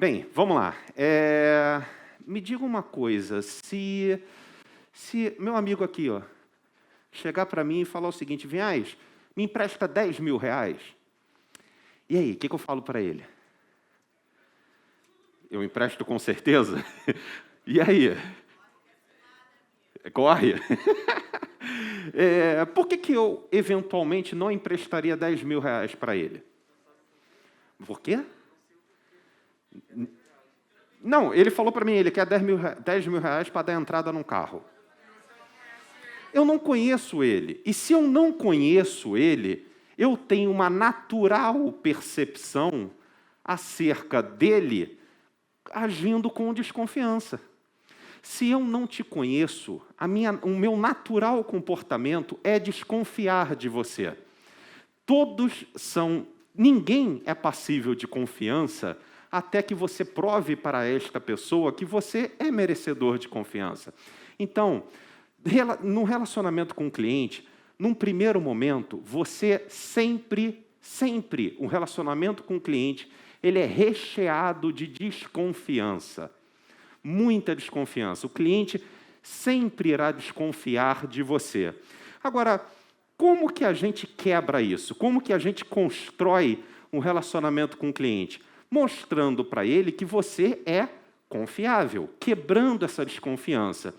Bem, vamos lá. Me diga uma coisa, se meu amigo aqui, ó, chegar para mim e falar o seguinte: Vinhais, me empresta 10 mil reais. E aí, o que eu falo para ele? Eu empresto com certeza? E aí? Corre? Por que eu, eventualmente, não emprestaria 10 mil reais para ele? Por quê? Não, ele falou para mim, ele quer 10 mil reais para dar entrada num carro. Eu não conheço ele. E se eu não conheço ele, eu tenho uma natural percepção acerca dele agindo com desconfiança. Se eu não te conheço, o meu natural comportamento é desconfiar de você. Ninguém é passível de confiança até que você prove para esta pessoa que você é merecedor de confiança. Então, no relacionamento com o cliente, num primeiro momento, você sempre, um relacionamento com o cliente, ele é recheado de desconfiança. Muita desconfiança. O cliente sempre irá desconfiar de você. Agora, como que a gente quebra isso? Como que a gente constrói um relacionamento com o cliente? Mostrando para ele que você é confiável, quebrando essa desconfiança.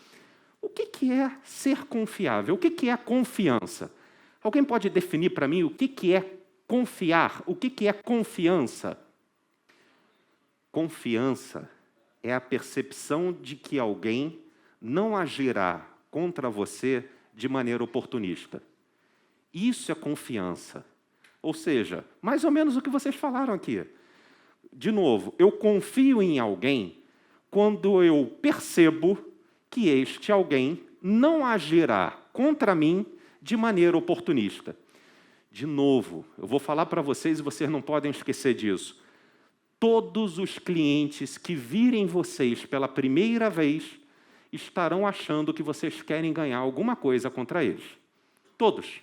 O que é ser confiável? O que é confiança? Alguém pode definir para mim o que é confiar? O que é confiança? Confiança é a percepção de que alguém não agirá contra você de maneira oportunista. Isso é confiança. Ou seja, mais ou menos o que vocês falaram aqui. De novo, eu confio em alguém quando eu percebo que este alguém não agirá contra mim de maneira oportunista. De novo, eu vou falar para vocês e vocês não podem esquecer disso. Todos os clientes que virem vocês pela primeira vez estarão achando que vocês querem ganhar alguma coisa contra eles. Todos.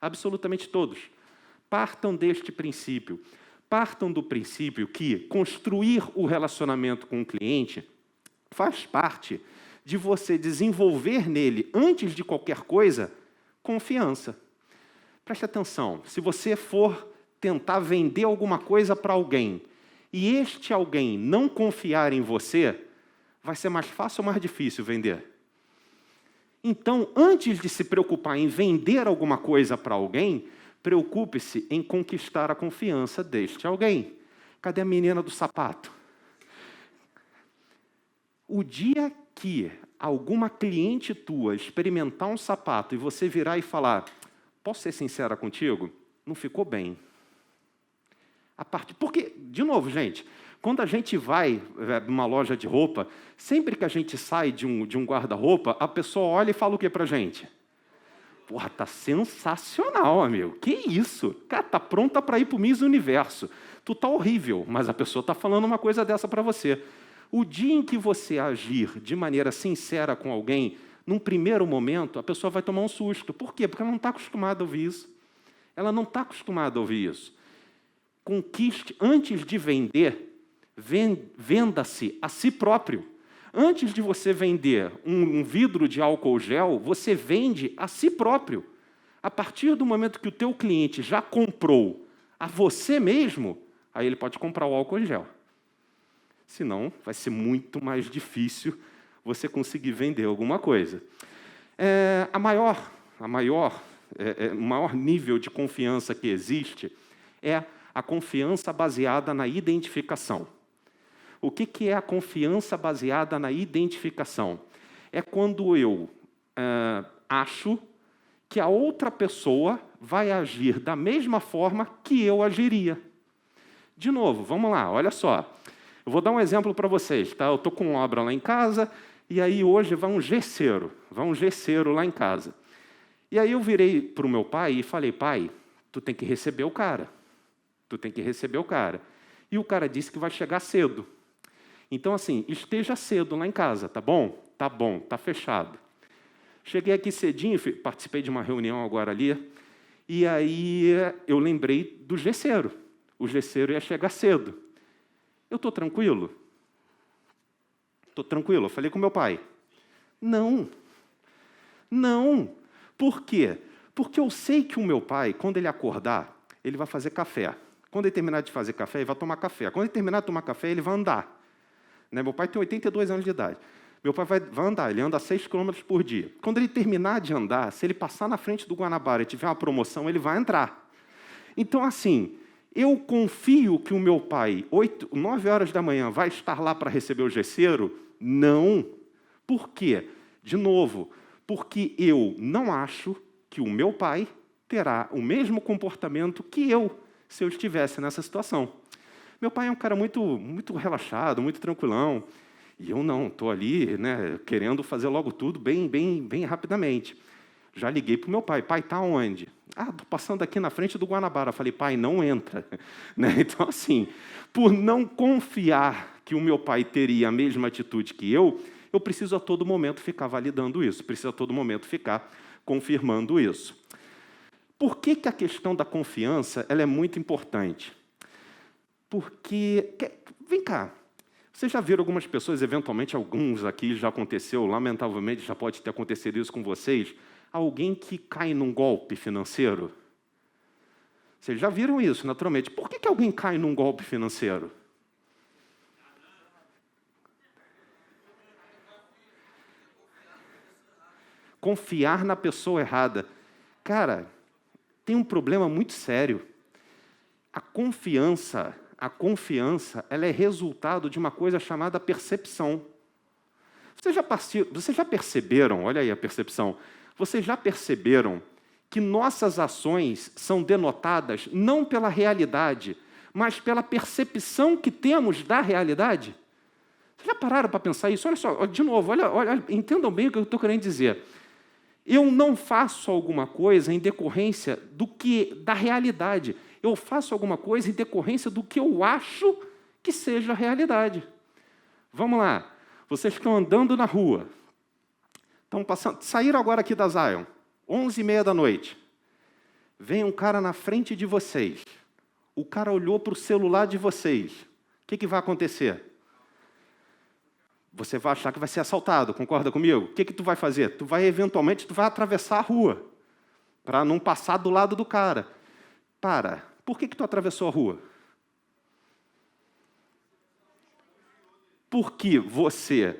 Absolutamente todos. Partam deste princípio. Partam do princípio que construir o relacionamento com o cliente faz parte de você desenvolver nele, antes de qualquer coisa, confiança. Preste atenção, se você for tentar vender alguma coisa para alguém e este alguém não confiar em você, vai ser mais fácil ou mais difícil vender? Então, antes de se preocupar em vender alguma coisa para alguém, preocupe-se em conquistar a confiança deste alguém. Cadê a menina do sapato? O dia que alguma cliente tua experimentar um sapato e você virar e falar: posso ser sincera contigo? Não ficou bem. Porque, de novo, gente, quando a gente vai numa loja de roupa, sempre que a gente sai de um guarda-roupa, a pessoa olha e fala o que pra gente? Porra, tá sensacional, amigo. Que isso? Cara, tá pronta para ir pro Miss Universo. Tu tá horrível, mas a pessoa tá falando uma coisa dessa para você. O dia em que você agir de maneira sincera com alguém, num primeiro momento, a pessoa vai tomar um susto. Por quê? Porque ela não está acostumada a ouvir isso. Ela não está acostumada a ouvir isso. Conquiste, antes de vender, venda-se a si próprio. Antes de você vender um vidro de álcool gel, você vende a si próprio. A partir do momento que o teu cliente já comprou a você mesmo, aí ele pode comprar o álcool gel. Senão, vai ser muito mais difícil você conseguir vender alguma coisa. O maior nível de confiança que existe é a confiança baseada na identificação. O que é a confiança baseada na identificação? É quando eu acho que a outra pessoa vai agir da mesma forma que eu agiria. De novo, vamos lá, olha só. Eu vou dar um exemplo para vocês. Tá? Eu estou com obra lá em casa, e aí hoje vai um gesseiro lá em casa. E aí eu virei para o meu pai e falei: pai, tu tem que receber o cara. E o cara disse que vai chegar cedo. Então, assim, esteja cedo lá em casa, tá bom? Tá bom, tá fechado. Cheguei aqui cedinho, participei de uma reunião agora ali, e aí eu lembrei do gesseiro. O gesseiro ia chegar cedo. Eu estou tranquilo? Estou tranquilo, eu falei com meu pai. Não. Não. Por quê? Porque eu sei que o meu pai, quando ele acordar, ele vai fazer café. Quando ele terminar de fazer café, ele vai tomar café. Quando ele terminar de tomar café, ele vai andar. Né? Meu pai tem 82 anos de idade. Meu pai vai andar, ele anda 6 km por dia. Quando ele terminar de andar, se ele passar na frente do Guanabara e tiver uma promoção, ele vai entrar. Então, assim, eu confio que o meu pai, 9 horas da manhã, vai estar lá para receber o gesseiro? Não. Por quê? De novo, porque eu não acho que o meu pai terá o mesmo comportamento que eu, se eu estivesse nessa situação. Meu pai é um cara muito relaxado, muito tranquilão, e eu não, estou ali, né, querendo fazer logo tudo bem rapidamente. Já liguei para o meu pai. Pai, está onde? Estou passando aqui na frente do Guanabara. Falei, pai, não entra. Né? Então, assim, por não confiar que o meu pai teria a mesma atitude que eu preciso a todo momento ficar validando isso, preciso a todo momento ficar confirmando isso. Por que a questão da confiança ela é muito importante? Porque, vem cá, vocês já viram algumas pessoas, eventualmente alguns aqui já aconteceu, lamentavelmente já pode ter acontecido isso com vocês, alguém que cai num golpe financeiro? Vocês já viram isso, naturalmente. Por que alguém cai num golpe financeiro? Confiar na pessoa errada. Cara, tem um problema muito sério. A confiança, ela é resultado de uma coisa chamada percepção. Vocês já perceberam, olha aí a percepção, vocês já perceberam que nossas ações são denotadas não pela realidade, mas pela percepção que temos da realidade? Vocês já pararam para pensar isso? Olha só, de novo, olha, entendam bem o que eu estou querendo dizer. Eu não faço alguma coisa em decorrência da realidade. Eu faço alguma coisa em decorrência do que eu acho que seja a realidade. Vamos lá. Vocês estão andando na rua. Saíram agora aqui da Zion, 11h30 da noite. Vem um cara na frente de vocês. O cara olhou para o celular de vocês. O que vai acontecer? Você vai achar que vai ser assaltado, concorda comigo? O que tu vai fazer? Tu vai atravessar a rua, para não passar do lado do cara. Por que tu atravessou a rua? Porque você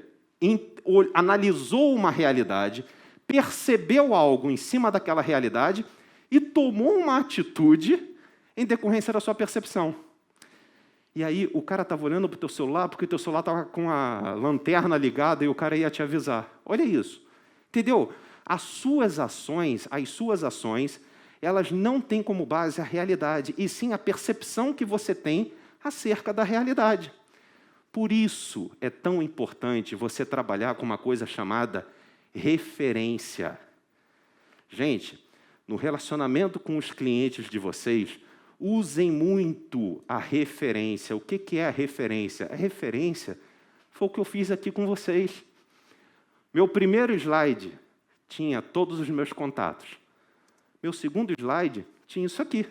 analisou uma realidade, percebeu algo em cima daquela realidade e tomou uma atitude em decorrência da sua percepção. E aí o cara estava olhando para o teu celular porque o teu celular estava com a lanterna ligada e o cara ia te avisar. Olha isso. Entendeu? As suas ações, elas não têm como base a realidade, e sim a percepção que você tem acerca da realidade. Por isso é tão importante você trabalhar com uma coisa chamada referência. Gente, no relacionamento com os clientes de vocês, usem muito a referência. O que é a referência? A referência foi o que eu fiz aqui com vocês. Meu primeiro slide tinha todos os meus contatos. Meu segundo slide tinha isso aqui.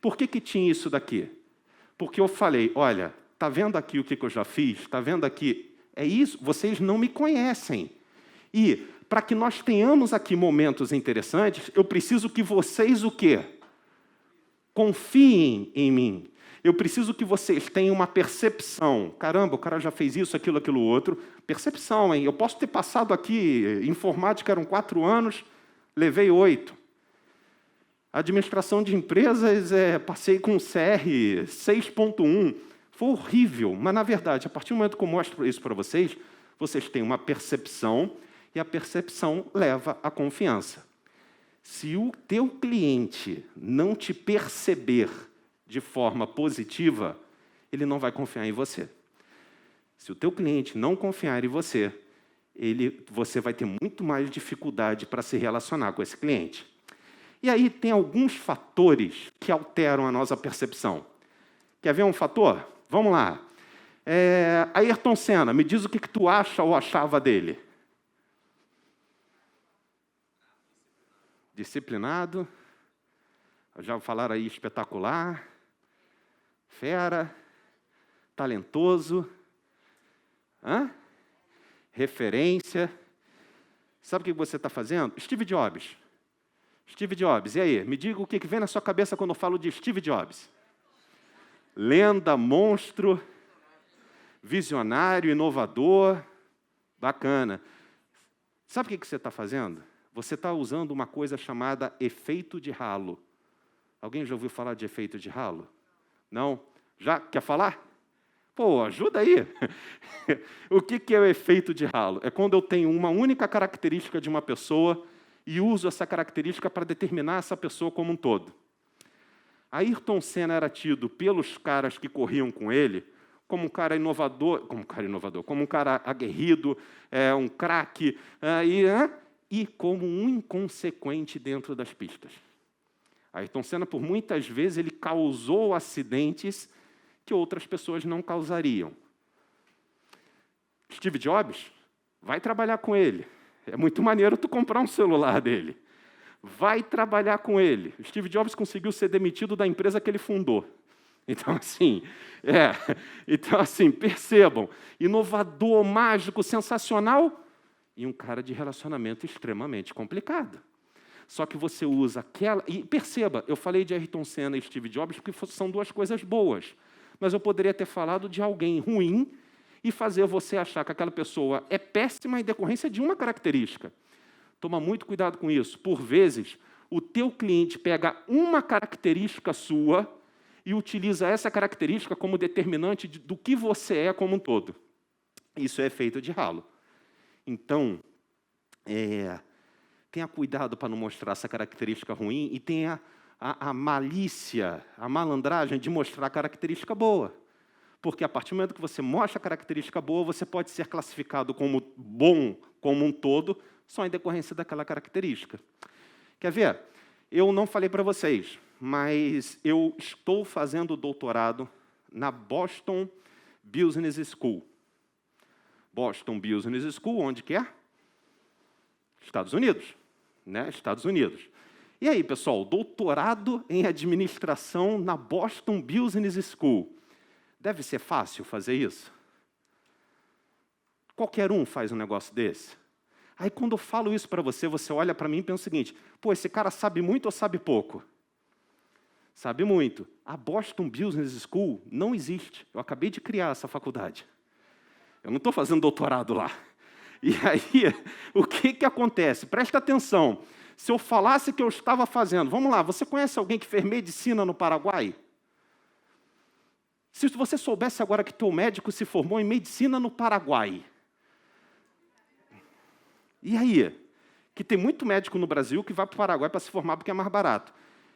Por que tinha isso daqui? Porque eu falei, olha, está vendo aqui o que eu já fiz? Está vendo aqui? É isso, vocês não me conhecem. E, para que nós tenhamos aqui momentos interessantes, eu preciso que vocês o quê? Confiem em mim. Eu preciso que vocês tenham uma percepção. Caramba, o cara já fez isso, aquilo, outro. Percepção, hein? Eu posso ter passado aqui, informática eram 4 anos, levei 8. Administração de empresas, passei com CR 6.1. Foi horrível, mas, na verdade, a partir do momento que eu mostro isso para vocês, vocês têm uma percepção, e a percepção leva à confiança. Se o teu cliente não te perceber de forma positiva, ele não vai confiar em você. Se o teu cliente não confiar em você, você vai ter muito mais dificuldade para se relacionar com esse cliente. E aí tem alguns fatores que alteram a nossa percepção. Quer ver um fator? Vamos lá. Ayrton Senna, me diz o que tu acha ou achava dele. Disciplinado, já falaram aí espetacular, fera, talentoso. Hã? Referência. Sabe o que você está fazendo? Steve Jobs. Steve Jobs, e aí? Me diga o que vem na sua cabeça quando eu falo de Steve Jobs. Lenda, monstro, visionário, inovador, bacana. Sabe o que você está fazendo? Você está usando uma coisa chamada efeito de halo. Alguém já ouviu falar de efeito de halo? Não? Já? Quer falar? Pô, ajuda aí. O que é o efeito de halo? É quando eu tenho uma única característica de uma pessoa e uso essa característica para determinar essa pessoa como um todo. Ayrton Senna era tido pelos caras que corriam com ele como um cara inovador, como um cara aguerrido, um craque, e como um inconsequente dentro das pistas. Ayrton Senna, por muitas vezes, ele causou acidentes que outras pessoas não causariam. Steve Jobs, vai trabalhar com ele. É muito maneiro tu comprar um celular dele. Vai trabalhar com ele. Steve Jobs conseguiu ser demitido da empresa que ele fundou. Então, assim, percebam, inovador, mágico, sensacional, e um cara de relacionamento extremamente complicado. Só que você usa aquela... E perceba, eu falei de Ayrton Senna e Steve Jobs porque são duas coisas boas. Mas eu poderia ter falado de alguém ruim e fazer você achar que aquela pessoa é péssima em decorrência de uma característica. Toma muito cuidado com isso. Por vezes, o teu cliente pega uma característica sua e utiliza essa característica como determinante do que você é como um todo. Isso é efeito de halo. Então, tenha cuidado para não mostrar essa característica ruim e tenha a malícia, a malandragem de mostrar a característica boa. Porque a partir do momento que você mostra a característica boa, você pode ser classificado como bom como um todo, só em decorrência daquela característica. Quer ver? Eu não falei para vocês, mas eu estou fazendo doutorado na Boston Business School. Boston Business School, onde que é? Estados Unidos, né? Estados Unidos. E aí, pessoal, doutorado em administração na Boston Business School. Deve ser fácil fazer isso? Qualquer um faz um negócio desse. Aí, quando eu falo isso para você, você olha para mim e pensa o seguinte, pô, esse cara sabe muito ou sabe pouco? Sabe muito. A Boston Business School não existe. Eu acabei de criar essa faculdade. Eu não estou fazendo doutorado lá. E aí, o que acontece? Presta atenção. Se eu falasse que eu estava fazendo... Vamos lá, você conhece alguém que fez medicina no Paraguai? Se você soubesse agora que teu médico se formou em medicina no Paraguai. E aí? Que tem muito médico no Brasil que vai para o Paraguai para se formar porque é mais barato.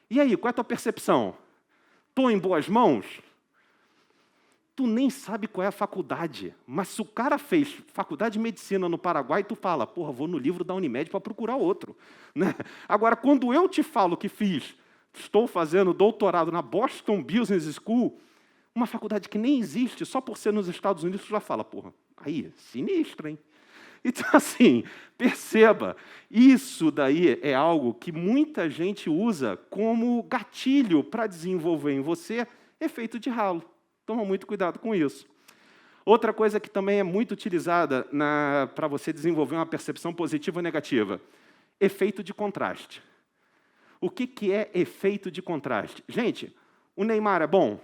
E aí, qual é a tua percepção? Estou em boas mãos? Tu nem sabe qual é a faculdade, mas se o cara fez faculdade de medicina no Paraguai, tu fala, porra, vou no livro da Unimed para procurar outro. Né? Agora, quando eu te falo que estou fazendo doutorado na Boston Business School, uma faculdade que nem existe, só por ser nos Estados Unidos, tu já fala, porra, aí, sinistro, hein? Então, assim, perceba, isso daí é algo que muita gente usa como gatilho para desenvolver em você efeito de halo. Toma muito cuidado com isso. Outra coisa que também é muito utilizada para você desenvolver uma percepção positiva ou negativa, efeito de contraste. O que é efeito de contraste? Gente, o Neymar é bom?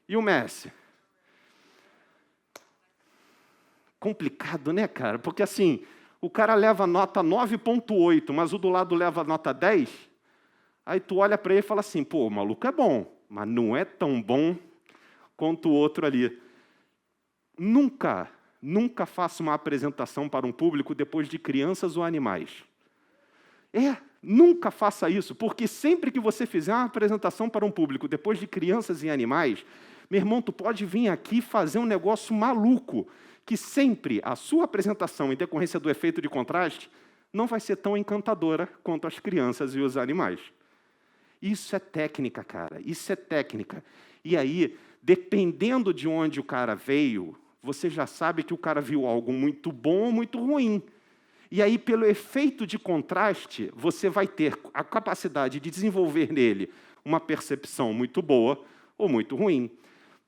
E o Messi? Complicado, né, cara? Porque, assim, o cara leva nota 9,8, mas o do lado leva nota 10. Aí tu olha para ele e fala assim, pô, o maluco é bom, mas não é tão bom quanto o outro ali. Nunca faça uma apresentação para um público depois de crianças ou animais. Nunca faça isso, porque sempre que você fizer uma apresentação para um público depois de crianças e animais, meu irmão, tu pode vir aqui fazer um negócio maluco, que sempre a sua apresentação, em decorrência do efeito de contraste, não vai ser tão encantadora quanto as crianças e os animais. Isso é técnica, cara, isso é técnica. E aí, dependendo de onde o cara veio, você já sabe que o cara viu algo muito bom ou muito ruim. E aí, pelo efeito de contraste, você vai ter a capacidade de desenvolver nele uma percepção muito boa ou muito ruim.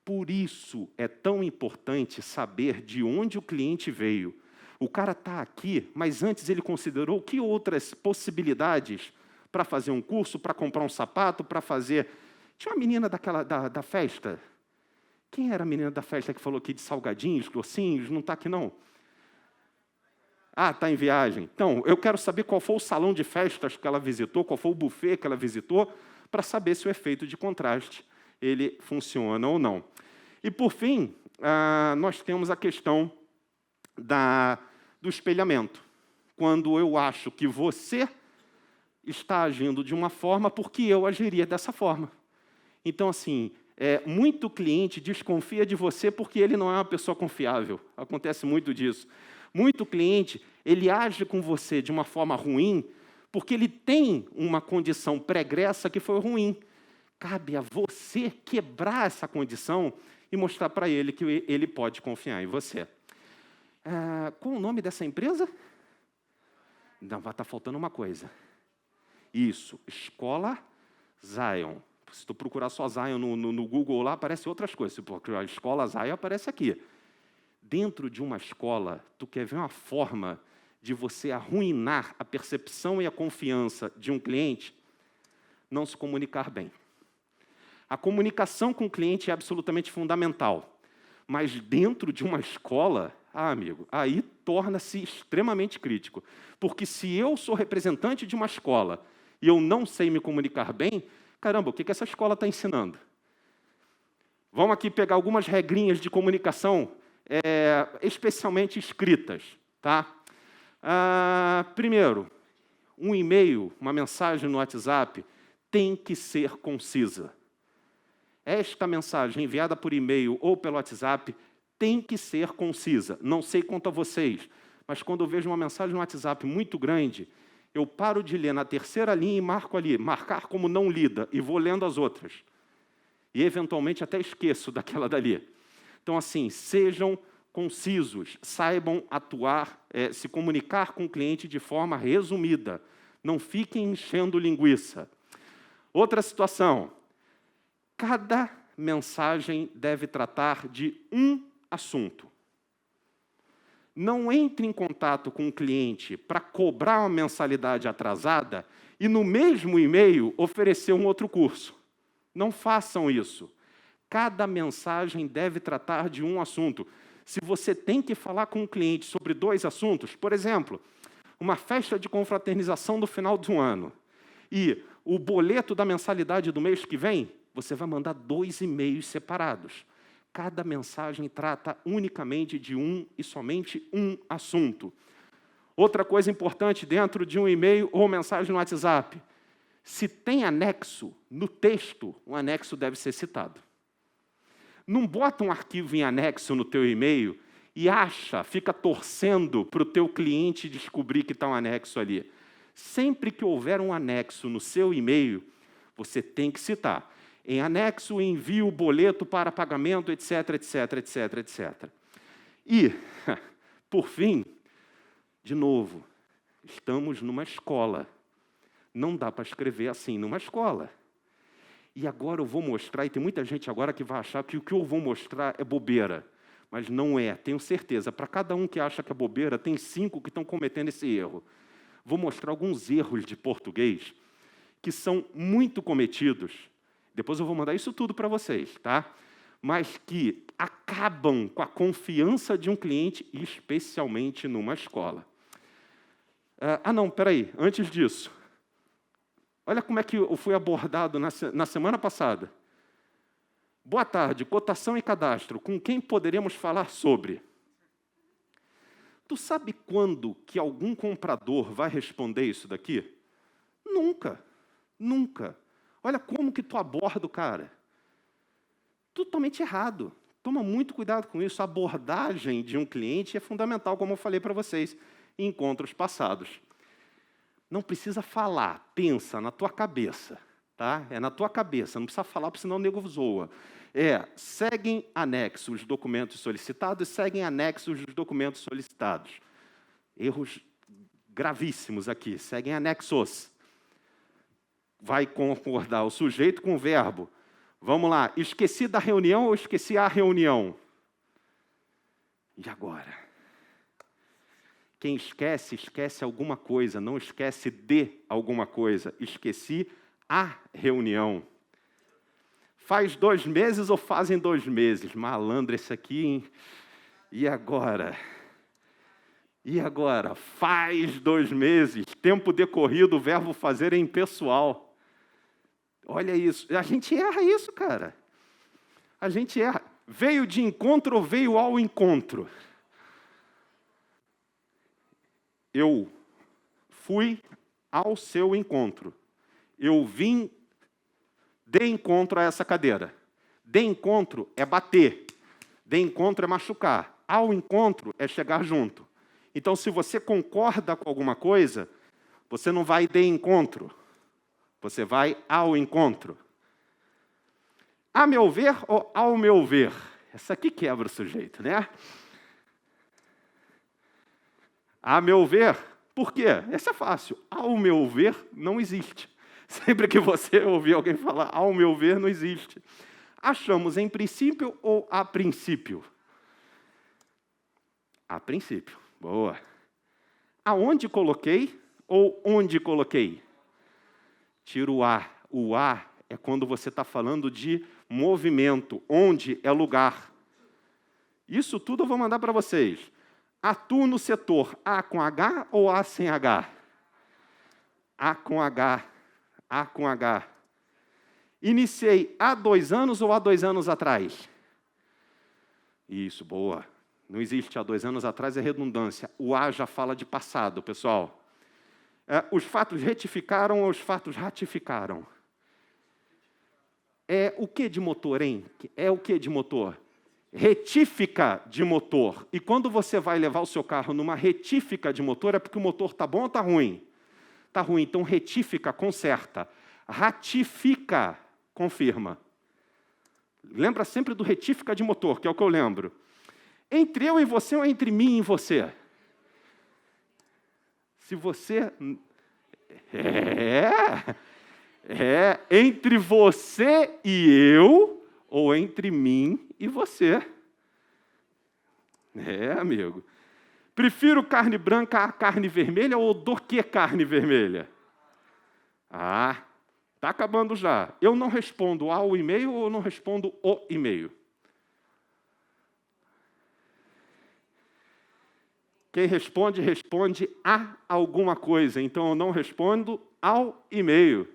Por isso é tão importante saber de onde o cliente veio. O cara está aqui, mas antes ele considerou que outras possibilidades para fazer um curso, para comprar um sapato, para fazer... Tinha uma menina da festa. Quem era a menina da festa que falou aqui de salgadinhos, docinhos? Não está aqui, não? Ah, está em viagem. Então, eu quero saber qual foi o salão de festas que ela visitou, qual foi o buffet que ela visitou, para saber se o efeito de contraste ele funciona ou não. E, por fim, nós temos a questão do espelhamento. Quando eu acho que você está agindo de uma forma, porque eu agiria dessa forma. Então, assim, muito cliente desconfia de você porque ele não é uma pessoa confiável. Acontece muito disso. Muito cliente, ele age com você de uma forma ruim porque ele tem uma condição pregressa que foi ruim. Cabe a você quebrar essa condição e mostrar para ele que ele pode confiar em você. Qual o nome dessa empresa? Não, vai estar faltando uma coisa. Isso, Escola Zion. Se tu procurar só Zion no Google lá, aparece outras coisas. Se procurar Escola Zion, aparece aqui. Dentro de uma escola, tu quer ver uma forma de você arruinar a percepção e a confiança de um cliente? Não se comunicar bem. A comunicação com o cliente é absolutamente fundamental. Mas dentro de uma escola, amigo, aí torna-se extremamente crítico. Porque se eu sou representante de uma escola e eu não sei me comunicar bem, caramba, o que essa escola está ensinando? Vamos aqui pegar algumas regrinhas de comunicação, especialmente escritas. Tá? Primeiro, um e-mail, uma mensagem no WhatsApp, tem que ser concisa. Esta mensagem enviada por e-mail ou pelo WhatsApp tem que ser concisa. Não sei quanto a vocês, mas quando eu vejo uma mensagem no WhatsApp muito grande, eu paro de ler na terceira linha e marco ali, marcar como não lida, e vou lendo as outras. E, eventualmente, até esqueço daquela dali. Então, assim, sejam concisos, saibam atuar, se comunicar com o cliente de forma resumida. Não fiquem enchendo linguiça. Outra situação. Cada mensagem deve tratar de um assunto. Não entre em contato com o cliente para cobrar uma mensalidade atrasada e, no mesmo e-mail, oferecer um outro curso. Não façam isso. Cada mensagem deve tratar de um assunto. Se você tem que falar com o cliente sobre 2 assuntos, por exemplo, uma festa de confraternização do final de um ano e o boleto da mensalidade do mês que vem, você vai mandar 2 e-mails separados. Cada mensagem trata unicamente de um e somente um assunto. Outra coisa importante dentro de um e-mail ou mensagem no WhatsApp, se tem anexo no texto, o anexo deve ser citado. Não bota um arquivo em anexo no teu e-mail e fica torcendo para o teu cliente descobrir que está um anexo ali. Sempre que houver um anexo no seu e-mail, você tem que citar. Em anexo, envio o boleto para pagamento, etc, etc, etc, etc. E, por fim, de novo, estamos numa escola. Não dá para escrever assim numa escola. E agora eu vou mostrar, e tem muita gente agora que vai achar que o que eu vou mostrar é bobeira. Mas não é, tenho certeza. Para cada um que acha que é bobeira, tem 5 que estão cometendo esse erro. Vou mostrar alguns erros de português que são muito cometidos. Depois eu vou mandar isso tudo para vocês, tá? Mas que acabam com a confiança de um cliente, especialmente numa escola. Não, peraí, antes disso. Olha como é que eu fui abordado na semana passada. Boa tarde, cotação e cadastro. Com quem poderíamos falar sobre? Tu sabe quando que algum comprador vai responder isso daqui? Nunca. Nunca. Olha como que tu aborda o cara. Totalmente errado. Toma muito cuidado com isso. A abordagem de um cliente é fundamental, como eu falei para vocês em encontros passados. Não precisa falar, pensa na tua cabeça. Tá? É na tua cabeça, não precisa falar, porque senão o nego zoa. Seguem anexos os documentos solicitados e seguem anexos os documentos solicitados. Erros gravíssimos aqui. Seguem anexos. Vai concordar o sujeito com o verbo. Vamos lá, esqueci da reunião ou esqueci a reunião? E agora? Quem esquece, esquece alguma coisa, não esquece de alguma coisa. Esqueci a reunião. Faz 2 meses ou fazem 2 meses? Malandro esse aqui, hein? E agora? E agora? Faz 2 meses. Tempo decorrido, o verbo fazer é impessoal. Olha isso. A gente erra isso, cara. A gente erra. Veio de encontro ou veio ao encontro? Eu fui ao seu encontro. Eu vim de encontro a essa cadeira. De encontro é bater. De encontro é machucar. Ao encontro é chegar junto. Então, se você concorda com alguma coisa, você não vai de encontro. Você vai ao encontro. A meu ver ou ao meu ver? Essa aqui quebra o sujeito, né? A meu ver, por quê? Essa é fácil. Ao meu ver, não existe. Sempre que você ouvir alguém falar, ao meu ver, não existe. Achamos em princípio ou a princípio? A princípio. Boa. Aonde coloquei ou onde coloquei? Tira o A. O A é quando você está falando de movimento. Onde é lugar. Isso tudo eu vou mandar para vocês. Atuo no setor A com H ou A sem H? A com H. A com H. Iniciei há 2 anos ou há 2 anos atrás? Isso, boa. Não existe há 2 anos atrás, é redundância. O A já fala de passado, pessoal. Os fatos retificaram ou os fatos ratificaram? É o que de motor, hein? É o que de motor? Retífica de motor. E quando você vai levar o seu carro numa retífica de motor, é porque o motor está bom ou está ruim? Está ruim, então retífica, conserta. Ratifica, confirma. Lembra sempre do retífica de motor, que é o que eu lembro. Entre eu e você ou entre mim e você? Se você... entre você e eu ou entre mim e você. Amigo. Prefiro carne branca a carne vermelha ou do que carne vermelha? Está acabando já. Eu não respondo ao e-mail ou não respondo o e-mail? Quem responde, responde a alguma coisa. Então, eu não respondo ao e-mail.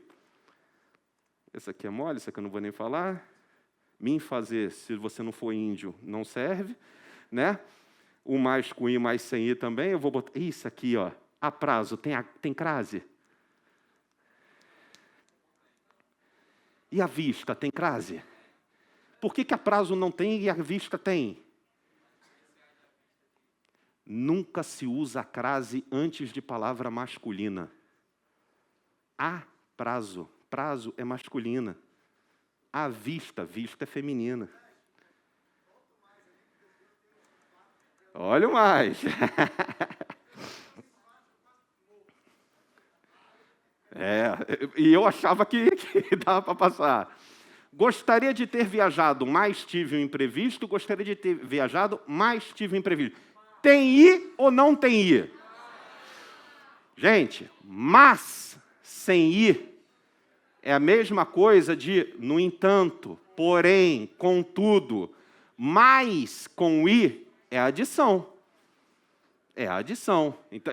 Essa aqui é mole, essa aqui eu não vou nem falar. Mim fazer, se você não for índio, não serve. Né? O mais com i, mais sem i também. Eu vou botar isso aqui, ó. A prazo, tem crase? E a vista, tem crase? Por que a prazo não tem e a vista tem? Nunca se usa a crase antes de palavra masculina. A prazo. Prazo é masculina. A vista. Vista é feminina. Olha mais. E eu achava que dava para passar. Gostaria de ter viajado, mas tive um imprevisto. Gostaria de ter viajado, mas tive um imprevisto. Tem i ou não tem i? Gente, mas sem i é a mesma coisa de no entanto, porém, contudo. Mas com i é adição. É a adição. Então,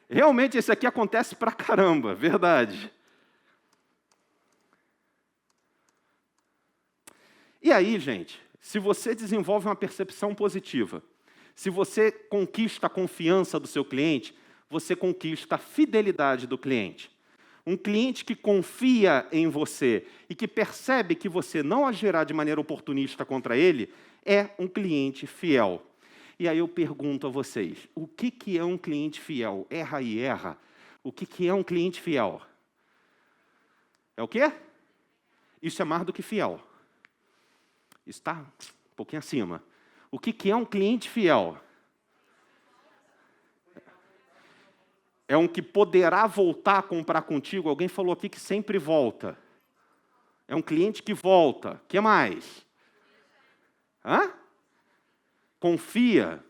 realmente, esse aqui acontece pra caramba, verdade. E aí, gente, se você desenvolve uma percepção positiva, se você conquista a confiança do seu cliente, você conquista a fidelidade do cliente. Um cliente que confia em você e que percebe que você não agirá de maneira oportunista contra ele, é um cliente fiel. E aí eu pergunto a vocês, o que é um cliente fiel? Erra e erra. O que é um cliente fiel? É o quê? Isso é mais do que fiel. Está um pouquinho acima. O que é um cliente fiel? É um que poderá voltar a comprar contigo. Alguém falou aqui que sempre volta. É um cliente que volta. O que mais? Hã? Confia.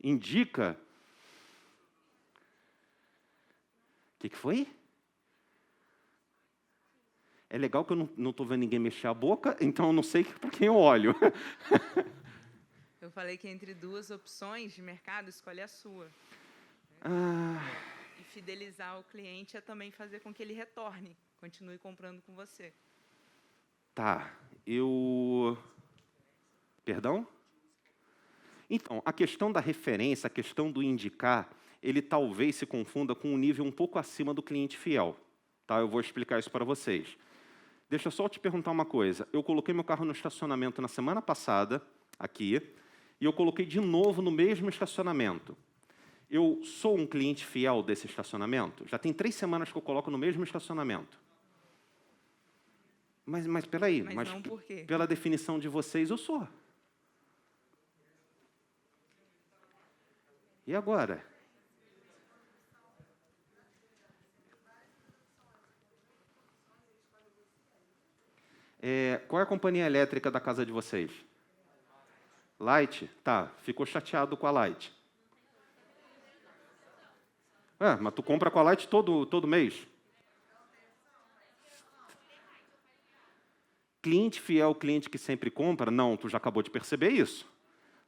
Indica. O que foi? É legal que eu não estou vendo ninguém mexer a boca, então eu não sei para quem eu olho. Eu falei que entre duas opções de mercado, escolhe a sua. E fidelizar o cliente é também fazer com que ele retorne, continue comprando com você. Tá, Perdão? Então, a questão da referência, a questão do indicar, ele talvez se confunda com um nível um pouco acima do cliente fiel. Tá? Eu vou explicar isso para vocês. Deixa eu só te perguntar uma coisa. Eu coloquei meu carro no estacionamento na semana passada, aqui, e eu coloquei de novo no mesmo estacionamento. Eu sou um cliente fiel desse estacionamento? Já tem 3 semanas que eu coloco no mesmo estacionamento. Mas peraí, mas não por quê? Pela definição de vocês, eu sou. E agora? Qual é a companhia elétrica da casa de vocês? Light? Tá, ficou chateado com a Light. Mas tu compra com a Light todo mês? Cliente fiel, cliente que sempre compra? Não, tu já acabou de perceber isso.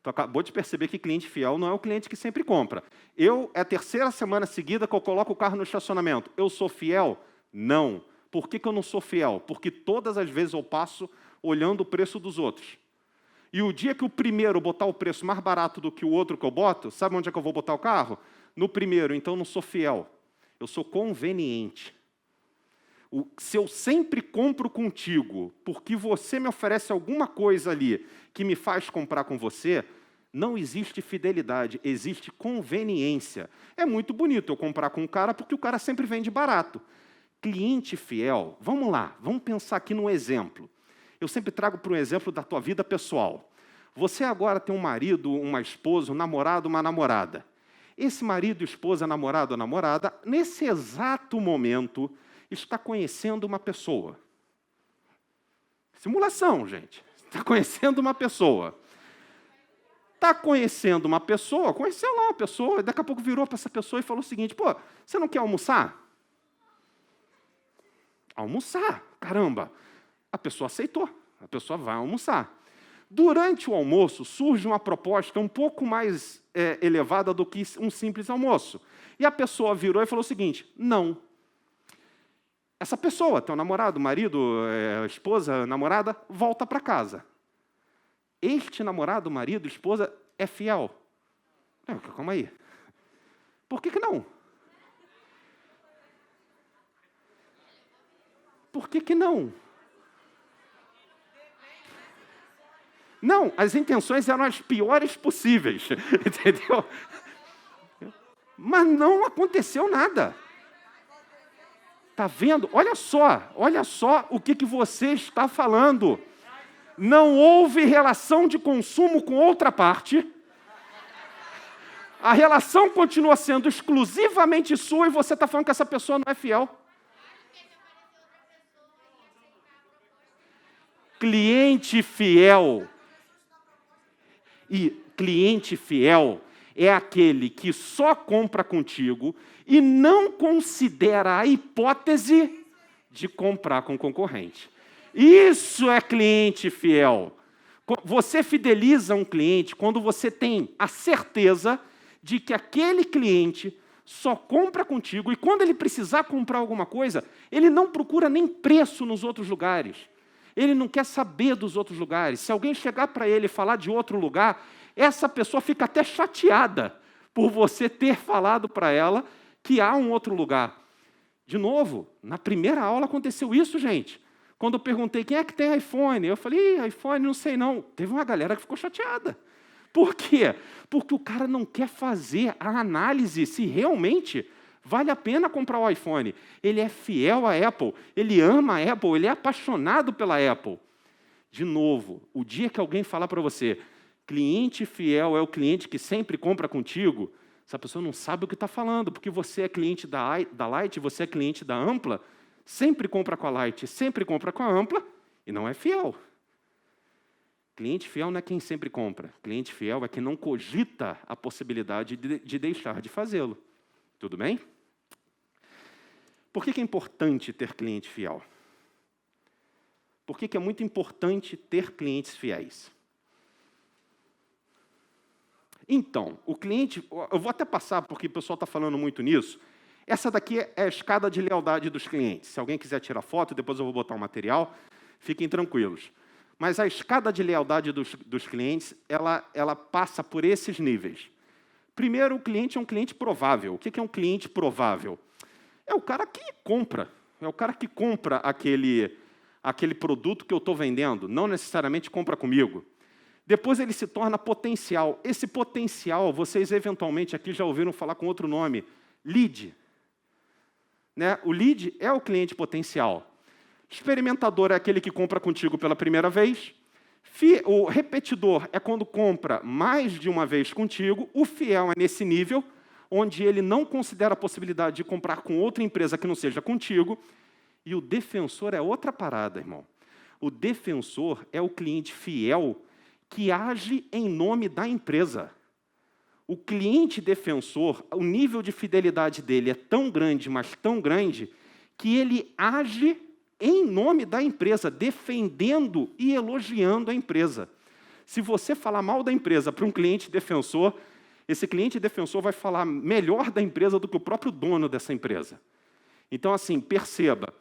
Tu acabou de perceber que cliente fiel não é o cliente que sempre compra. É a 3ª semana seguida que eu coloco o carro no estacionamento. Eu sou fiel? Não. Por que eu não sou fiel? Porque todas as vezes eu passo olhando o preço dos outros. E o dia que o primeiro botar o preço mais barato do que o outro que eu boto, sabe onde é que eu vou botar o carro? No primeiro, então eu não sou fiel. Eu sou conveniente. Se eu sempre compro contigo porque você me oferece alguma coisa ali que me faz comprar com você, não existe fidelidade, existe conveniência. É muito bonito eu comprar com um cara porque o cara sempre vende barato. Cliente fiel, vamos lá, vamos pensar aqui num exemplo. Eu sempre trago para um exemplo da tua vida pessoal. Você agora tem um marido, uma esposa, um namorado, uma namorada. Esse marido, esposa, namorado ou namorada, nesse exato momento, está conhecendo uma pessoa. Simulação, gente. Está conhecendo uma pessoa. Está conhecendo uma pessoa, conheceu lá uma pessoa, e daqui a pouco virou para essa pessoa e falou o seguinte: pô, você não quer almoçar? Almoçar, caramba. A pessoa aceitou, a pessoa vai almoçar. Durante o almoço, surge uma proposta um pouco mais elevada do que um simples almoço. E a pessoa virou e falou o seguinte: não. Essa pessoa, teu namorado, marido, esposa, namorada, volta para casa. Este namorado, marido, esposa, é fiel. Calma aí. Por que não? Por que não? Não, as intenções eram as piores possíveis, entendeu? Mas não aconteceu nada. Está vendo? Olha só o que você está falando. Não houve relação de consumo com outra parte. A relação continua sendo exclusivamente sua e você está falando que essa pessoa não é fiel. Cliente fiel. E cliente fiel é aquele que só compra contigo e não considera a hipótese de comprar com concorrente. Isso é cliente fiel. Você fideliza um cliente quando você tem a certeza de que aquele cliente só compra contigo e quando ele precisar comprar alguma coisa, ele não procura nem preço nos outros lugares. Ele não quer saber dos outros lugares. Se alguém chegar para ele e falar de outro lugar, essa pessoa fica até chateada por você ter falado para ela que há um outro lugar. De novo, na primeira aula aconteceu isso, gente. Quando eu perguntei quem é que tem iPhone, eu falei, iPhone, não sei não. Teve uma galera que ficou chateada. Por quê? Porque o cara não quer fazer a análise se realmente vale a pena comprar o iPhone. Ele é fiel à Apple, ele ama a Apple, ele é apaixonado pela Apple. De novo, o dia que alguém falar para você, cliente fiel é o cliente que sempre compra contigo, essa pessoa não sabe o que está falando, porque você é cliente da Light, você é cliente da Ampla, sempre compra com a Light, sempre compra com a Ampla e não é fiel. Cliente fiel não é quem sempre compra. Cliente fiel é quem não cogita a possibilidade de deixar de fazê-lo. Tudo bem? Por que é importante ter cliente fiel? Por que é muito importante ter clientes fiéis? Então, o cliente... Eu vou até passar, porque o pessoal está falando muito nisso. Essa daqui é a escada de lealdade dos clientes. Se alguém quiser tirar foto, depois eu vou botar o material. Fiquem tranquilos. Mas a escada de lealdade dos clientes, ela passa por esses níveis. Primeiro, o cliente é um cliente provável. O que é um cliente provável? É o cara que compra. É o cara que compra aquele produto que eu estou vendendo. Não necessariamente compra comigo. Depois ele se torna potencial. Esse potencial, vocês eventualmente aqui já ouviram falar com outro nome. Lead. Né? O lead é o cliente potencial. Experimentador é aquele que compra contigo pela primeira vez. O repetidor é quando compra mais de uma vez contigo. O fiel é nesse nível, onde ele não considera a possibilidade de comprar com outra empresa que não seja contigo. E o defensor é outra parada, irmão. O defensor é o cliente fiel que age em nome da empresa. O cliente defensor, o nível de fidelidade dele é tão grande, mas tão grande, que ele age em nome da empresa, defendendo e elogiando a empresa. Se você falar mal da empresa para um cliente defensor, esse cliente defensor vai falar melhor da empresa do que o próprio dono dessa empresa. Então, assim, perceba,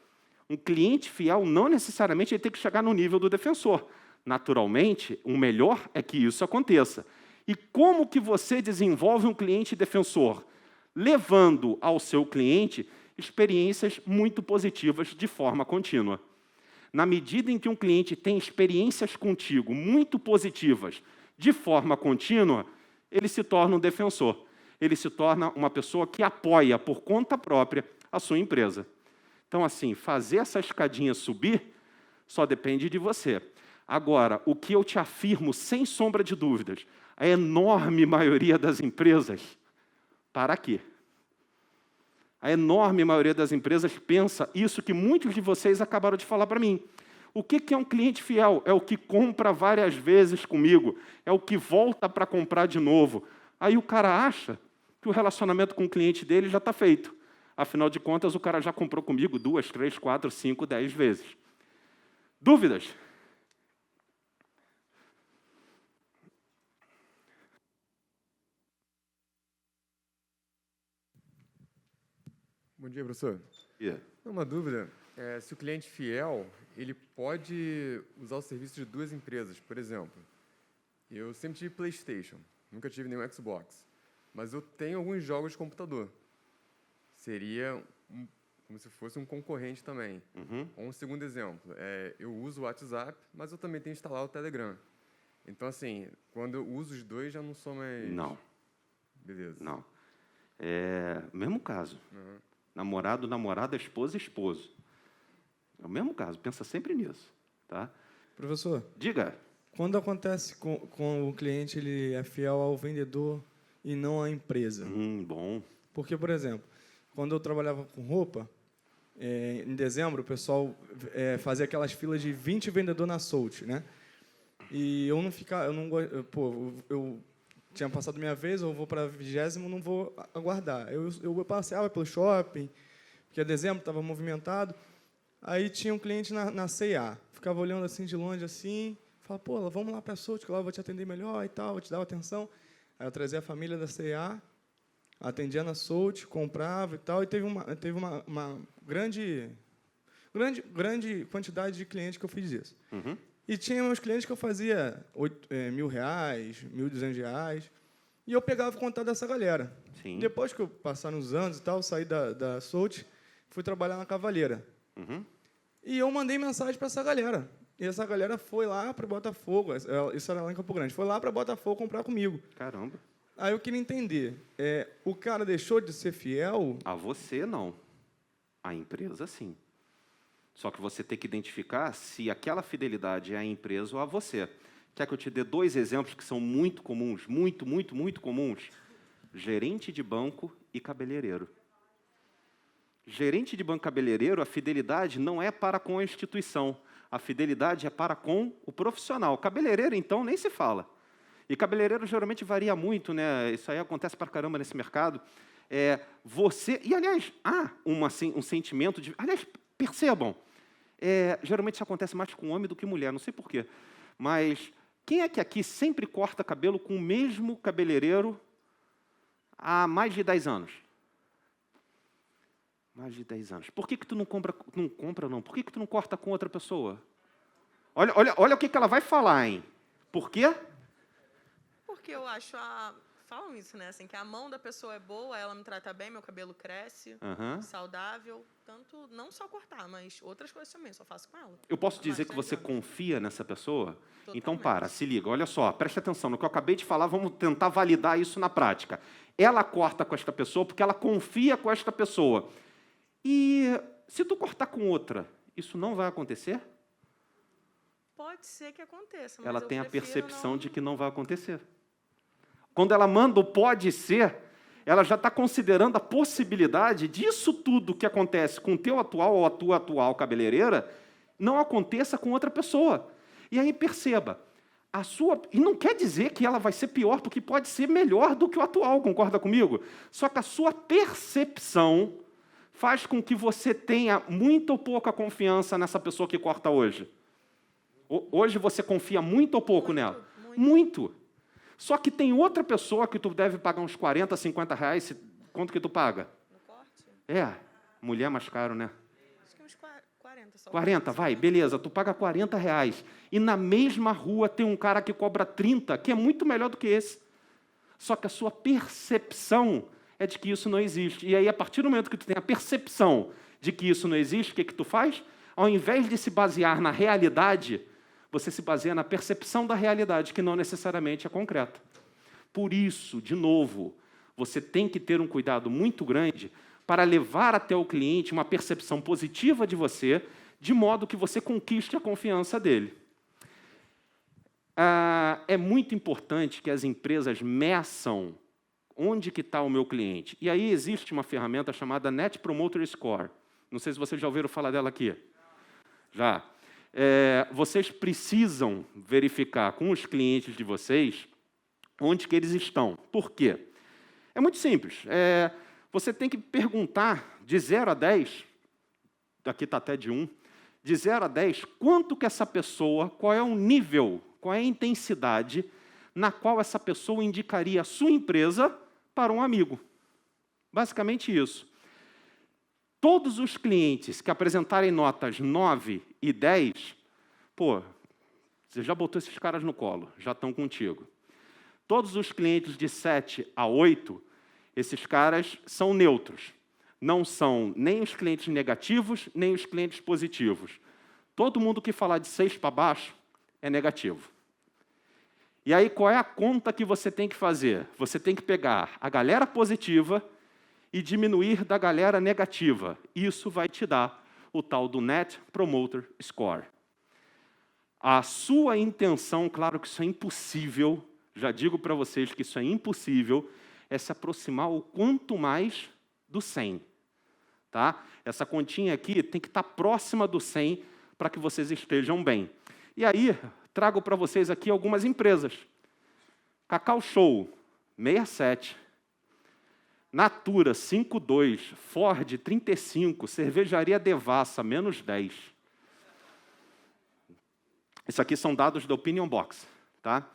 um cliente fiel não necessariamente ele tem que chegar no nível do defensor. Naturalmente, o melhor é que isso aconteça. E como que você desenvolve um cliente defensor? Levando ao seu cliente experiências muito positivas de forma contínua. Na medida em que um cliente tem experiências contigo muito positivas de forma contínua, ele se torna um defensor. Ele se torna uma pessoa que apoia por conta própria a sua empresa. Então, assim, fazer essa escadinha subir só depende de você. Agora, o que eu te afirmo, sem sombra de dúvidas, a enorme maioria das empresas, para quê? A enorme maioria das empresas pensa isso que muitos de vocês acabaram de falar para mim. O que é um cliente fiel? É o que compra várias vezes comigo, é o que volta para comprar de novo. Aí o cara acha que o relacionamento com o cliente dele já está feito. Afinal de contas, o cara já comprou comigo 2, 3, 4, 5, 10 vezes. Dúvidas? Bom dia, professor. Yeah. Uma dúvida, se o cliente fiel, ele pode usar o serviço de duas empresas, por exemplo. Eu sempre tive PlayStation, nunca tive nenhum Xbox, mas eu tenho alguns jogos de computador. Seria como se fosse um concorrente também. Um segundo exemplo, eu uso o WhatsApp, mas eu também tenho instalado o Telegram. Então, assim, quando eu uso os dois, já não sou mais... Não. Beleza. Não. Mesmo caso. Namorado, namorada, esposa, esposo. É o mesmo caso, pensa sempre nisso. Tá? Professor, Diga. quando acontece com o cliente, ele é fiel ao vendedor e não à empresa? Bom. Porque, por exemplo, quando eu trabalhava com roupa, em dezembro, o pessoal fazia aquelas filas de 20 vendedores na Soult, né? E eu não ficava... eu tinha passado minha vez, eu vou para a 20ª, não vou aguardar. Eu passeava pelo shopping, porque dezembro estava movimentado. Aí tinha um cliente na C&A, ficava olhando assim de longe, assim, falava, pô, vamos lá para a Soult, que lá eu vou te atender melhor e tal, vou te dar atenção. Aí eu trazia a família da C&A, atendia na Soult, comprava e tal, e teve uma grande quantidade de clientes que eu fiz isso. E tinha uns clientes que eu fazia R$1.000, R$1.200, e eu pegava o contato dessa galera. Sim. Depois que eu passaram uns anos e tal, saí da Soult, fui trabalhar na Cavaleira. E eu mandei mensagem para essa galera. E essa galera foi lá para Botafogo, isso era lá em Campo Grande, foi lá para Botafogo comprar comigo. Caramba. Aí eu queria entender, o cara deixou de ser fiel? A você, não. A empresa, sim. Só que você tem que identificar se aquela fidelidade é à empresa ou a você. Quer que eu te dê 2 exemplos que são muito comuns, muito comuns? Gerente de banco e cabeleireiro. Gerente de banco cabeleireiro, a fidelidade não é para com a instituição. A fidelidade é para com o profissional. Cabeleireiro, então, nem se fala. E cabeleireiro geralmente varia muito, né? Isso aí acontece para caramba nesse mercado. E, aliás, há um sentimento de... Aliás, percebam, geralmente isso acontece mais com homem do que mulher, não sei porquê. Mas quem é que aqui sempre corta cabelo com o mesmo cabeleireiro há mais de 10 anos? Mais de 10 anos. Por que tu não compra, não? Por que tu não corta com outra pessoa? Olha o que ela vai falar, hein? Por quê? Porque eu acho falam isso, né? Assim, que a mão da pessoa é boa, ela me trata bem, meu cabelo cresce, saudável. Tanto, não só cortar, mas outras coisas também, só faço com ela. Eu posso dizer que você confia nessa pessoa? Totalmente. Então, se liga, olha só, preste atenção no que eu acabei de falar, vamos tentar validar isso na prática. Ela corta com esta pessoa porque ela confia com esta pessoa. E se tu cortar com outra, isso não vai acontecer? Pode ser que aconteça, mas Ela eu tem a prefiro percepção não... de que não vai acontecer. Quando ela manda o pode ser, ela já está considerando a possibilidade disso tudo que acontece com o teu atual ou a tua atual cabeleireira não aconteça com outra pessoa. E aí perceba, e não quer dizer que ela vai ser pior, porque pode ser melhor do que o atual, concorda comigo? Só que a sua percepção faz com que você tenha muita ou pouca confiança nessa pessoa que corta hoje. Hoje você confia muito ou pouco nela? Muito. Só que tem outra pessoa que tu deve pagar uns 40, 50 reais. Quanto que tu paga? No corte? Mulher é mais caro, né? Acho que uns 40 só. 40, vai, beleza, tu paga 40 reais. E na mesma rua tem um cara que cobra 30, que é muito melhor do que esse. Só que a sua percepção é de que isso não existe. E aí, a partir do momento que tu tem a percepção de que isso não existe, o que tu faz? Ao invés de se basear na realidade, você se baseia na percepção da realidade, que não necessariamente é concreta. Por isso, de novo, você tem que ter um cuidado muito grande para levar até o cliente uma percepção positiva de você, de modo que você conquiste a confiança dele. É muito importante que as empresas meçam onde que está o meu cliente. E aí existe uma ferramenta chamada Net Promoter Score. Não sei se vocês já ouviram falar dela aqui. Já. Vocês precisam verificar com os clientes de vocês onde que eles estão. Por quê? É muito simples. Você tem que perguntar de 0 a 10, aqui está até de 1, de 0 a 10, quanto que essa pessoa, qual é o nível, qual é a intensidade na qual essa pessoa indicaria a sua empresa para um amigo. Basicamente isso. Todos os clientes que apresentarem notas 9 e 10, você já botou esses caras no colo, já estão contigo. Todos os clientes de 7 a 8, esses caras são neutros. Não são nem os clientes negativos, nem os clientes positivos. Todo mundo que falar de 6 para baixo é negativo. E aí, qual é a conta que você tem que fazer? Você tem que pegar a galera positiva e diminuir da galera negativa. Isso vai te dar o tal do Net Promoter Score. A sua intenção, claro que isso é impossível, já digo para vocês que isso é impossível, é se aproximar o quanto mais do 100. Tá? Essa continha aqui tem que estar próxima do 100 para que vocês estejam bem. E aí, trago para vocês aqui algumas empresas. Cacau Show, 67. Natura, 5,2. Ford, 35. Cervejaria Devassa, menos 10. Isso aqui são dados da Opinion Box. Tá?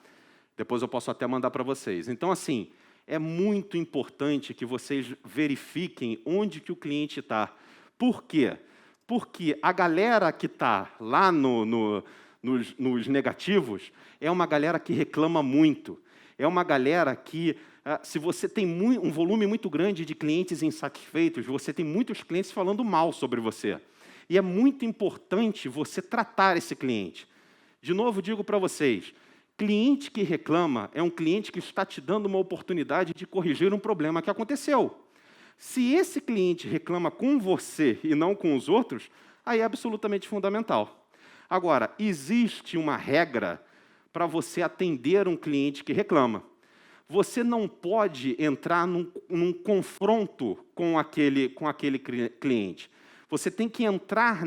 Depois eu posso até mandar para vocês. Então, assim, é muito importante que vocês verifiquem onde que o cliente está. Por quê? Porque a galera que está lá nos negativos é uma galera que reclama muito. É uma galera que, se você tem um volume muito grande de clientes insatisfeitos, você tem muitos clientes falando mal sobre você. E é muito importante você tratar esse cliente. De novo, digo para vocês, cliente que reclama é um cliente que está te dando uma oportunidade de corrigir um problema que aconteceu. Se esse cliente reclama com você e não com os outros, aí é absolutamente fundamental. Agora, existe uma regra para você atender um cliente que reclama. você não pode entrar num confronto com aquele cliente. Você tem que entrar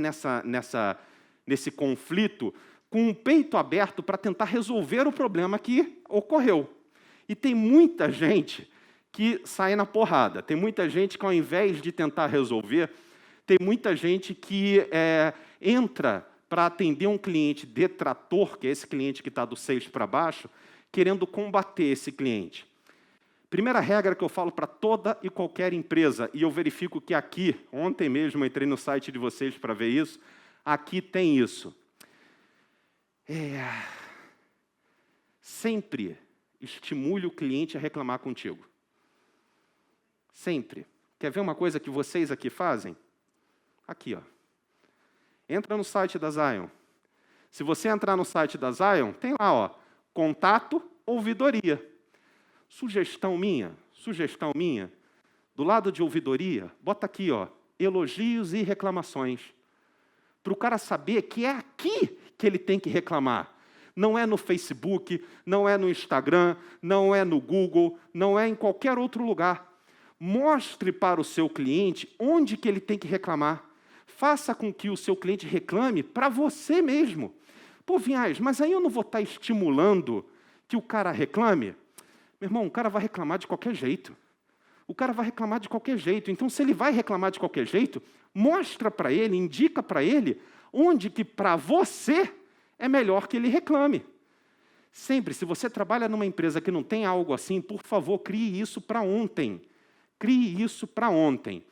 nesse conflito com o peito aberto para tentar resolver o problema que ocorreu. E tem muita gente que sai na porrada. Tem muita gente que, ao invés de tentar resolver, tem muita gente que entra para atender um cliente detrator, que é esse cliente que está do 6 para baixo, querendo combater esse cliente. Primeira regra que eu falo para toda e qualquer empresa, e eu verifico que aqui, ontem mesmo eu entrei no site de vocês para ver isso, aqui tem isso. Sempre estimule o cliente a reclamar contigo. Sempre. Quer ver uma coisa que vocês aqui fazem? Aqui, ó. Entra no site da Zion. Se você entrar no site da Zion, tem lá, ó, contato, ouvidoria. Sugestão minha, do lado de ouvidoria, bota aqui, ó, elogios e reclamações. Para o cara saber que é aqui que ele tem que reclamar. Não é no Facebook, não é no Instagram, não é no Google, não é em qualquer outro lugar. Mostre para o seu cliente onde que ele tem que reclamar. Faça com que o seu cliente reclame para você mesmo. Pô, Vinhais, mas aí eu não vou estar estimulando que o cara reclame? Meu irmão, o cara vai reclamar de qualquer jeito. O cara vai reclamar de qualquer jeito. Então, se ele vai reclamar de qualquer jeito, mostra para ele, indica para ele onde que para você é melhor que ele reclame. Sempre, se você trabalha numa empresa que não tem algo assim, por favor, crie isso para ontem. Crie isso para ontem.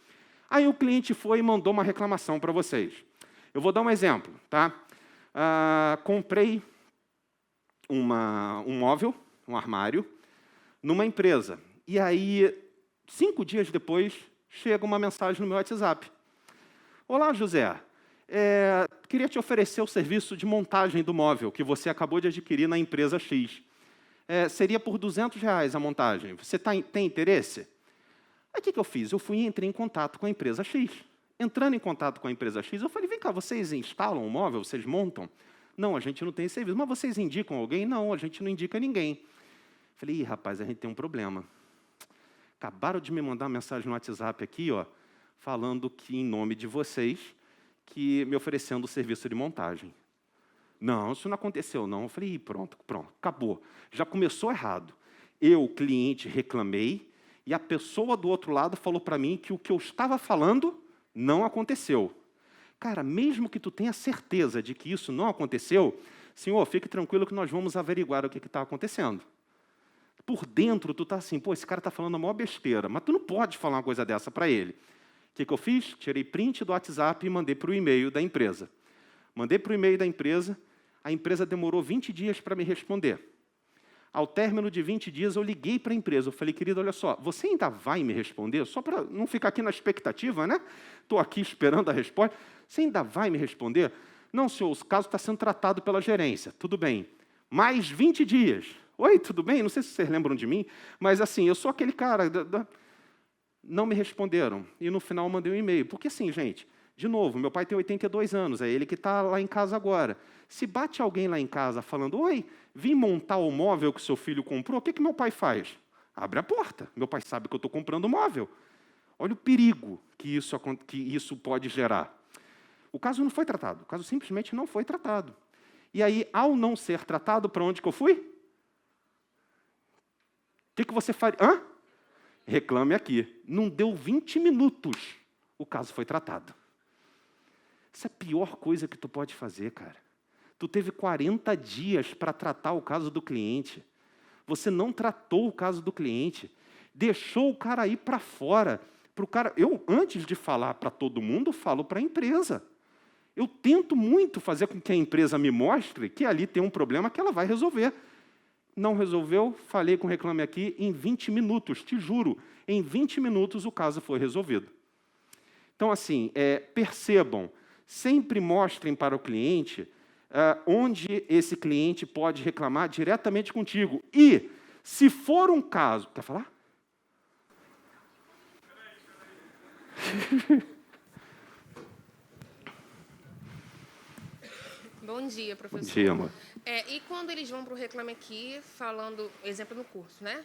Aí o cliente foi e mandou uma reclamação para vocês. Eu vou dar um exemplo, tá? Comprei um móvel, um armário, numa empresa. E aí, 5 dias depois, chega uma mensagem no meu WhatsApp. Olá, José. Queria te oferecer o serviço de montagem do móvel que você acabou de adquirir na empresa X. Seria por R$200 a montagem. Você tem interesse? Aí o que eu fiz? Eu fui e entrei em contato com a empresa X. Entrando em contato com a empresa X, eu falei, vem cá, vocês instalam o móvel, vocês montam? Não, a gente não tem esse serviço. Mas vocês indicam alguém? Não, a gente não indica ninguém. Falei, rapaz, a gente tem um problema. Acabaram de me mandar uma mensagem no WhatsApp aqui, ó, falando que, em nome de vocês, que me oferecendo o serviço de montagem. Não, isso não aconteceu, não. Eu falei, pronto, acabou. Já começou errado. Eu, cliente, reclamei, e a pessoa do outro lado falou para mim que o que eu estava falando não aconteceu. Cara, mesmo que tu tenha certeza de que isso não aconteceu, senhor, fique tranquilo que nós vamos averiguar o que está acontecendo. Por dentro, tu está assim, pô, esse cara está falando a maior besteira, mas tu não pode falar uma coisa dessa para ele. O que eu fiz? Tirei print do WhatsApp e mandei para o e-mail da empresa. Mandei para o e-mail da empresa, a empresa demorou 20 dias para me responder. Ao término de 20 dias, eu liguei para a empresa. Eu falei, querido, olha só, você ainda vai me responder? Só para não ficar aqui na expectativa, né? Estou aqui esperando a resposta. Você ainda vai me responder? Não, senhor, o caso está sendo tratado pela gerência. Tudo bem. Mais 20 dias. Oi, tudo bem? Não sei se vocês lembram de mim, mas assim, eu sou aquele cara... Não me responderam. E no final eu mandei um e-mail. Porque assim, gente, de novo, meu pai tem 82 anos, é ele que está lá em casa agora. Se bate alguém lá em casa falando, oi, vim montar o móvel que seu filho comprou, o que meu pai faz? Abre a porta. Meu pai sabe que eu estou comprando o móvel. Olha o perigo que isso pode gerar. O caso não foi tratado. O caso simplesmente não foi tratado. E aí, ao não ser tratado, para onde que eu fui? O que você faria? Reclame aqui. Não deu 20 minutos, o caso foi tratado. Isso é a pior coisa que tu pode fazer, cara. Tu teve 40 dias para tratar o caso do cliente. Você não tratou o caso do cliente. Deixou o cara ir para fora. Eu, antes de falar para todo mundo, falo para a empresa. Eu tento muito fazer com que a empresa me mostre que ali tem um problema que ela vai resolver. Não resolveu, falei com o Reclame Aqui, em 20 minutos, te juro, em 20 minutos o caso foi resolvido. Então, assim, percebam, sempre mostrem para o cliente onde esse cliente pode reclamar diretamente contigo. E, se for um caso... Quer falar? Bom dia, professor. Bom dia, amor. E quando eles vão para o Reclame Aqui, falando, exemplo no curso, né?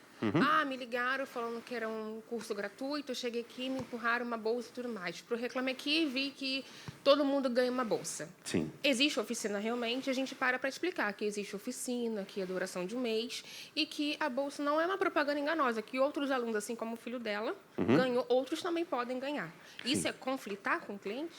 Me ligaram falando que era um curso gratuito, eu cheguei aqui, me empurraram uma bolsa e tudo mais. Para o Reclame Aqui, vi que todo mundo ganha uma bolsa. Sim. Existe oficina realmente, a gente para explicar que existe oficina, que é a duração de um mês, e que a bolsa não é uma propaganda enganosa, que outros alunos, assim como o filho dela, ganhou, outros também podem ganhar. Sim. Isso é conflitar com o cliente?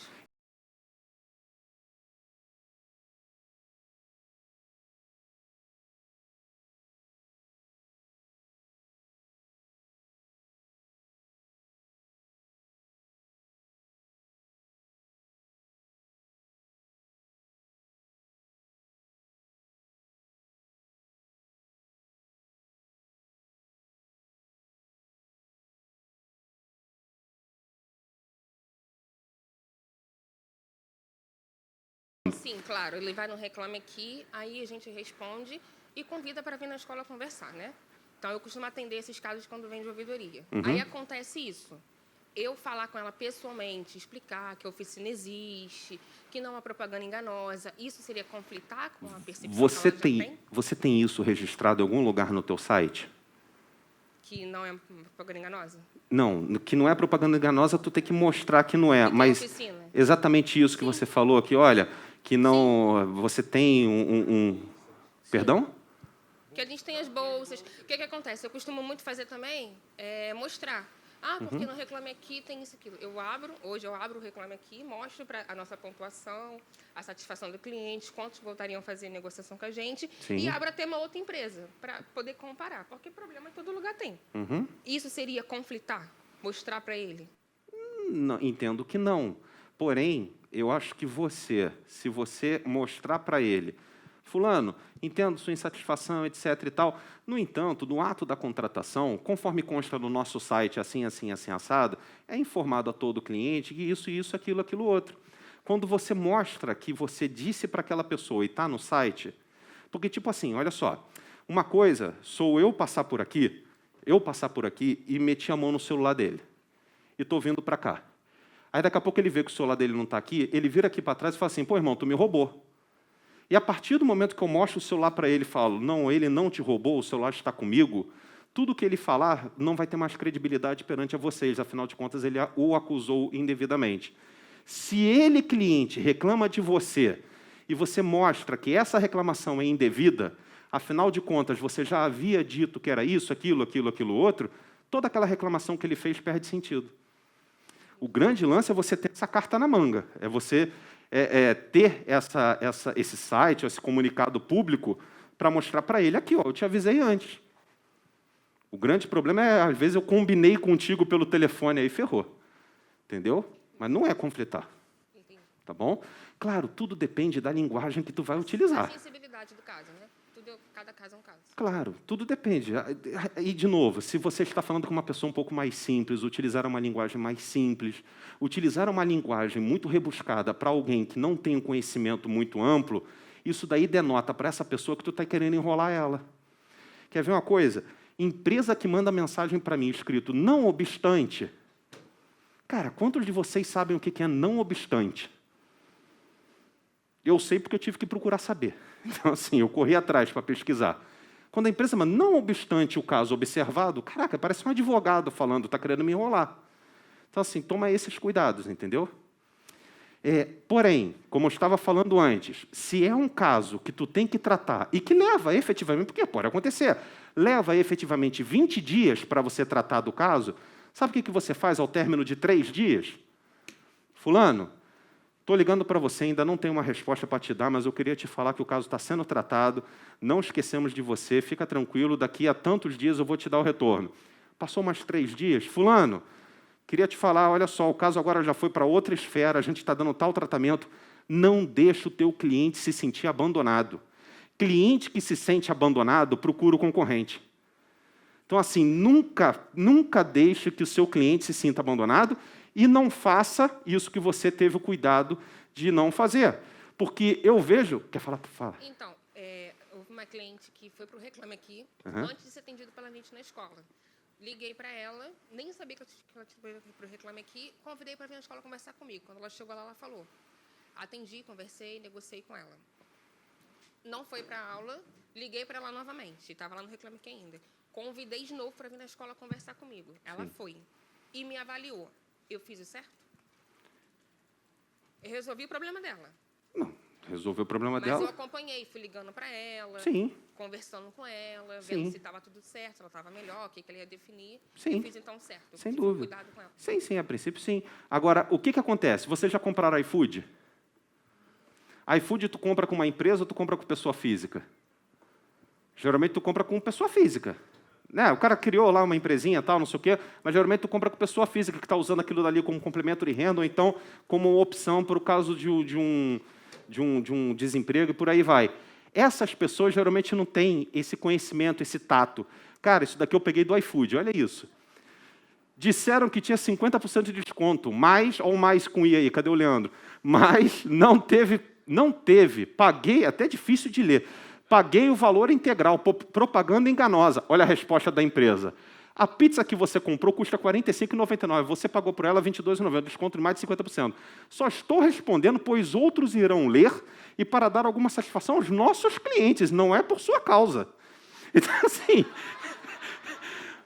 Sim, claro. Ele vai no Reclame Aqui, aí a gente responde e convida para vir na escola conversar, né? Então, eu costumo atender esses casos quando vem de ouvidoria. Aí acontece isso. Eu falar com ela pessoalmente, explicar que a oficina existe, que não é propaganda enganosa, isso seria conflitar com a percepção que ela já tem? Você tem isso registrado em algum lugar no teu site? Que não é propaganda enganosa? Não, que não é propaganda enganosa, tu tem que mostrar que não é. Que Mas tem oficina. exatamente isso que você falou aqui, olha, que não, você tem Perdão? Que a gente tem as bolsas. O que acontece? Eu costumo muito fazer também mostrar. Porque no Reclame Aqui tem isso, aquilo. Hoje eu abro o Reclame Aqui, mostro para a nossa pontuação, a satisfação do cliente, quantos voltariam a fazer negociação com a gente, e abro até uma outra empresa, para poder comparar, porque problema em todo lugar tem. Isso seria conflitar? Mostrar para ele? Não, entendo que não. Porém, eu acho que se você mostrar para ele, fulano, entendo sua insatisfação, etc. e tal. No entanto, no ato da contratação, conforme consta no nosso site, assim, assim, assim, assado, é informado a todo cliente que isso, aquilo, outro. Quando você mostra que você disse para aquela pessoa e está no site, porque, tipo assim, olha só, uma coisa sou eu passar por aqui e meti a mão no celular dele. E estou vindo para cá. Aí, daqui a pouco, ele vê que o celular dele não está aqui, ele vira aqui para trás e fala assim, pô, irmão, tu me roubou. E a partir do momento que eu mostro o celular para ele e falo, não, ele não te roubou, o celular está comigo, tudo que ele falar não vai ter mais credibilidade perante a vocês, afinal de contas, ele o acusou indevidamente. Se ele, cliente, reclama de você e você mostra que essa reclamação é indevida, afinal de contas, você já havia dito que era isso, aquilo, outro, toda aquela reclamação que ele fez perde sentido. O grande lance é você ter essa carta na manga, é você ter esse site, esse comunicado público, para mostrar para ele, aqui, ó, eu te avisei antes. O grande problema é, às vezes, eu combinei contigo pelo telefone, aí ferrou. Entendeu? Mas não é conflitar. Entendi. Tá bom? Claro, tudo depende da linguagem que tu vai utilizar. A sensibilidade do caso, né? Cada caso é um caso. Claro, tudo depende. E, de novo, se você está falando com uma pessoa um pouco mais simples, utilizar uma linguagem mais simples, utilizar uma linguagem muito rebuscada para alguém que não tem um conhecimento muito amplo, isso daí denota para essa pessoa que tu está querendo enrolar ela. Quer ver uma coisa? Empresa que manda mensagem para mim escrito não obstante. Cara, quantos de vocês sabem o que é não obstante? Eu sei porque eu tive que procurar saber. Então, assim, eu corri atrás para pesquisar. Quando a empresa manda, não obstante o caso observado, caraca, parece um advogado falando, está querendo me enrolar. Então, assim, toma esses cuidados, entendeu? Porém, como eu estava falando antes, se é um caso que tu tem que tratar e que leva efetivamente, porque pode acontecer, leva efetivamente 20 dias para você tratar do caso, sabe o que você faz ao término de 3 dias? Fulano, estou ligando para você, ainda não tenho uma resposta para te dar, mas eu queria te falar que o caso está sendo tratado, não esquecemos de você, fica tranquilo, daqui a tantos dias eu vou te dar o retorno. Passou mais 3 dias, fulano, queria te falar, olha só, o caso agora já foi para outra esfera, a gente está dando tal tratamento, não deixa o teu cliente se sentir abandonado. Cliente que se sente abandonado, procura o concorrente. Então, assim, nunca deixe que o seu cliente se sinta abandonado e não faça isso que você teve o cuidado de não fazer. Porque eu vejo... Quer falar? Fala. Então, houve uma cliente que foi para o Reclame Aqui, antes de ser atendida pela gente na escola. Liguei para ela, nem sabia que ela tinha ido para o Reclame Aqui, convidei para vir na escola conversar comigo. Quando ela chegou lá, ela falou. Atendi, conversei, negociei com ela. não foi para aula, liguei para ela novamente, estava lá no Reclame Aqui ainda. Convidei de novo para vir na escola conversar comigo. Ela foi e me avaliou. Eu fiz o certo? Eu resolvi o problema dela. Não, resolveu o problema Mas dela. eu acompanhei, fui ligando para ela, Sim. conversando com ela, Sim. vendo se estava tudo certo, se ela estava melhor, o que ela ia definir. Sim. Eu fiz então certo. Eu Sem tive dúvida. cuidado com ela. Sim, a princípio sim. Agora, o que acontece? Vocês já compraram iFood? iFood tu compra com uma empresa ou tu compra com pessoa física? Geralmente tu compra com pessoa física. Né? O cara criou lá uma empresinha, tal, não sei o quê, mas geralmente tu compra com pessoa física que está usando aquilo dali como complemento de renda, ou então como opção para o caso de um desemprego e por aí vai. Essas pessoas geralmente não têm esse conhecimento, esse tato. Cara, isso daqui eu peguei do iFood, olha isso. Disseram que tinha 50% de desconto, mais ou mais com I aí, cadê o Leandro? Mas não teve, paguei, até difícil de ler, paguei o valor integral, propaganda enganosa. Olha a resposta da empresa. A pizza que você comprou custa R$ 45,99, você pagou por ela R$ 22,90, desconto de mais de 50%. Só estou respondendo, pois outros irão ler e para dar alguma satisfação aos nossos clientes, não é por sua causa. Então, assim,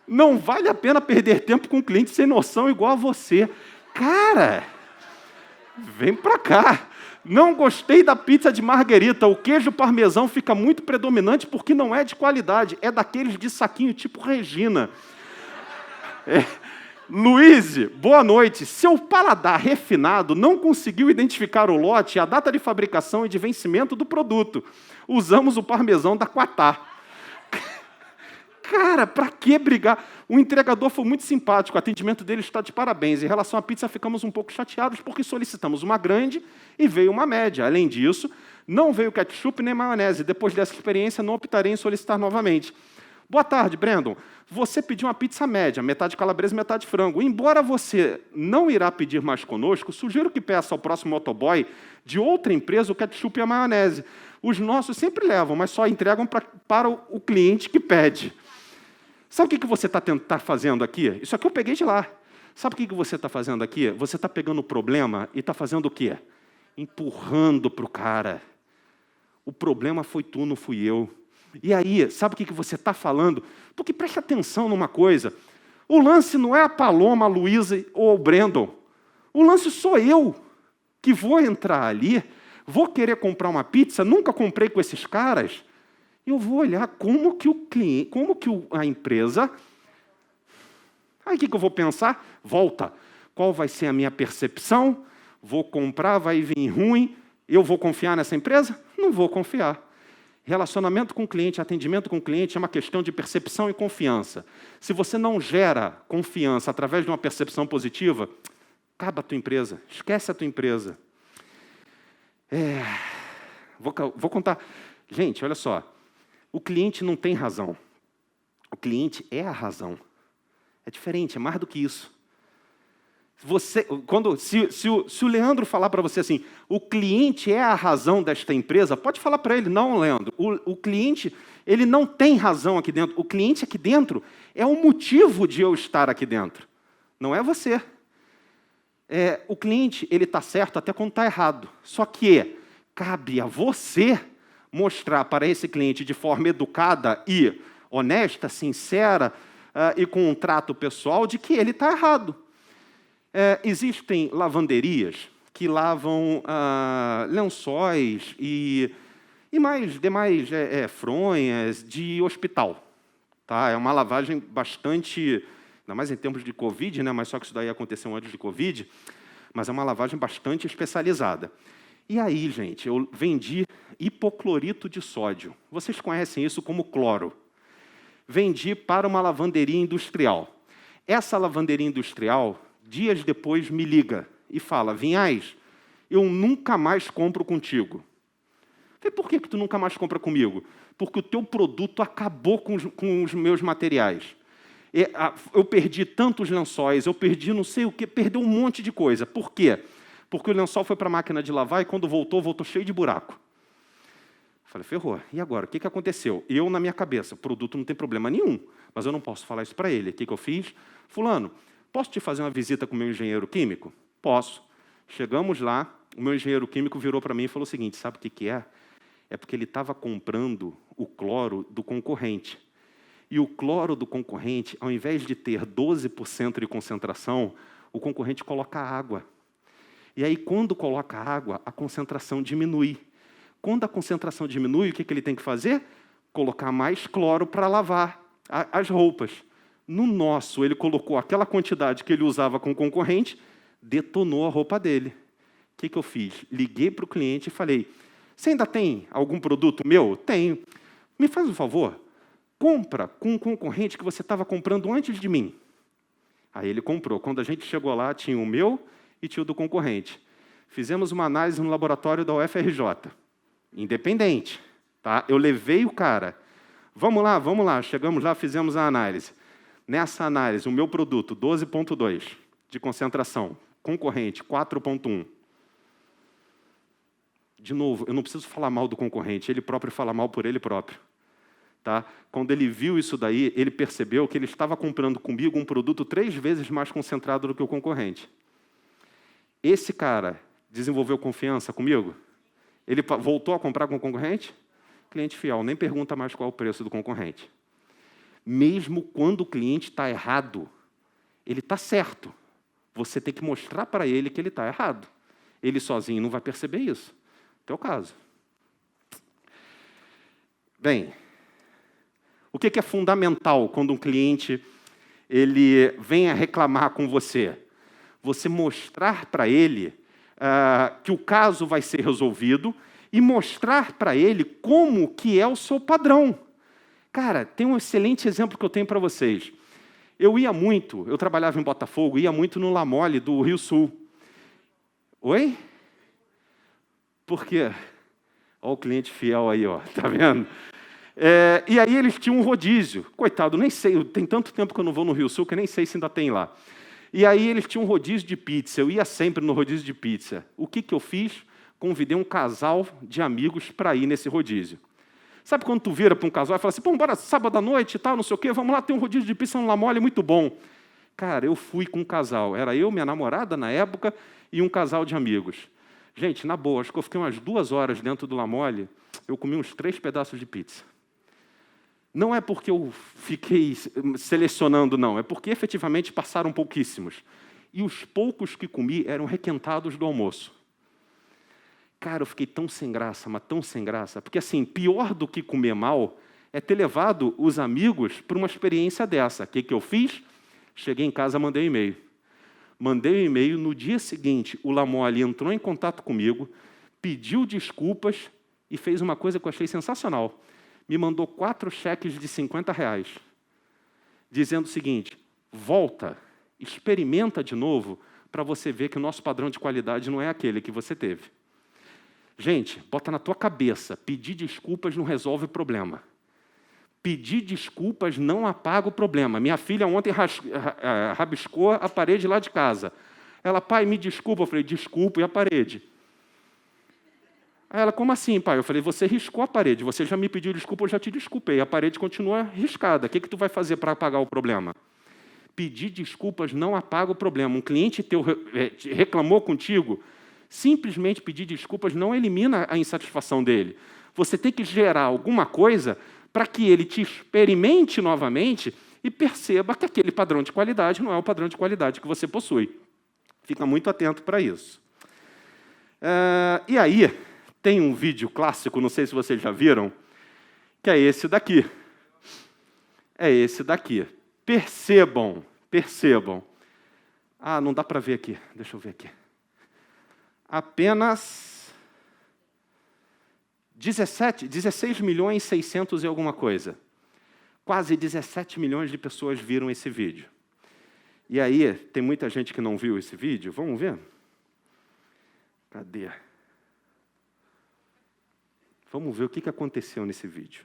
não vale a pena perder tempo com um cliente sem noção igual a você. Cara, vem para cá. Não gostei da pizza de marguerita. O queijo parmesão fica muito predominante porque não é de qualidade. É daqueles de saquinho tipo Regina. Luiz, boa noite. Seu paladar refinado não conseguiu identificar o lote, a data de fabricação e de vencimento do produto. Usamos o parmesão da Quatá. Cara, para que brigar? O entregador foi muito simpático, o atendimento dele está de parabéns. Em relação à pizza, ficamos um pouco chateados porque solicitamos uma grande e veio uma média. Além disso, não veio ketchup nem maionese. Depois dessa experiência, não optarei em solicitar novamente. Boa tarde, Brandon. Você pediu uma pizza média, metade calabresa e metade frango. Embora você não irá pedir mais conosco, sugiro que peça ao próximo motoboy de outra empresa o ketchup e a maionese. Os nossos sempre levam, mas só entregam para o cliente que pede. Sabe o que você está fazendo aqui? Isso aqui eu peguei de lá. Sabe o que você está fazendo aqui? Você está pegando o problema e está fazendo o quê? Empurrando para o cara. O problema foi tu, não fui eu. E aí, sabe o que você está falando? Porque preste atenção numa coisa. O lance não é a Paloma, a Luísa ou o Brandon. O lance sou eu, que vou entrar ali, vou querer comprar uma pizza, nunca comprei com esses caras, eu vou olhar como que o cliente, a empresa... Aí o que eu vou pensar? Volta. Qual vai ser a minha percepção? Vou comprar, vai vir ruim. Eu vou confiar nessa empresa? Não vou confiar. Relacionamento com o cliente, atendimento com o cliente é uma questão de percepção e confiança. Se você não gera confiança através de uma percepção positiva, acaba a tua empresa, esquece a tua empresa. Vou contar. Gente, olha só. O cliente não tem razão. O cliente é a razão. É diferente, é mais do que isso. Se o Leandro falar para você assim, o cliente é a razão desta empresa, pode falar para ele, não, Leandro, o cliente ele não tem razão aqui dentro. O cliente aqui dentro é o motivo de eu estar aqui dentro. Não é você. O cliente ele está certo até quando está errado. Só que cabe a você mostrar para esse cliente de forma educada e honesta, sincera e com um trato pessoal de que ele está errado. Existem lavanderias que lavam lençóis e demais fronhas de hospital. Tá? É uma lavagem bastante, ainda mais em tempos de Covid, né? Mas só que isso daí aconteceu antes de Covid, mas é uma lavagem bastante especializada. E aí, gente, eu vendi hipoclorito de sódio. Vocês conhecem isso como cloro. Vendi para uma lavanderia industrial. Essa lavanderia industrial, dias depois, me liga e fala, Vinhais, eu nunca mais compro contigo. Eu falei, por que tu nunca mais compra comigo? Porque o teu produto acabou com os meus materiais. Eu perdi tantos lençóis, eu perdi não sei o quê, perdeu um monte de coisa. Por quê? Porque o lençol foi para a máquina de lavar e quando voltou cheio de buraco. Falei, ferrou. E agora? O que aconteceu? Eu, na minha cabeça, o produto não tem problema nenhum, mas eu não posso falar isso para ele. O que eu fiz? Fulano, posso te fazer uma visita com o meu engenheiro químico? Posso. Chegamos lá, o meu engenheiro químico virou para mim e falou o seguinte, sabe o que é? É porque ele estava comprando o cloro do concorrente. E o cloro do concorrente, ao invés de ter 12% de concentração, o concorrente coloca água. E aí, quando coloca água, a concentração diminui. Quando a concentração diminui, o que ele tem que fazer? Colocar mais cloro para lavar as roupas. No nosso, ele colocou aquela quantidade que ele usava com o concorrente, detonou a roupa dele. O que eu fiz? Liguei para o cliente e falei, você ainda tem algum produto meu? Tenho. Me faz um favor, compra com um concorrente que você estava comprando antes de mim. Aí ele comprou. Quando a gente chegou lá, tinha o meu e tinha o do concorrente. Fizemos uma análise no laboratório da UFRJ, independente. Tá? Eu levei o cara. Vamos lá. Chegamos lá, fizemos a análise. Nessa análise, o meu produto, 12,2 de concentração, concorrente, 4,1. De novo, eu não preciso falar mal do concorrente, ele próprio fala mal por ele próprio. Tá? Quando ele viu isso daí, ele percebeu que ele estava comprando comigo um produto 3 vezes mais concentrado do que o concorrente. Esse cara desenvolveu confiança comigo? Ele voltou a comprar com o concorrente? Cliente fiel, nem pergunta mais qual é o preço do concorrente. Mesmo quando o cliente está errado, ele está certo. Você tem que mostrar para ele que ele está errado. Ele sozinho não vai perceber isso. Teu caso. Bem, o que é fundamental quando um cliente ele vem a reclamar com você? Você mostrar para ele que o caso vai ser resolvido e mostrar para ele como que é o seu padrão. Cara, tem um excelente exemplo que eu tenho para vocês. Eu trabalhava em Botafogo, ia muito no La Mole do Rio Sul. Oi? Por quê? Olha o cliente fiel aí, ó, tá vendo? E aí eles tinham um rodízio. Coitado, nem sei, tem tanto tempo que eu não vou no Rio Sul que nem sei se ainda tem lá. E aí eles tinham um rodízio de pizza, eu ia sempre no rodízio de pizza. O que eu fiz? Convidei um casal de amigos para ir nesse rodízio. Sabe quando tu vira para um casal e fala assim, pô, bora sábado à noite e tal, não sei o quê, vamos lá, tem um rodízio de pizza no La Mole, muito bom. Cara, eu fui com um casal, era eu, minha namorada na época, e um casal de amigos. Gente, na boa, acho que eu fiquei umas 2 horas dentro do La Mole, eu comi uns 3 pedaços de pizza. Não é porque eu fiquei selecionando, não, é porque efetivamente passaram pouquíssimos. E os poucos que comi eram requentados do almoço. Cara, eu fiquei tão sem graça, mas tão sem graça, porque assim, pior do que comer mal é ter levado os amigos para uma experiência dessa. O que eu fiz? Cheguei em casa, mandei um e-mail. Mandei um e-mail, no dia seguinte, o La Mole entrou em contato comigo, pediu desculpas e fez uma coisa que eu achei sensacional. Me mandou 4 cheques de R$50, dizendo o seguinte, volta, experimenta de novo, para você ver que o nosso padrão de qualidade não é aquele que você teve. Gente, bota na tua cabeça, pedir desculpas não resolve o problema. Pedir desculpas não apaga o problema. Minha filha ontem rabiscou a parede lá de casa. Ela, pai, me desculpa. Eu falei, desculpa, e a parede? Aí ela, como assim, pai? Eu falei, você riscou a parede, você já me pediu desculpa, eu já te desculpei. A parede continua riscada. O que tu vai fazer para apagar o problema? Pedir desculpas não apaga o problema. Um cliente teu reclamou contigo, simplesmente pedir desculpas não elimina a insatisfação dele. Você tem que gerar alguma coisa para que ele te experimente novamente e perceba que aquele padrão de qualidade não é o padrão de qualidade que você possui. Fica muito atento para isso. E aí, tem um vídeo clássico, não sei se vocês já viram, que é esse daqui. É esse daqui. Percebam. Ah, não dá para ver aqui. Deixa eu ver aqui. Apenas 16 milhões e 600 e alguma coisa. Quase 17 milhões de pessoas viram esse vídeo. E aí, tem muita gente que não viu esse vídeo. Vamos ver? Cadê? Vamos ver o que aconteceu nesse vídeo.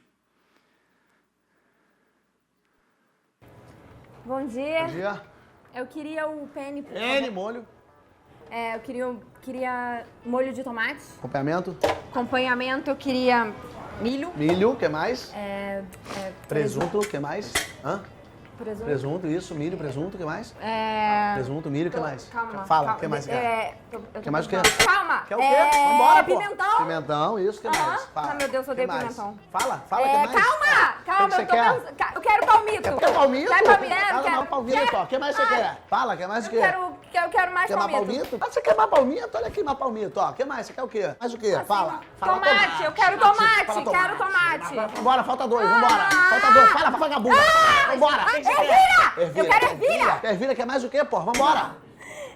Bom dia. Bom dia. Eu queria o penne. Molho. Eu queria molho de tomate. Acompanhamento. Acompanhamento, eu queria milho. Milho, o que mais? É, Presunto, o que mais? Presunto. Presunto, isso, milho, presunto, o que mais? Presunto, milho, o que mais? Calma. Fala, o que mais quer? O que mais quer? Calma. Quer o quê? Vambora, pô. Pimentão. Pimentão, isso, o que mais? Fala. Ah, meu Deus, eu odeio Que mais? pimentão. Fala, o que mais? Calma, O que eu você quer? Eu quero palmito. Quer palmito? Quer palmito? Fala, palmito, ó. O que mais você quer? Fala, o que mais você quer? Eu quero mais Quer mais palmito. palmito? Ah, você quer mais palmito? Olha aqui, mais palmito, ó. O que mais? Você quer o quê? Mais o quê? Fala. Fala Tomate, eu quero tomate. Fala Quero tomate. Vambora, falta 2, vambora. Falta 2, fala pra vagabunda. Vambora. O que você quer? Eu quero ervilha. Ervilha, quer mais o quê, porra? Vambora.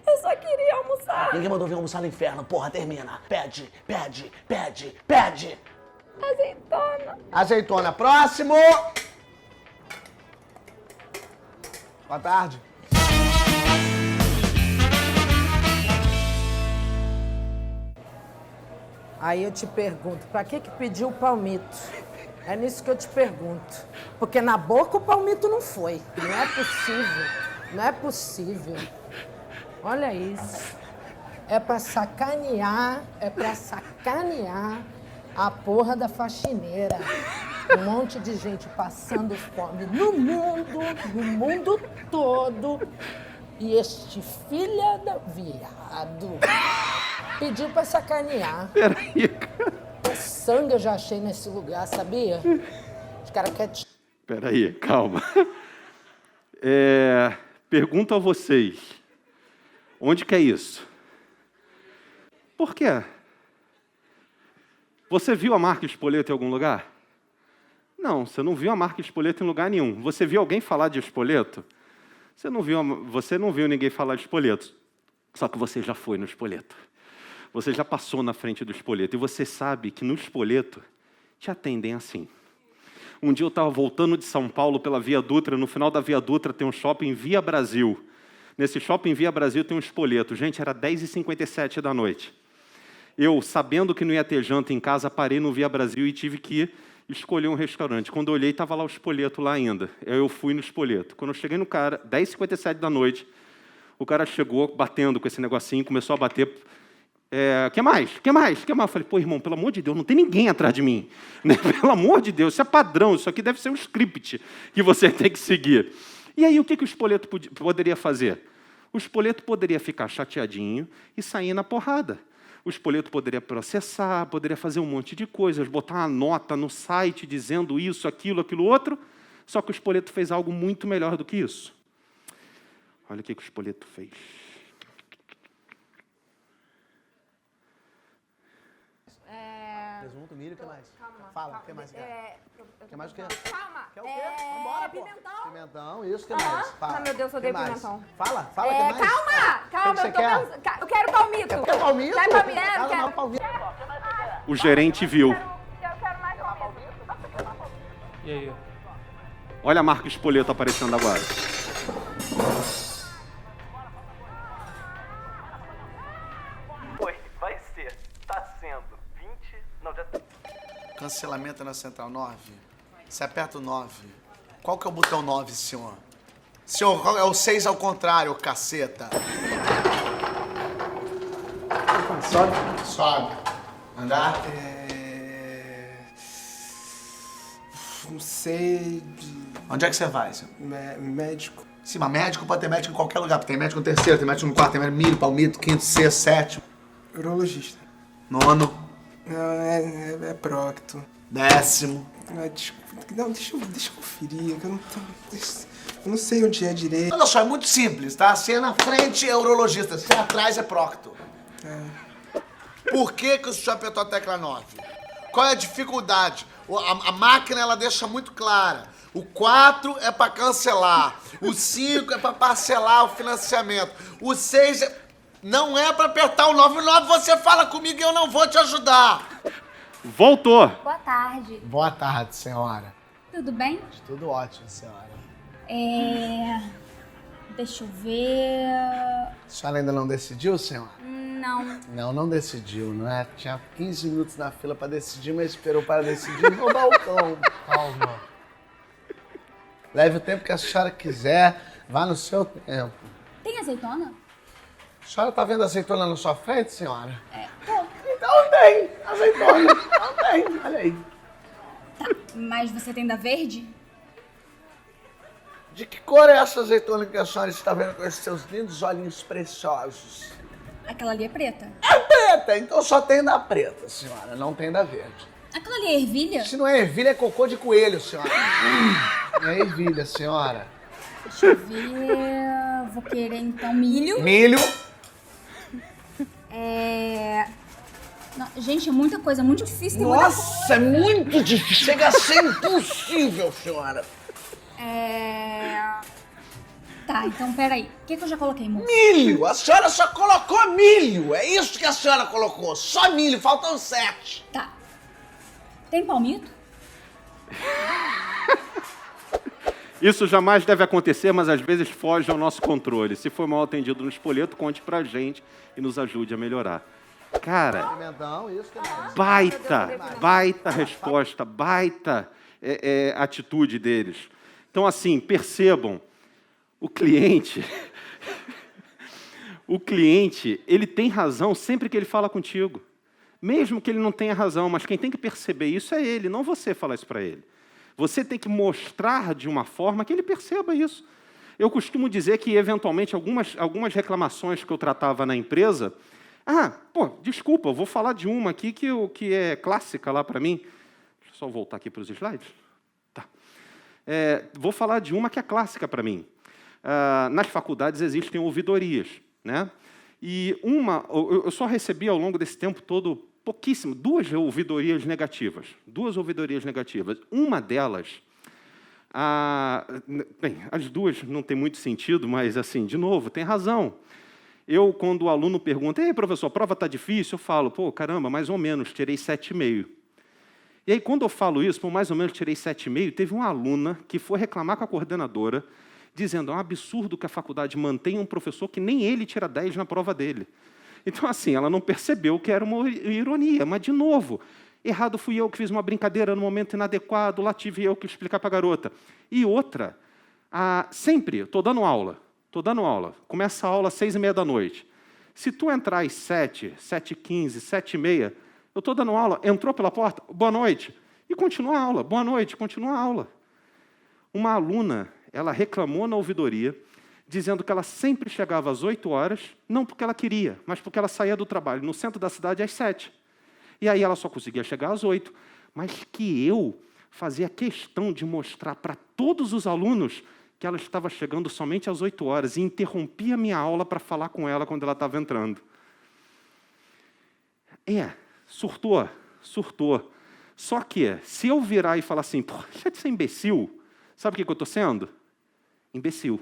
Eu só queria almoçar. Ninguém mandou vir almoçar no inferno, porra, termina. Pede. Azeitona. Azeitona, próximo. Boa tarde. Aí eu te pergunto, pra que pediu o palmito? É nisso que eu te pergunto. Porque na boca o palmito não foi. Não é possível. Não é possível. Olha isso. É pra sacanear a porra da faxineira. Um monte de gente passando fome no mundo todo. E este filha da viado pediu pra sacanear. Peraí, cara. Sangue eu já achei nesse lugar, sabia? Os caras querem... Peraí, calma. Pergunto a vocês. Onde que é isso? Por quê? Você viu a marca Spoleto em algum lugar? Não, você não viu a marca Spoleto em lugar nenhum. Você viu alguém falar de Spoleto? Você não viu ninguém falar de Spoleto. Só que você já foi no Spoleto. Você já passou na frente do Spoleto. E você sabe que no Spoleto te atendem assim. Um dia eu estava voltando de São Paulo pela Via Dutra. No final da Via Dutra tem um shopping Via Brasil. Nesse shopping Via Brasil tem um Spoleto. Gente, era 10h57 da noite. Eu, sabendo que não ia ter janta em casa, parei no Via Brasil e tive que escolher um restaurante. Quando eu olhei, estava lá o Spoleto lá ainda. Eu fui no Spoleto. Quando eu cheguei no cara, 10h57 da noite, o cara chegou batendo com esse negocinho, começou a bater. Que mais? Eu falei, pô, irmão, pelo amor de Deus, não tem ninguém atrás de mim. Né? Pelo amor de Deus, isso é padrão, isso aqui deve ser um script que você tem que seguir. E aí, o que o Spoleto poderia fazer? O Spoleto poderia ficar chateadinho e sair na porrada. O Spoleto poderia processar, poderia fazer um monte de coisas, botar uma nota no site dizendo isso, aquilo outro, só que o Spoleto fez algo muito melhor do que isso. Olha o que o Spoleto fez. Presunto, milho, o que mais? Fala, o que mais quer? O que mais quer? Calma. Quer o quê? Vambora, pô. Pimentão. Pimentão, isso, o que mais? Fala. Ah, meu Deus, eu odeio Que mais? pimentão. Fala, o que mais? Calma, O que você quer? Eu quero palmito. Quer palmito? Quer palmito? Fala, não, palmito. O gerente viu. Eu quero mais palmito. E aí? Olha a marca Spoleto aparecendo agora. Vai ser. Tá sendo 20... Não, já... Cancelamento na Central 9. Você aperta o 9. Qual que é o botão 9, senhor? Senhor, qual é o 6 ao contrário, caceta? Sobe. Andar? Não sei. Onde é que você vai, senhor? Médico. Sim, mas médico pode ter médico em qualquer lugar. Tem médico no terceiro, tem médico no quarto, tem médico no milho, palmito, quinto, sexto, sétimo. Urologista. Nono. Não, é procto. Décimo. Não, deixa eu conferir, que eu não sei onde é direito. Olha só, é muito simples, tá? Se é na frente é urologista, se é atrás é procto. Por que o senhor apertou a tecla 9? Qual é a dificuldade? A máquina, ela deixa muito clara. O 4 é para cancelar. O 5 é para parcelar o financiamento. O 6 não é para apertar o 9. O 9 você fala comigo e eu não vou te ajudar. Voltou. Boa tarde. Boa tarde, senhora. Tudo bem? Tudo ótimo, senhora. Deixa eu ver... A senhora ainda não decidiu, senhora? Não. Não decidiu, não é? Tinha 15 minutos na fila para decidir, mas esperou para decidir no balcão. Calma. Leve o tempo que a senhora quiser, vá no seu tempo. Tem azeitona? A senhora tá vendo azeitona na sua frente, senhora? Tô. Então tem azeitona. Então tem, olha aí. Tá, mas você tem da verde? De que cor é essa azeitona que a senhora está vendo com esses seus lindos olhinhos preciosos? Aquela ali é preta. É preta, então só tem da preta, senhora, não tem da verde. Aquela ali é ervilha? Se não é ervilha, é cocô de coelho, senhora. Não é ervilha, senhora. Deixa eu ver... Vou querer, então, milho. Milho. Não, gente, é muita coisa, é muito difícil. Tem Nossa, é muito difícil. Chega a ser impossível, senhora. Tá, então, peraí. O que eu já coloquei, moço? Milho! A senhora só colocou milho! É isso que a senhora colocou! Só milho, faltam 7. Tá. Tem palmito? Isso jamais deve acontecer, mas às vezes foge ao nosso controle. Se for mal atendido no espoleto, conte pra gente e nos ajude a melhorar. Cara, baita resposta, baita atitude deles. Então, assim, percebam, o cliente, ele tem razão sempre que ele fala contigo. Mesmo que ele não tenha razão, mas quem tem que perceber isso é ele, não você falar isso para ele. Você tem que mostrar de uma forma que ele perceba isso. Eu costumo dizer que, eventualmente, algumas reclamações que eu tratava na empresa... desculpa, eu vou falar de uma aqui que é clássica lá para mim. Deixa eu só voltar aqui para os slides. Tá. Vou falar de uma que é clássica para mim. Nas faculdades existem ouvidorias, né? E eu só recebi ao longo desse tempo todo duas ouvidorias negativas. Uma delas, as duas não tem muito sentido, mas, assim, de novo, tem razão. Quando o aluno pergunta, ei, professor, a prova está difícil, eu falo, caramba, mais ou menos, tirei 7,5. E aí, quando eu falo isso, mais ou menos tirei 7,5, teve uma aluna que foi reclamar com a coordenadora, dizendo, é um absurdo que a faculdade mantenha um professor que nem ele tira 10 na prova dele. Então, assim, ela não percebeu que era uma ironia, mas, de novo, errado fui eu que fiz uma brincadeira no momento inadequado, lá tive eu que explicar para a garota. E outra, sempre, estou dando aula, começa a aula às 6h30 da noite. Se tu entrar às 7, 7h15, 7h30, eu estou dando aula, entrou pela porta, boa noite, e continua a aula, boa noite, continua a aula. Uma aluna, ela reclamou na ouvidoria, dizendo que ela sempre chegava às 8 horas, não porque ela queria, mas porque ela saía do trabalho no centro da cidade às 7. E aí ela só conseguia chegar às 8, mas que eu fazia questão de mostrar para todos os alunos que ela estava chegando somente às 8 horas e interrompia a minha aula para falar com ela quando ela estava entrando. Surtou. Só que, se eu virar e falar assim, deixa de ser imbecil, sabe o que eu estou sendo? Imbecil.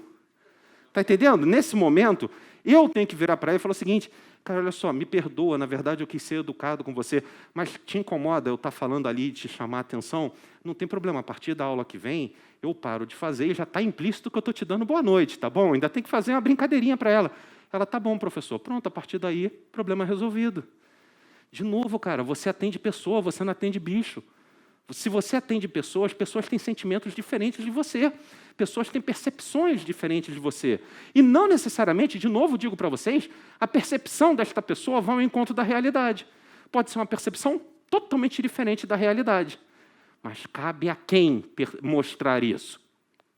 Está entendendo? Nesse momento, eu tenho que virar para ela e falar o seguinte, cara, olha só, me perdoa, na verdade eu quis ser educado com você, mas te incomoda eu estar falando ali, te chamar a atenção? Não tem problema, a partir da aula que vem, eu paro de fazer e já está implícito que eu estou te dando boa noite, tá bom? Ainda tem que fazer uma brincadeirinha para ela. Ela, tá bom, professor. Pronto, a partir daí, problema resolvido. De novo, cara, você atende pessoa, você não atende bicho. Se você atende pessoas têm sentimentos diferentes de você. Pessoas têm percepções diferentes de você. E não necessariamente, de novo digo para vocês, a percepção desta pessoa vai ao encontro da realidade. Pode ser uma percepção totalmente diferente da realidade. Mas cabe a quem mostrar isso?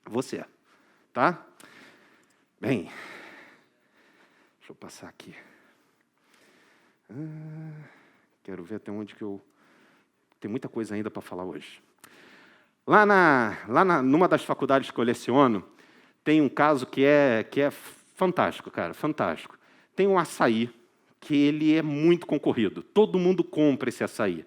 Você. Tá? Bem, deixa eu passar aqui. Quero ver até onde que eu... Tem muita coisa ainda para falar hoje. Numa das faculdades que eu leciono, tem um caso que é fantástico, cara, fantástico. Tem um açaí que ele é muito concorrido. Todo mundo compra esse açaí.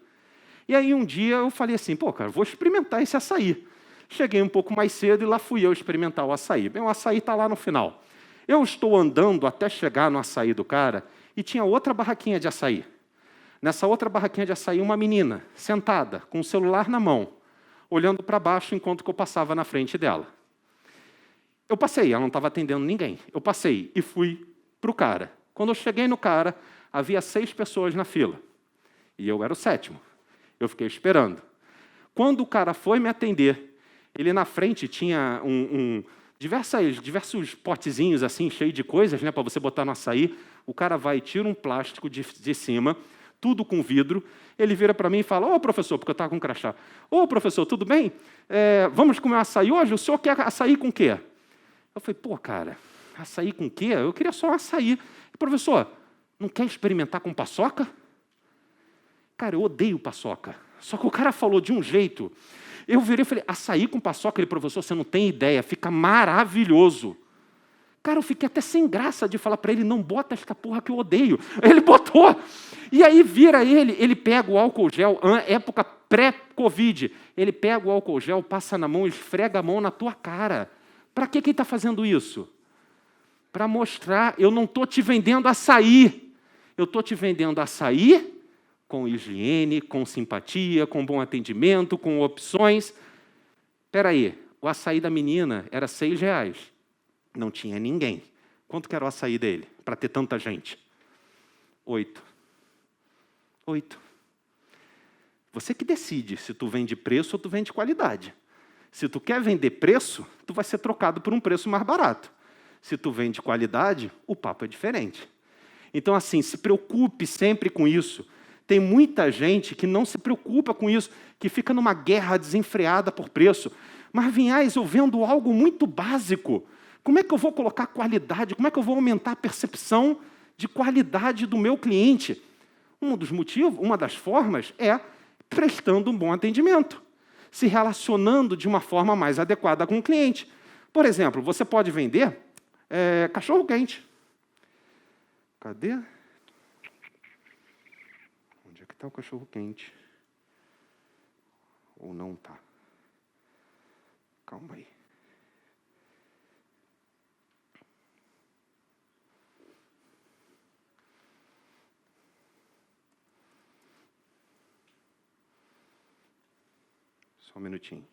E aí um dia eu falei assim, cara, vou experimentar esse açaí. Cheguei um pouco mais cedo e lá fui eu experimentar o açaí. Bem, o açaí está lá no final. Eu estou andando até chegar no açaí do cara e tinha outra barraquinha de açaí. Nessa outra barraquinha de açaí, uma menina, sentada, com o celular na mão, olhando para baixo enquanto que eu passava na frente dela. Eu passei, ela não estava atendendo ninguém. Eu passei e fui para o cara. Quando eu cheguei no cara, havia 6 pessoas na fila. E eu era o 7º. Eu fiquei esperando. Quando o cara foi me atender, ele na frente tinha diversos potezinhos assim, cheios de coisas, né, para você botar no açaí. O cara vai e tira um plástico de cima, tudo com vidro. Ele vira para mim e fala, ô, professor, porque eu estava com crachá. Ô, professor, tudo bem? Vamos comer açaí hoje? O senhor quer açaí com o quê? Eu falei, pô, cara, açaí com o quê? Eu queria só um açaí. Professor, não quer experimentar com paçoca? Cara, eu odeio paçoca. Só que o cara falou de um jeito. Eu virei e falei, açaí com paçoca? Ele, professor, você não tem ideia, fica maravilhoso. Cara, eu fiquei até sem graça de falar para ele, não bota esta porra que eu odeio. Ele botou. E aí vira ele pega o álcool gel, época pré-Covid, ele pega o álcool gel, passa na mão, esfrega a mão na tua cara. Para que ele está fazendo isso? Para mostrar, eu não estou te vendendo açaí. Eu estou te vendendo açaí com higiene, com simpatia, com bom atendimento, com opções. Espera aí, o açaí da menina era R$6. Não tinha ninguém. Quanto que era o açaí dele, para ter tanta gente? 8. Você que decide se tu vende preço ou tu vende qualidade. Se tu quer vender preço, tu vai ser trocado por um preço mais barato. Se tu vende qualidade, o papo é diferente. Então, assim, se preocupe sempre com isso. Tem muita gente que não se preocupa com isso, que fica numa guerra desenfreada por preço. Mas, Vinhais, eu vendo algo muito básico. Como é que eu vou colocar qualidade? Como é que eu vou aumentar a percepção de qualidade do meu cliente? Um dos motivos, uma das formas é prestando um bom atendimento, se relacionando de uma forma mais adequada com o cliente. Por exemplo, você pode vender cachorro-quente. Cadê? Onde é que está o cachorro-quente? Ou não está? Calma aí. Só um minutinho.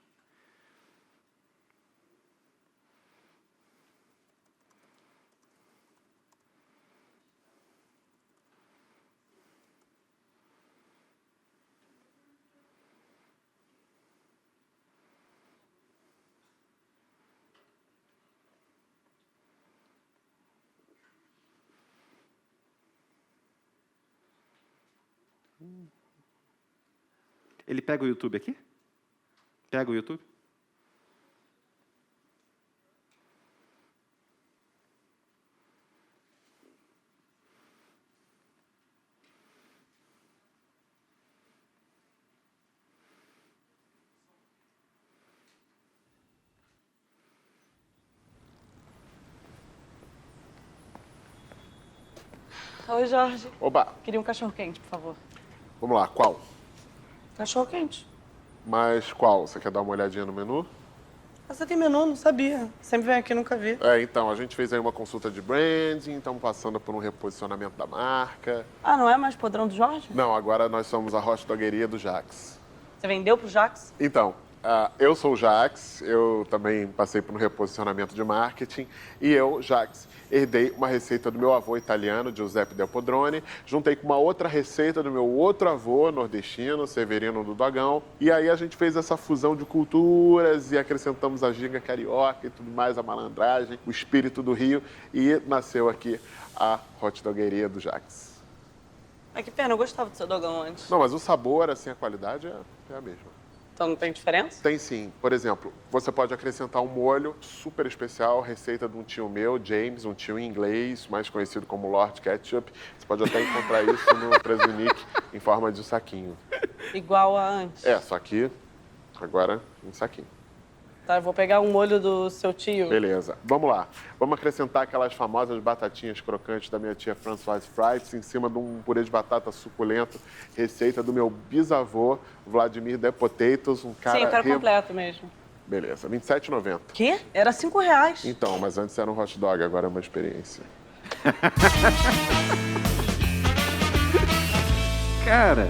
Ele pega o YouTube aqui? Pega o YouTube? Oi, Jorge. Oba, Queria um cachorro-quente, por favor. vamos lá, qual? Cachorro-quente. Mas qual? Você quer dar uma olhadinha no menu? Você tem menu? Não sabia. Sempre vem aqui, nunca vi. Então, a gente fez aí uma consulta de branding, estamos passando por um reposicionamento da marca. Ah, não é mais podrão do Jorge? Não, agora nós somos a hot dogueria do Jax. Você vendeu pro Jax? Então, eu sou o Jax, eu também passei por um reposicionamento de marketing e eu, Jax, herdei uma receita do meu avô italiano, Giuseppe Del Podrone, juntei com uma outra receita do meu outro avô nordestino, Severino do Dogão, e aí a gente fez essa fusão de culturas e acrescentamos a ginga carioca e tudo mais, a malandragem, o espírito do Rio, e nasceu aqui a hot dogueria do Jax. É que pena, eu gostava do seu dogão antes. Não, mas o sabor, assim, a qualidade é a mesma. Então não tem diferença? Tem sim. Por exemplo, você pode acrescentar um molho super especial, receita de um tio meu, James, um tio em inglês, mais conhecido como Lord Ketchup. Você pode até encontrar isso no Presunic em forma de saquinho. Igual a antes? Só que agora em saquinho. Tá, eu vou pegar um molho do seu tio. Beleza. Vamos lá. Vamos acrescentar aquelas famosas batatinhas crocantes da minha tia Françoise Frites em cima de um purê de batata suculento, receita do meu bisavô, Vladimir The Potatoes, um cara... Sim, eu quero completo mesmo. Beleza, R$ 27,90. Quê? Era R$5. Então, mas antes era um hot dog, agora é uma experiência. Cara...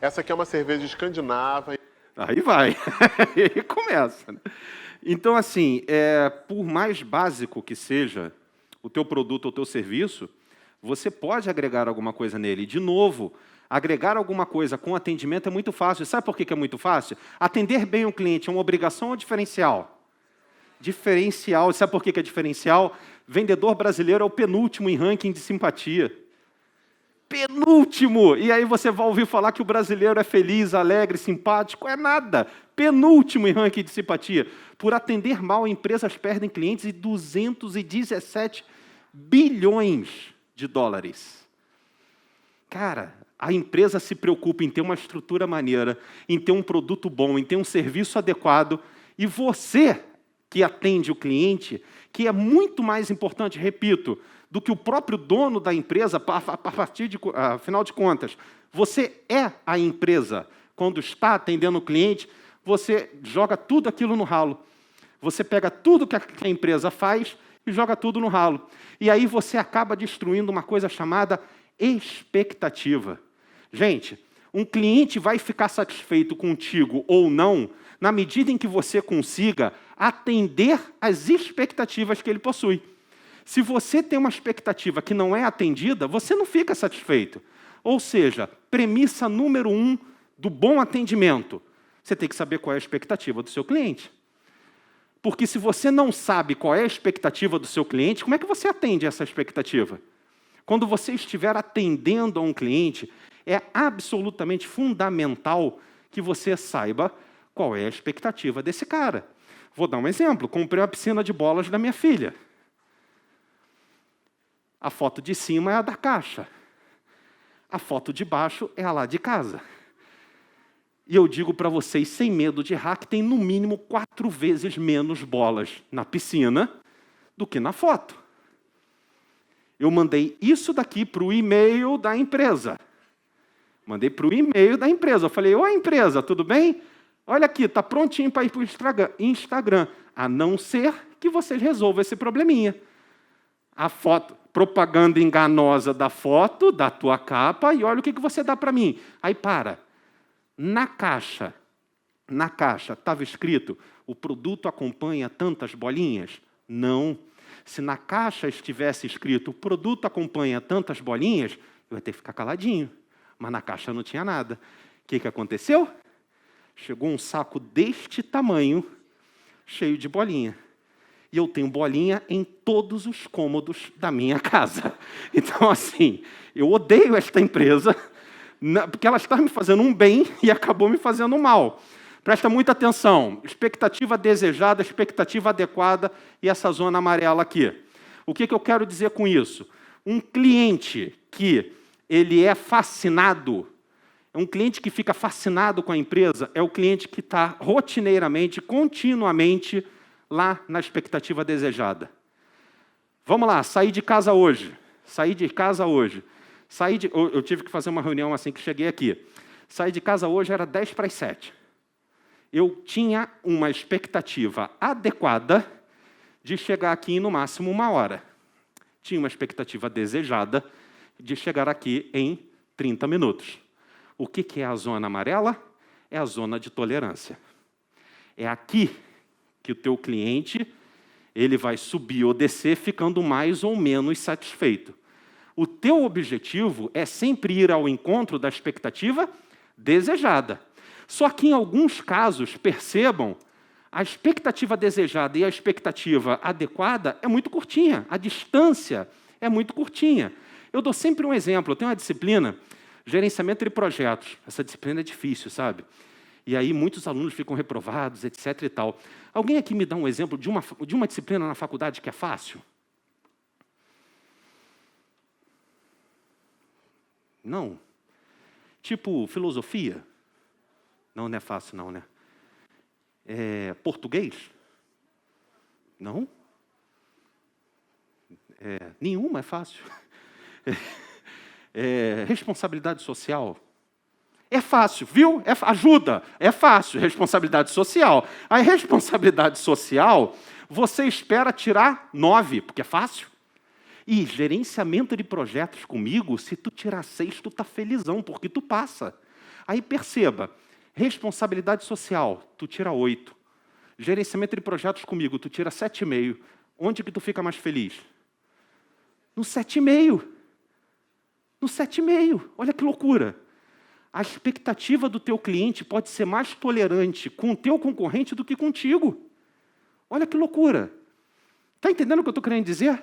Essa aqui é uma cerveja escandinava. Aí vai, aí começa. Então, assim, por mais básico que seja o teu produto ou o teu serviço, você pode agregar alguma coisa nele. De novo, agregar alguma coisa com atendimento é muito fácil. Sabe por que é muito fácil? Atender bem o cliente é uma obrigação ou diferencial? Diferencial. Sabe por que é diferencial? Vendedor brasileiro é o penúltimo em ranking de simpatia. penúltimo. E aí você vai ouvir falar que o brasileiro é feliz, alegre, simpático. É nada. Penúltimo em ranking de simpatia. Por atender mal, empresas perdem clientes de 217 bilhões de dólares. Cara, a empresa se preocupa em ter uma estrutura maneira, em ter um produto bom, em ter um serviço adequado, e você que atende o cliente, que é muito mais importante, repito, do que o próprio dono da empresa, afinal de contas, você é a empresa. Quando está atendendo o cliente, você joga tudo aquilo no ralo. Você pega tudo que a empresa faz e joga tudo no ralo. E aí você acaba destruindo uma coisa chamada expectativa. Gente, um cliente vai ficar satisfeito contigo ou não, na medida em que você consiga atender às expectativas que ele possui. Se você tem uma expectativa que não é atendida, você não fica satisfeito. Ou seja, premissa número 1 do bom atendimento. Você tem que saber qual é a expectativa do seu cliente. Porque se você não sabe qual é a expectativa do seu cliente, como é que você atende essa expectativa? Quando você estiver atendendo a um cliente, é absolutamente fundamental que você saiba qual é a expectativa desse cara. Vou dar um exemplo. Comprei uma piscina de bolas da minha filha. A foto de cima é a da caixa. A foto de baixo é a lá de casa. E eu digo para vocês, sem medo de errar, que tem no mínimo 4 vezes menos bolas na piscina do que na foto. Eu mandei isso daqui para o e-mail da empresa. Mandei para o e-mail da empresa. Eu falei, oi empresa, tudo bem? Olha aqui, está prontinho para ir para o Instagram. A não ser que vocês resolvam esse probleminha. A foto, propaganda enganosa da foto, da tua capa, e olha o que você dá para mim. Aí para. Na caixa estava escrito, o produto acompanha tantas bolinhas? Não. Se na caixa estivesse escrito, o produto acompanha tantas bolinhas, eu ia ter que ficar caladinho. Mas na caixa não tinha nada. O que aconteceu? Chegou um saco deste tamanho, cheio de bolinha. E eu tenho bolinha em todos os cômodos da minha casa. Então, assim, eu odeio esta empresa, porque ela está me fazendo um bem e acabou me fazendo um mal. Presta muita atenção. Expectativa desejada, expectativa adequada e essa zona amarela aqui. O que eu quero dizer com isso? Um cliente que ele é fascinado, um cliente que fica fascinado com a empresa, é o cliente que está rotineiramente, continuamente, lá na expectativa desejada. Vamos lá, saí de casa hoje. Eu tive que fazer uma reunião assim que cheguei aqui. Saí de casa hoje, era 6:50. Eu tinha uma expectativa adequada de chegar aqui em, no máximo, 1 hora. Tinha uma expectativa desejada de chegar aqui em 30 minutos. O que é a zona amarela? É a zona de tolerância. É aqui que o teu cliente ele vai subir ou descer ficando mais ou menos satisfeito. O teu objetivo é sempre ir ao encontro da expectativa desejada. Só que, em alguns casos, percebam, a expectativa desejada e a expectativa adequada é muito curtinha, a distância é muito curtinha. Eu dou sempre um exemplo, eu tenho uma disciplina, gerenciamento de projetos. Essa disciplina é difícil, sabe? E aí muitos alunos ficam reprovados, etc. e tal. Alguém aqui me dá um exemplo de uma disciplina na faculdade que é fácil? Não. Tipo filosofia? Não é fácil, não, né? Português? Não? Nenhuma é fácil. Responsabilidade social? É fácil, viu? Ajuda. É fácil, responsabilidade social. A responsabilidade social, você espera tirar 9, porque é fácil. E gerenciamento de projetos comigo, se tu tirar 6, tu tá felizão, porque tu passa. Aí perceba, responsabilidade social, tu tira 8. Gerenciamento de projetos comigo, tu tira 7,5. Onde que tu fica mais feliz? No 7,5. No 7,5. Olha que loucura. A expectativa do teu cliente pode ser mais tolerante com o teu concorrente do que contigo. Olha que loucura. Está entendendo o que eu estou querendo dizer?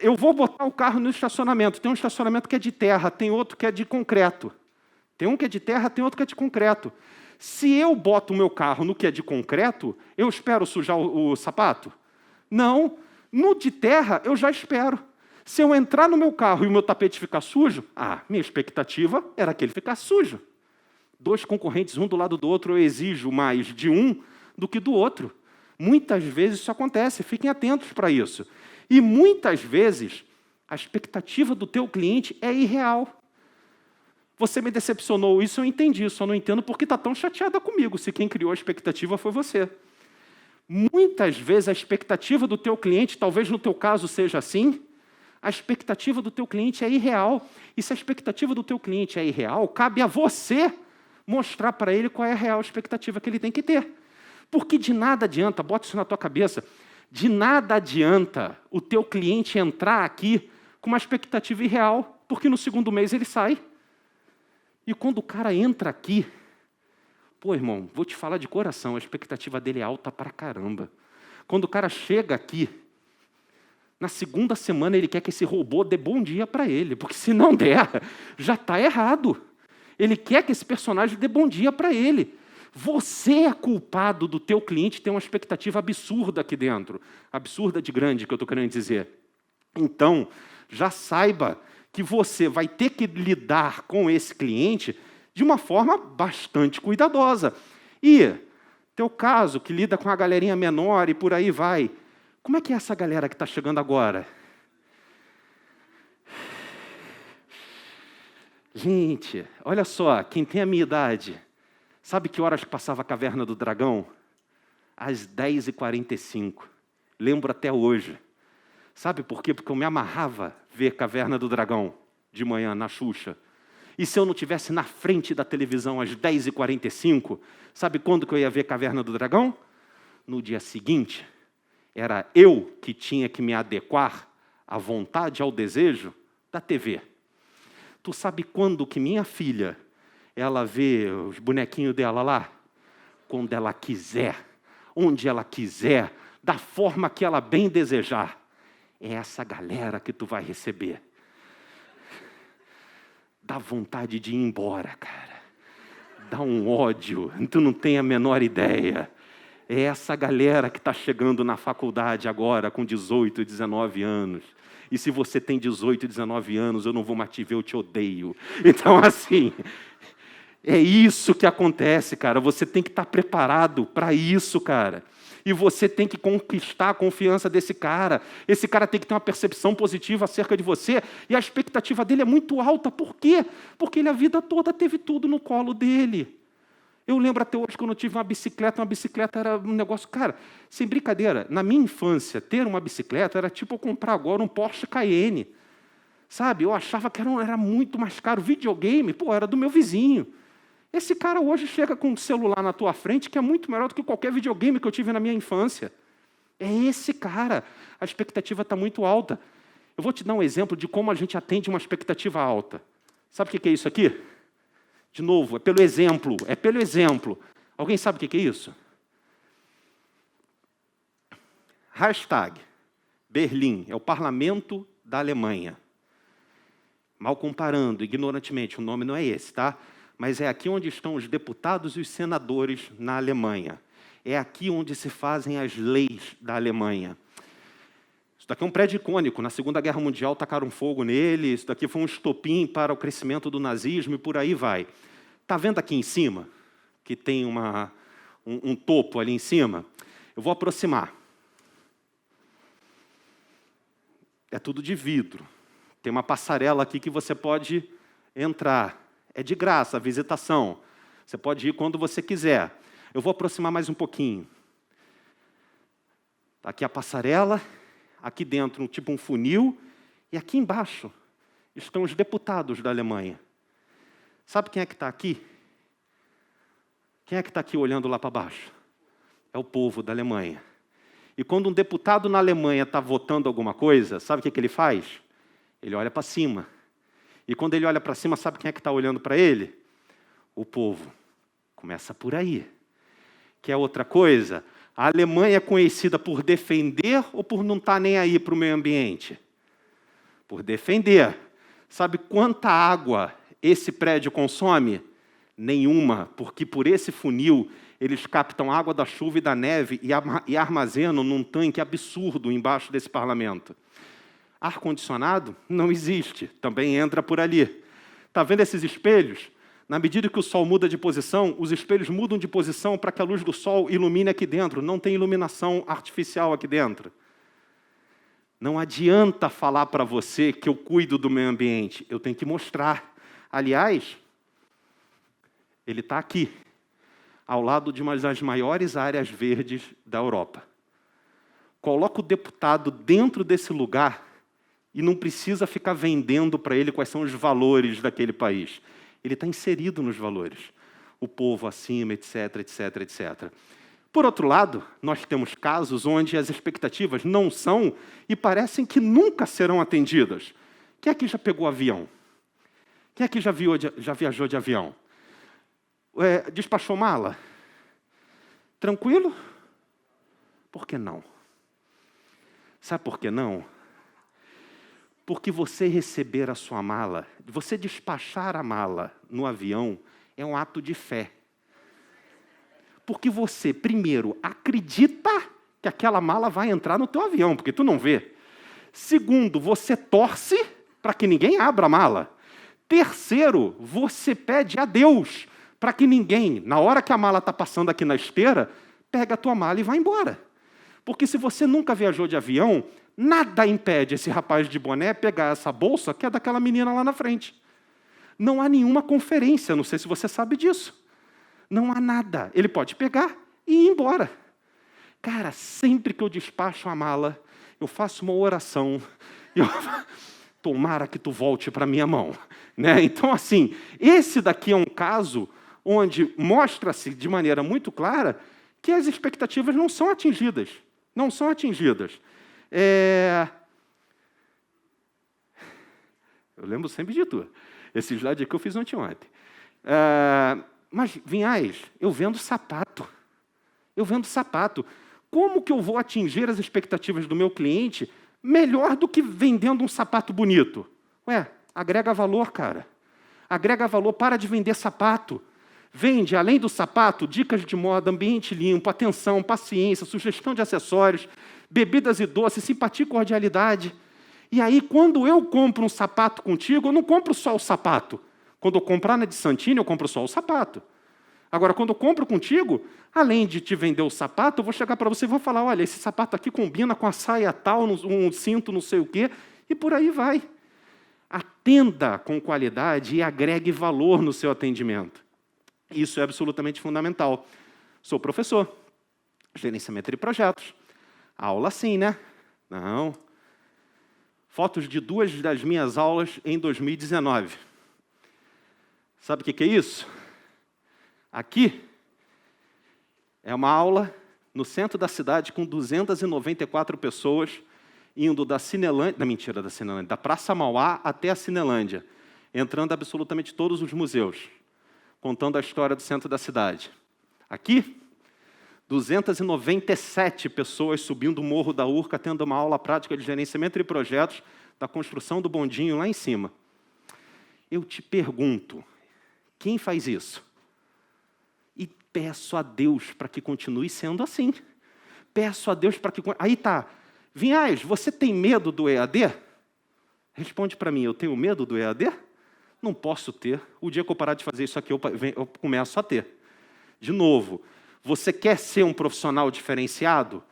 Eu vou botar o carro no estacionamento. Tem um estacionamento que é de terra, tem outro que é de concreto. Tem um que é de terra, tem outro que é de concreto. Se eu boto o meu carro no que é de concreto, eu espero sujar o sapato? Não. No de terra, eu já espero. Se eu entrar no meu carro e o meu tapete ficar sujo, minha expectativa era que ele ficasse sujo. 2 concorrentes, um do lado do outro, eu exijo mais de um do que do outro. Muitas vezes isso acontece, fiquem atentos para isso. E muitas vezes a expectativa do teu cliente é irreal. Você me decepcionou, isso eu entendi, só não entendo porque está tão chateada comigo, se quem criou a expectativa foi você. Muitas vezes a expectativa do teu cliente, talvez no teu caso seja assim, a expectativa do teu cliente é irreal. E se a expectativa do teu cliente é irreal, cabe a você mostrar para ele qual é a real expectativa que ele tem que ter. Porque de nada adianta, bota isso na tua cabeça, de nada adianta o teu cliente entrar aqui com uma expectativa irreal, porque no segundo mês ele sai. E quando o cara entra aqui, irmão, vou te falar de coração, a expectativa dele é alta pra caramba. Quando o cara chega aqui, na segunda semana ele quer que esse robô dê bom dia para ele, porque se não der, já está errado. Ele quer que esse personagem dê bom dia para ele. Você é culpado do teu cliente ter uma expectativa absurda aqui dentro. Absurda de grande, que eu estou querendo dizer. Então, já saiba que você vai ter que lidar com esse cliente de uma forma bastante cuidadosa. E teu caso, que lida com a galerinha menor e por aí vai, como é que é essa galera que está chegando agora? Gente, olha só, quem tem a minha idade, sabe que horas que passava a Caverna do Dragão? Às 10h45. Lembro até hoje. Sabe por quê? Porque eu me amarrava ver Caverna do Dragão de manhã na Xuxa. E se eu não estivesse na frente da televisão às 10h45, sabe quando que eu ia ver Caverna do Dragão? No dia seguinte. Era eu que tinha que me adequar à vontade, ao desejo da TV. Tu sabe quando que minha filha, ela vê os bonequinhos dela lá? Quando ela quiser, onde ela quiser, da forma que ela bem desejar. É essa galera que tu vai receber. Dá vontade de ir embora, cara. Dá um ódio, tu não tem a menor ideia. É essa galera que está chegando na faculdade agora com 18, 19 anos. E se você tem 18, 19 anos, eu não vou mais te ver, eu te odeio. Então, assim, é isso que acontece, cara. Você tem que estar preparado para isso, cara. E você tem que conquistar a confiança desse cara. Esse cara tem que ter uma percepção positiva acerca de você. E a expectativa dele é muito alta. Por quê? Porque ele a vida toda teve tudo no colo dele. Eu lembro até hoje quando eu tive uma bicicleta era um negócio... Cara, sem brincadeira, na minha infância, ter uma bicicleta era tipo eu comprar agora um Porsche Cayenne. Sabe? Eu achava que era muito mais caro. Videogame, era do meu vizinho. Esse cara hoje chega com um celular na tua frente que é muito melhor do que qualquer videogame que eu tive na minha infância. É esse cara. A expectativa está muito alta. Eu vou te dar um exemplo de como a gente atende uma expectativa alta. Sabe o que é isso aqui? De novo, é pelo exemplo. É pelo exemplo. Alguém sabe o que é isso? Hashtag Berlim. É o parlamento da Alemanha. Mal comparando, ignorantemente, o nome não é esse, tá? Mas é aqui onde estão os deputados e os senadores na Alemanha. É aqui onde se fazem as leis da Alemanha. Isso daqui é um prédio icônico. Na Segunda Guerra Mundial tacaram fogo nele. Isso daqui foi um estopim para o crescimento do nazismo e por aí vai. Está vendo aqui em cima? Que tem um topo ali em cima? Eu vou aproximar. É tudo de vidro. Tem uma passarela aqui que você pode entrar. É de graça a visitação. Você pode ir quando você quiser. Eu vou aproximar mais um pouquinho. Tá aqui a passarela, aqui dentro tipo um funil, e aqui embaixo estão os deputados da Alemanha. Sabe quem é que está aqui? Quem é que está aqui olhando lá para baixo? É o povo da Alemanha. E quando um deputado na Alemanha está votando alguma coisa, sabe o que ele faz? Ele olha para cima. E quando ele olha para cima, sabe quem é que está olhando para ele? O povo. Começa por aí. Quer outra coisa? A Alemanha é conhecida por defender ou por não estar nem aí para o meio ambiente? por defender. Sabe quanta água esse prédio consome? Nenhuma, porque por esse funil eles captam água da chuva e da neve e armazenam num tanque absurdo embaixo desse parlamento. Ar-condicionado não existe, também entra por ali. Está vendo esses espelhos? Na medida que o sol muda de posição, os espelhos mudam de posição para que a luz do sol ilumine aqui dentro. Não tem iluminação artificial aqui dentro. Não adianta falar para você que eu cuido do meio ambiente. Eu tenho que mostrar. Aliás, ele está aqui, ao lado de uma das maiores áreas verdes da Europa. Coloca o deputado dentro desse lugar e não precisa ficar vendendo para ele quais são os valores daquele país. Ele está inserido nos valores. O povo acima, etc, etc, etc. Por outro lado, nós temos casos onde as expectativas não são e parecem que nunca serão atendidas. Quem aqui já pegou avião? Quem aqui já viajou de avião? Despachou mala? Tranquilo? Por que não? Sabe por que não? Porque você receber a sua mala, você despachar a mala no avião, é um ato de fé. Porque você, primeiro, acredita que aquela mala vai entrar no teu avião, porque tu não vê. Segundo, você torce para que ninguém abra a mala. Terceiro, você pede a Deus para que ninguém, na hora que a mala está passando aqui na esteira, pega a tua mala e vai embora. Porque se você nunca viajou de avião, nada impede esse rapaz de boné pegar essa bolsa que é daquela menina lá na frente. Não há nenhuma conferência, não sei se você sabe disso. Não há nada. Ele pode pegar e ir embora. Cara, sempre que eu despacho a mala, eu faço uma oração. Tomara que tu volte para a minha mão. Né? Então, assim, esse daqui é um caso onde mostra-se de maneira muito clara que as expectativas não são atingidas. Não são atingidas. Eu lembro sempre de tu. Esse slide aqui eu fiz ontem. Mas, Vinhais, eu vendo sapato. Eu vendo sapato. Como que eu vou atingir as expectativas do meu cliente melhor do que vendendo um sapato bonito? Agrega valor, cara. Agrega valor, para de vender sapato. Vende, além do sapato, dicas de moda, ambiente limpo, atenção, paciência, sugestão de acessórios, bebidas e doces, simpatia e cordialidade. E aí, quando eu compro um sapato contigo, eu não compro só o sapato. Quando eu comprar na de Santini, eu compro só o sapato. Agora, quando eu compro contigo, além de te vender o sapato, eu vou chegar para você e vou falar, olha, esse sapato aqui combina com a saia tal, um cinto não sei o quê, e por aí vai. Atenda com qualidade e agregue valor no seu atendimento. Isso é absolutamente fundamental. Sou professor, gerenciamento de projetos. Aula sim, né? Não. Fotos de 2 das minhas aulas em 2019. Sabe o que é isso? Aqui é uma aula no centro da cidade com 294 pessoas indo da Cinelândia, da Praça Mauá até a Cinelândia, entrando absolutamente todos os museus, contando a história do centro da cidade. Aqui, 297 pessoas subindo o Morro da Urca, tendo uma aula prática de gerenciamento de projetos da construção do bondinho lá em cima. Eu te pergunto, quem faz isso? E peço a Deus para que continue sendo assim. Peço a Deus para que... Aí tá. Vinhais, você tem medo do EAD? Responde para mim, eu tenho medo do EAD? Não posso ter. O dia que eu parar de fazer isso aqui, eu começo a ter. De novo, você quer ser um profissional diferenciado?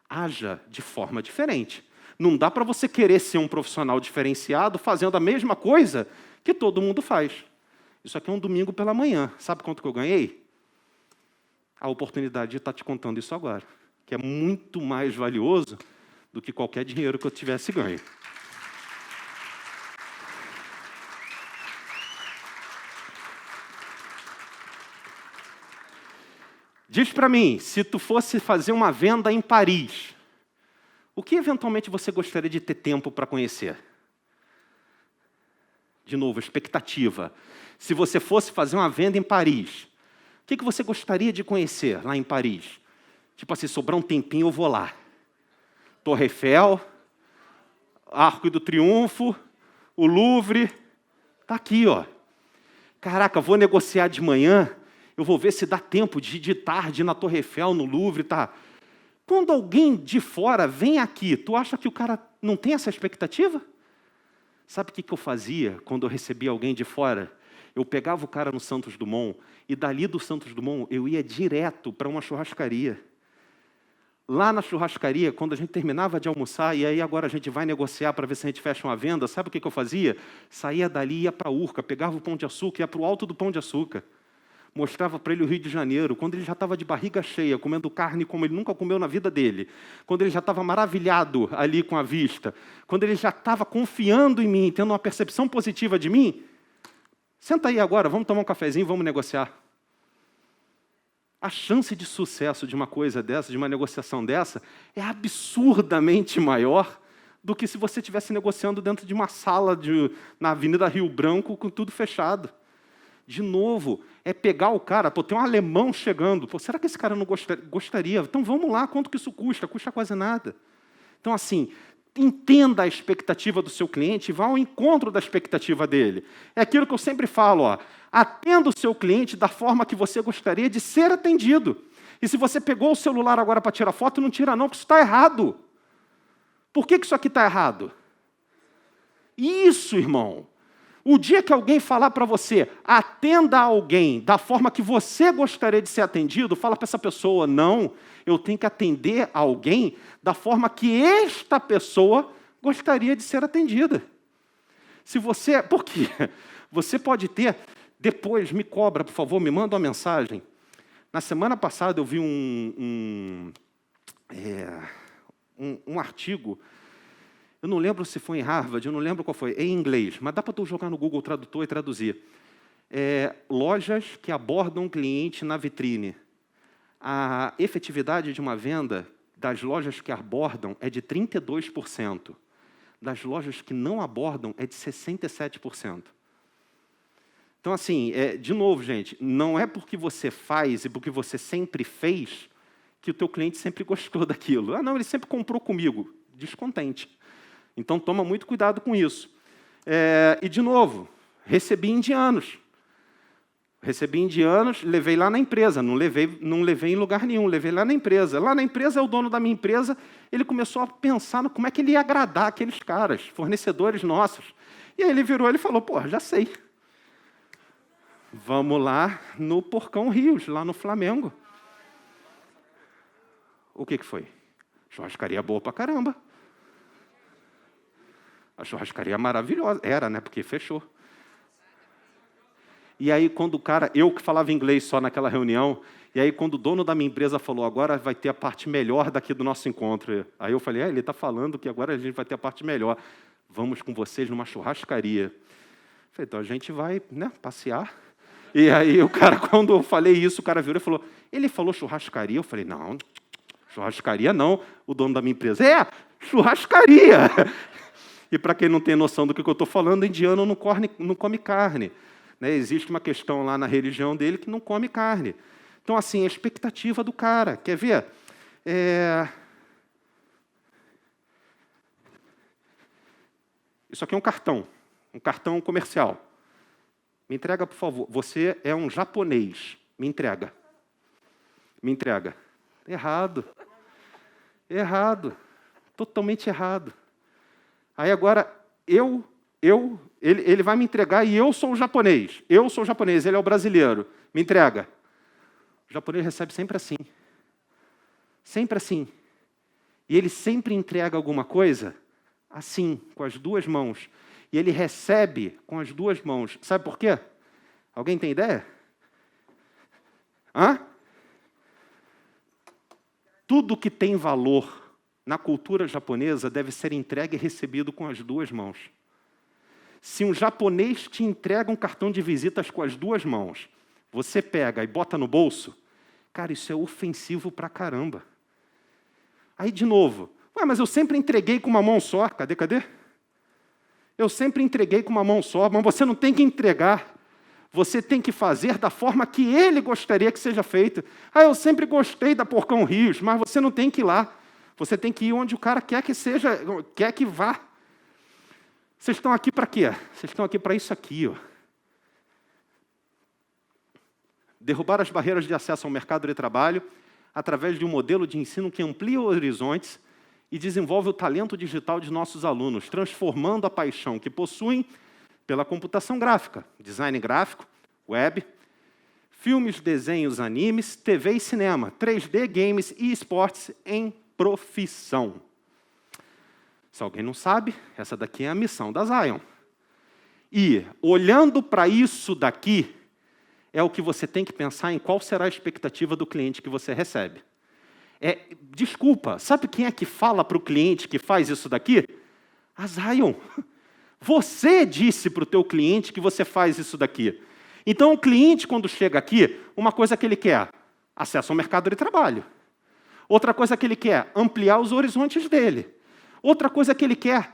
Haja de forma diferente. Não dá para você querer ser um profissional diferenciado fazendo a mesma coisa que todo mundo faz. Isso aqui é um domingo pela manhã. Sabe quanto que eu ganhei? A oportunidade de estar te contando isso agora, que é muito mais valioso do que qualquer dinheiro que eu tivesse ganho. Diz para mim, se tu fosse fazer uma venda em Paris, o que eventualmente você gostaria de ter tempo para conhecer? De novo, expectativa. Se você fosse fazer uma venda em Paris, o que você gostaria de conhecer lá em Paris? Tipo assim, sobrar um tempinho, eu vou lá. Torre Eiffel, Arco do Triunfo o Louvre, está aqui, ó. Caraca, vou negociar de manhã, eu vou ver se dá tempo de tarde na Torre Eiffel, no Louvre, tá? Quando alguém de fora vem aqui, tu acha que o cara não tem essa expectativa? Sabe o que eu fazia quando eu recebia alguém de fora? Eu pegava o cara no Santos Dumont e dali do Santos Dumont eu ia direto para uma churrascaria. Lá na churrascaria, quando a gente terminava de almoçar, e aí agora a gente vai negociar para ver se a gente fecha uma venda, sabe o que eu fazia? Saía dali e ia para a Urca, pegava o Pão de Açúcar, ia para o alto do Pão de Açúcar. Mostrava para ele o Rio de Janeiro, quando ele já estava de barriga cheia, comendo carne como ele nunca comeu na vida dele, quando ele já estava maravilhado ali com a vista, quando ele já estava confiando em mim, tendo uma percepção positiva de mim, senta aí agora, vamos tomar um cafezinho, vamos negociar. A chance de sucesso de uma coisa dessa, de uma negociação dessa, é absurdamente maior do que se você estivesse negociando dentro de uma sala na Avenida Rio Branco com tudo fechado. De novo, é pegar o cara, pô, tem um alemão chegando, pô, será que esse cara não gostaria? Então vamos lá, quanto que isso custa? Custa quase nada. Então, assim, entenda a expectativa do seu cliente e vá ao encontro da expectativa dele. É aquilo que eu sempre falo, ó, atenda o seu cliente da forma que você gostaria de ser atendido. E se você pegou o celular agora para tirar foto, não tira não, porque isso está errado. Por que isso aqui está errado? Isso, irmão. O dia que alguém falar para você, atenda alguém da forma que você gostaria de ser atendido, fala para essa pessoa, não, eu tenho que atender alguém da forma que esta pessoa gostaria de ser atendida. Por quê? Você pode ter, depois me cobra, por favor, me manda uma mensagem. Na semana passada eu vi um artigo. Eu não lembro se foi em Harvard, eu não lembro qual foi, em inglês, mas dá para tu jogar no Google Tradutor e traduzir. Lojas que abordam o cliente na vitrine. A efetividade de uma venda das lojas que abordam é de 32%. Das lojas que não abordam é de 67%. Então, assim, de novo, gente, não é porque você faz e porque você sempre fez que o teu cliente sempre gostou daquilo. Ah, não, ele sempre comprou comigo. Descontente. Então, toma muito cuidado com isso. E, de novo, recebi indianos. Levei lá na empresa. Não levei em lugar nenhum, levei lá na empresa. Lá na empresa, o dono da minha empresa, ele começou a pensar no como é que ele ia agradar aqueles caras, fornecedores nossos. E aí ele virou e falou, pô, já sei. Vamos lá no Porcão Rios, lá no Flamengo. O que foi? Churrascaria boa pra caramba. A churrascaria maravilhosa. Era, né? Porque fechou. E aí, quando o cara... Eu que falava inglês só naquela reunião, e aí, quando o dono da minha empresa falou, agora vai ter a parte melhor daqui do nosso encontro. Aí eu falei, ele está falando que agora a gente vai ter a parte melhor. Vamos com vocês numa churrascaria. Eu falei, então a gente vai, né, passear. E aí, o cara, quando eu falei isso, o cara virou e falou, ele falou churrascaria? Eu falei, não, churrascaria não. O dono da minha empresa, churrascaria. E para quem não tem noção do que eu estou falando, indiano não come carne. Né? Existe uma questão lá na religião dele que não come carne. Então, assim, a expectativa do cara. Quer ver? Isso aqui é um cartão comercial. Me entrega, por favor. Você é um japonês. Me entrega. Errado. Totalmente errado. Aí agora, ele vai me entregar e eu sou o japonês. Ele é o brasileiro. Me entrega. O japonês recebe sempre assim. Sempre assim. E ele sempre entrega alguma coisa assim, com as duas mãos. E ele recebe com as duas mãos. Sabe por quê? Alguém tem ideia? Tudo que tem valor na cultura japonesa deve ser entregue e recebido com as duas mãos. Se um japonês te entrega um cartão de visitas com as duas mãos, você pega e bota no bolso, cara, isso é ofensivo pra caramba. Aí, de novo, mas eu sempre entreguei com uma mão só. Cadê? Eu sempre entreguei com uma mão só, mas você não tem que entregar. Você tem que fazer da forma que ele gostaria que seja feito. Eu sempre gostei da Porcão Rios, mas você não tem que ir lá. Você tem que ir onde o cara quer que vá. Vocês estão aqui para quê? Vocês estão aqui para isso aqui, ó. Derrubar as barreiras de acesso ao mercado de trabalho através de um modelo de ensino que amplia horizontes e desenvolve o talento digital de nossos alunos, transformando a paixão que possuem pela computação gráfica, design gráfico, web, filmes, desenhos, animes, TV e cinema, 3D, games e esportes em profissão. Se alguém não sabe, essa daqui é a missão da Zion. E, olhando para isso daqui, é o que você tem que pensar em qual será a expectativa do cliente que você recebe. Desculpa, sabe quem é que fala para o cliente que faz isso daqui? A Zion. Você disse para o teu cliente que você faz isso daqui. Então, o cliente, quando chega aqui, uma coisa que ele quer, acesso ao mercado de trabalho. Outra coisa que ele quer, ampliar os horizontes dele. Outra coisa que ele quer,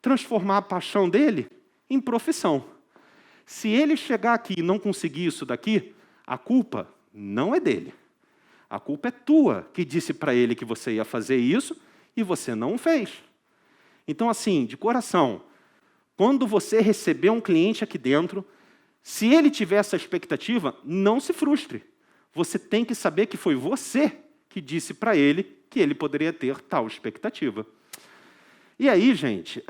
transformar a paixão dele em profissão. Se ele chegar aqui e não conseguir isso daqui, a culpa não é dele. A culpa é tua, que disse para ele que você ia fazer isso e você não o fez. Então, assim, de coração, quando você receber um cliente aqui dentro, se ele tiver essa expectativa, não se frustre. Você tem que saber que foi você que disse para ele que ele poderia ter tal expectativa. E aí, gente,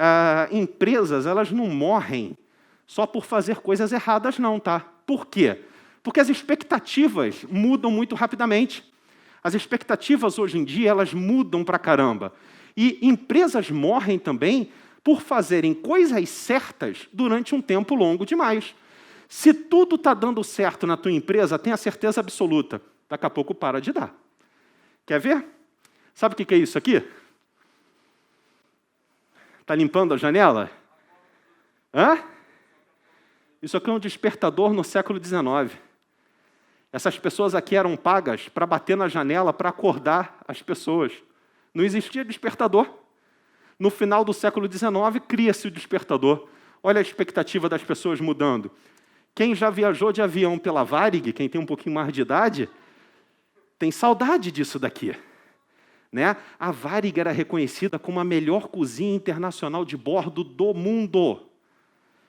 empresas, elas não morrem só por fazer coisas erradas, não, tá? Por quê? Porque as expectativas mudam muito rapidamente. As expectativas, hoje em dia, elas mudam pra caramba. E empresas morrem também por fazerem coisas certas durante um tempo longo demais. Se tudo está dando certo na tua empresa, tenha certeza absoluta, daqui a pouco para de dar. Quer ver? Sabe o que é isso aqui? Está limpando a janela? Hã? Isso aqui é um despertador no século XIX. Essas pessoas aqui eram pagas para bater na janela, para acordar as pessoas. Não existia despertador. No final do século XIX, cria-se o despertador. Olha a expectativa das pessoas mudando. Quem já viajou de avião pela Varig, quem tem um pouquinho mais de idade, tem saudade disso daqui. Né? A Varig era reconhecida como a melhor cozinha internacional de bordo do mundo.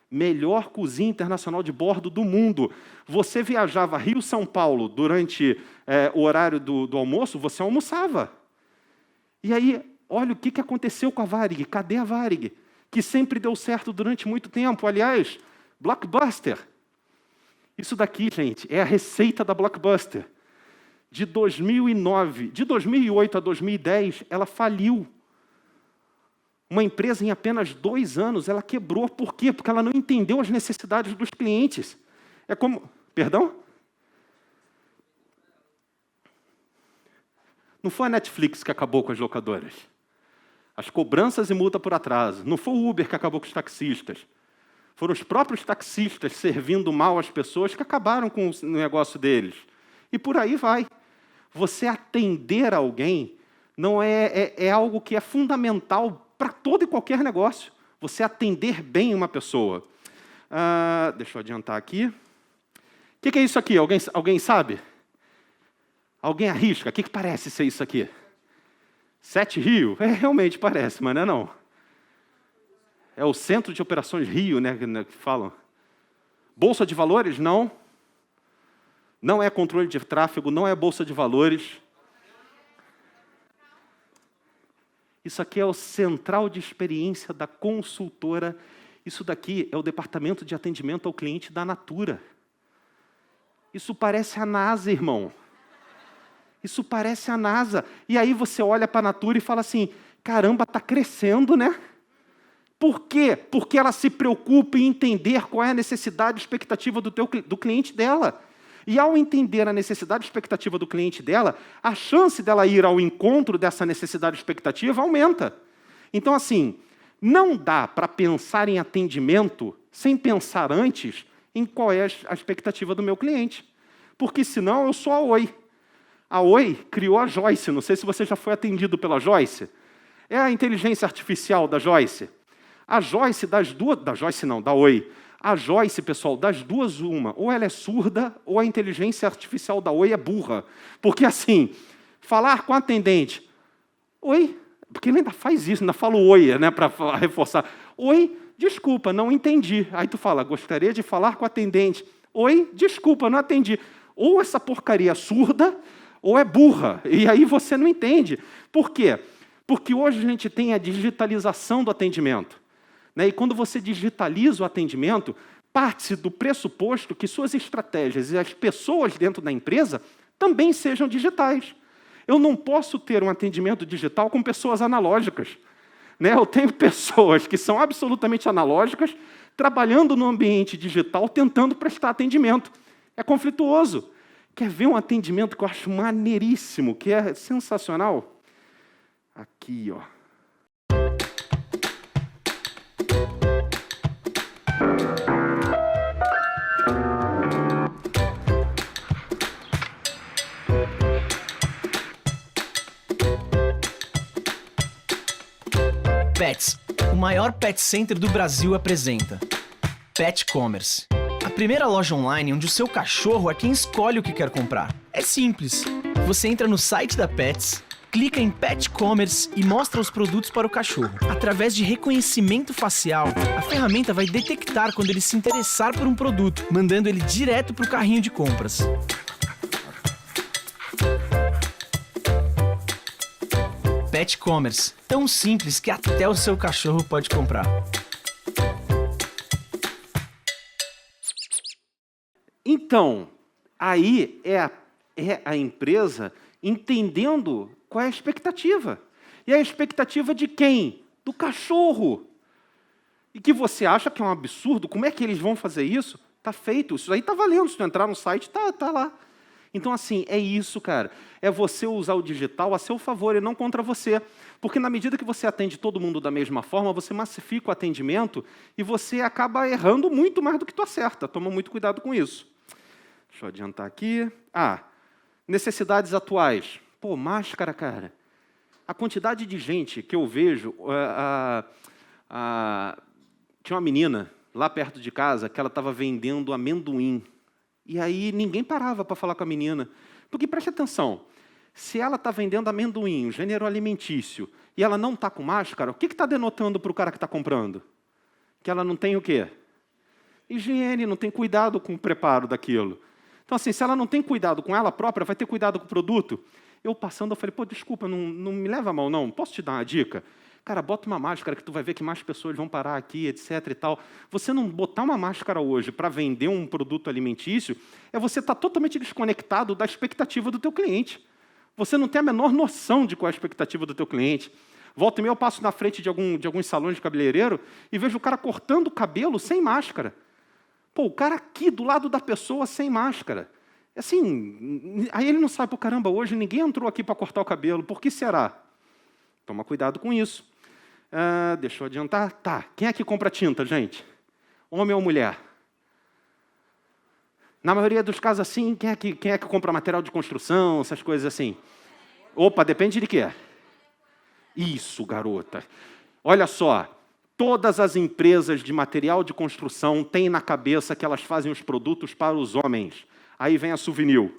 Melhor cozinha internacional de bordo do mundo. Você viajava Rio-São Paulo durante o horário do almoço, você almoçava. E aí, olha o que aconteceu com a Varig. Cadê a Varig? Que sempre deu certo durante muito tempo. Aliás, Blockbuster. Isso daqui, gente, é a receita da Blockbuster. De 2008 a 2010, ela faliu. Uma empresa, em apenas 2 anos, ela quebrou. Por quê? Porque ela não entendeu as necessidades dos clientes. É como... Perdão? Não foi a Netflix que acabou com as locadoras. As cobranças e multa por atraso. Não foi o Uber que acabou com os taxistas. Foram os próprios taxistas servindo mal às pessoas que acabaram com o negócio deles. E por aí vai. Você atender alguém não é algo que é fundamental para todo e qualquer negócio. Você atender bem uma pessoa. Deixa eu adiantar aqui. O que é isso aqui? Alguém sabe? Alguém arrisca? O que parece ser isso aqui? 7 Rio? Realmente parece, mas não é não. É o Centro de Operações Rio, né, que falam. Bolsa de Valores? Não. Não é controle de tráfego, não é Bolsa de Valores. Isso aqui é o Central de Experiência da Consultora. Isso daqui é o Departamento de Atendimento ao Cliente da Natura. Isso parece a NASA, irmão. Isso parece a NASA. E aí você olha para a Natura e fala assim, caramba, está crescendo, né? Por quê? Porque ela se preocupa em entender qual é a necessidade e expectativa do cliente dela. E ao entender a necessidade e expectativa do cliente dela, a chance dela ir ao encontro dessa necessidade e expectativa aumenta. Então, assim, não dá para pensar em atendimento sem pensar antes em qual é a expectativa do meu cliente. Porque senão eu sou a Oi. A Oi criou a Joyce. Não sei se você já foi atendido pela Joyce. É a inteligência artificial da Joyce. A Joyce da Oi. A Joyce, pessoal, das duas, uma. Ou ela é surda, ou a inteligência artificial da Oi é burra. Porque, assim, falar com a atendente, Oi, porque ele ainda faz isso, ainda fala o Oi, né, para reforçar. Oi, desculpa, não entendi. Aí tu fala, gostaria de falar com o atendente. Oi, desculpa, não atendi. Ou essa porcaria é surda, ou é burra. E aí você não entende. Por quê? Porque hoje a gente tem a digitalização do atendimento. Né? E quando você digitaliza o atendimento, parte-se do pressuposto que suas estratégias e as pessoas dentro da empresa também sejam digitais. Eu não posso ter um atendimento digital com pessoas analógicas. Né? Eu tenho pessoas que são absolutamente analógicas, trabalhando no ambiente digital, tentando prestar atendimento. É conflituoso. Quer ver um atendimento que eu acho maneiríssimo, que é sensacional? Aqui, ó. Pets, o maior pet center do Brasil apresenta Pet Commerce. A primeira loja online onde o seu cachorro é quem escolhe o que quer comprar. É simples. Você entra no site da Pets, clica em Pet Commerce e mostra os produtos para o cachorro. Através de reconhecimento facial, a ferramenta vai detectar quando ele se interessar por um produto, mandando ele direto para o carrinho de compras. Pet Commerce, tão simples que até o seu cachorro pode comprar. Então, aí é a empresa entendendo qual é a expectativa. E a expectativa de quem? Do cachorro. E que você acha que é um absurdo, como é que eles vão fazer isso? Está feito, isso aí está valendo, se tu entrar no site, tá lá. Então, assim, é isso, cara. É você usar o digital a seu favor e não contra você. Porque na medida que você atende todo mundo da mesma forma, você massifica o atendimento e você acaba errando muito mais do que tu acerta. Toma muito cuidado com isso. Deixa eu adiantar aqui. Necessidades atuais. Pô, máscara, cara. A quantidade de gente que eu vejo... Tinha uma menina lá perto de casa que ela estava vendendo amendoim. E aí ninguém parava para falar com a menina. Porque, preste atenção, se ela está vendendo amendoim, um gênero alimentício, e ela não está com máscara, o que está denotando para o cara que está comprando? Que ela não tem o quê? Higiene, não tem cuidado com o preparo daquilo. Então, assim, se ela não tem cuidado com ela própria, vai ter cuidado com o produto. Eu passando, eu falei, pô, desculpa, não me leva a mal, não. Posso te dar uma dica? Cara, bota uma máscara que tu vai ver que mais pessoas vão parar aqui, etc. e tal. Você não botar uma máscara hoje para vender um produto alimentício é você estar totalmente desconectado da expectativa do teu cliente. Você não tem a menor noção de qual é a expectativa do teu cliente. Volta e meia eu passo na frente de alguns salões de cabeleireiro e vejo o cara cortando o cabelo sem máscara. Pô, o cara aqui do lado da pessoa sem máscara. Assim, aí ele não sabe, pô, caramba, hoje ninguém entrou aqui para cortar o cabelo. Por que será? Toma cuidado com isso. Deixa eu adiantar. Tá, quem é que compra tinta, gente? Homem ou mulher? Na maioria dos casos, assim, quem é que compra material de construção, essas coisas assim? Opa, depende de quê? Isso, garota. Olha só, todas as empresas de material de construção têm na cabeça que elas fazem os produtos para os homens. Aí vem a Souvenir.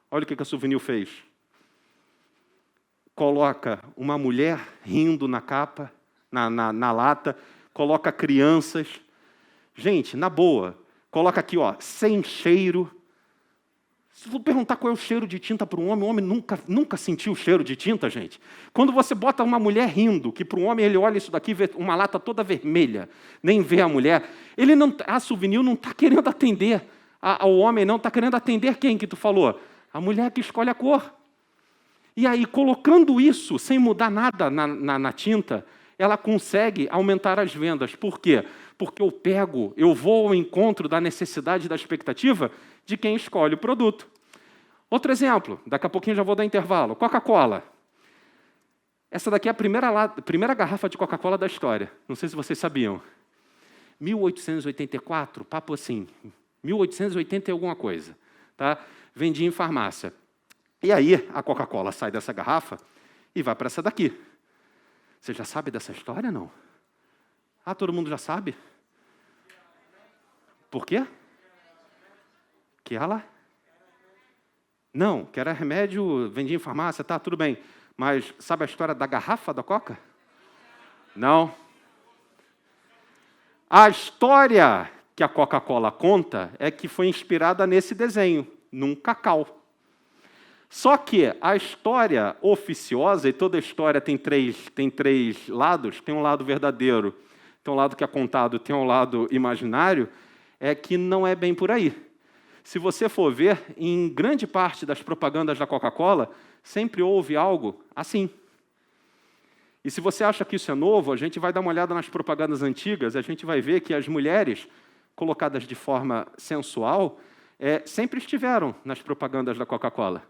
Olha o que a Souvenir fez. Coloca uma mulher rindo na capa, na lata, coloca crianças. Gente, na boa, coloca aqui, ó, sem cheiro. Se eu perguntar qual é o cheiro de tinta para um homem, o homem nunca sentiu o cheiro de tinta, gente. Quando você bota uma mulher rindo, que para um homem ele olha isso daqui, vê uma lata toda vermelha, nem vê a mulher, a Souvenir não está querendo atender ao homem, não, está querendo atender quem que tu falou? A mulher que escolhe a cor. E aí, colocando isso, sem mudar nada na tinta, ela consegue aumentar as vendas. Por quê? Porque eu vou ao encontro da necessidade, da expectativa de quem escolhe o produto. Outro exemplo, daqui a pouquinho já vou dar intervalo. Coca-Cola. Essa daqui é a primeira garrafa de Coca-Cola da história. Não sei se vocês sabiam. 1884, papo assim, 1880 e alguma coisa. Tá? Vendia em farmácia. E aí, a Coca-Cola sai dessa garrafa e vai para essa daqui. Você já sabe dessa história, não? Todo mundo já sabe? Por quê? Que ela? Não, que era remédio, vendia em farmácia, tá, tudo bem. Mas sabe a história da garrafa da Coca? Não. A história que a Coca-Cola conta é que foi inspirada nesse desenho, num cacau. Só que a história oficiosa, e toda história tem três lados, tem um lado verdadeiro, tem um lado que é contado, tem um lado imaginário, é que não é bem por aí. Se você for ver, em grande parte das propagandas da Coca-Cola, sempre houve algo assim. E se você acha que isso é novo, a gente vai dar uma olhada nas propagandas antigas, a gente vai ver que as mulheres, colocadas de forma sensual, sempre estiveram nas propagandas da Coca-Cola.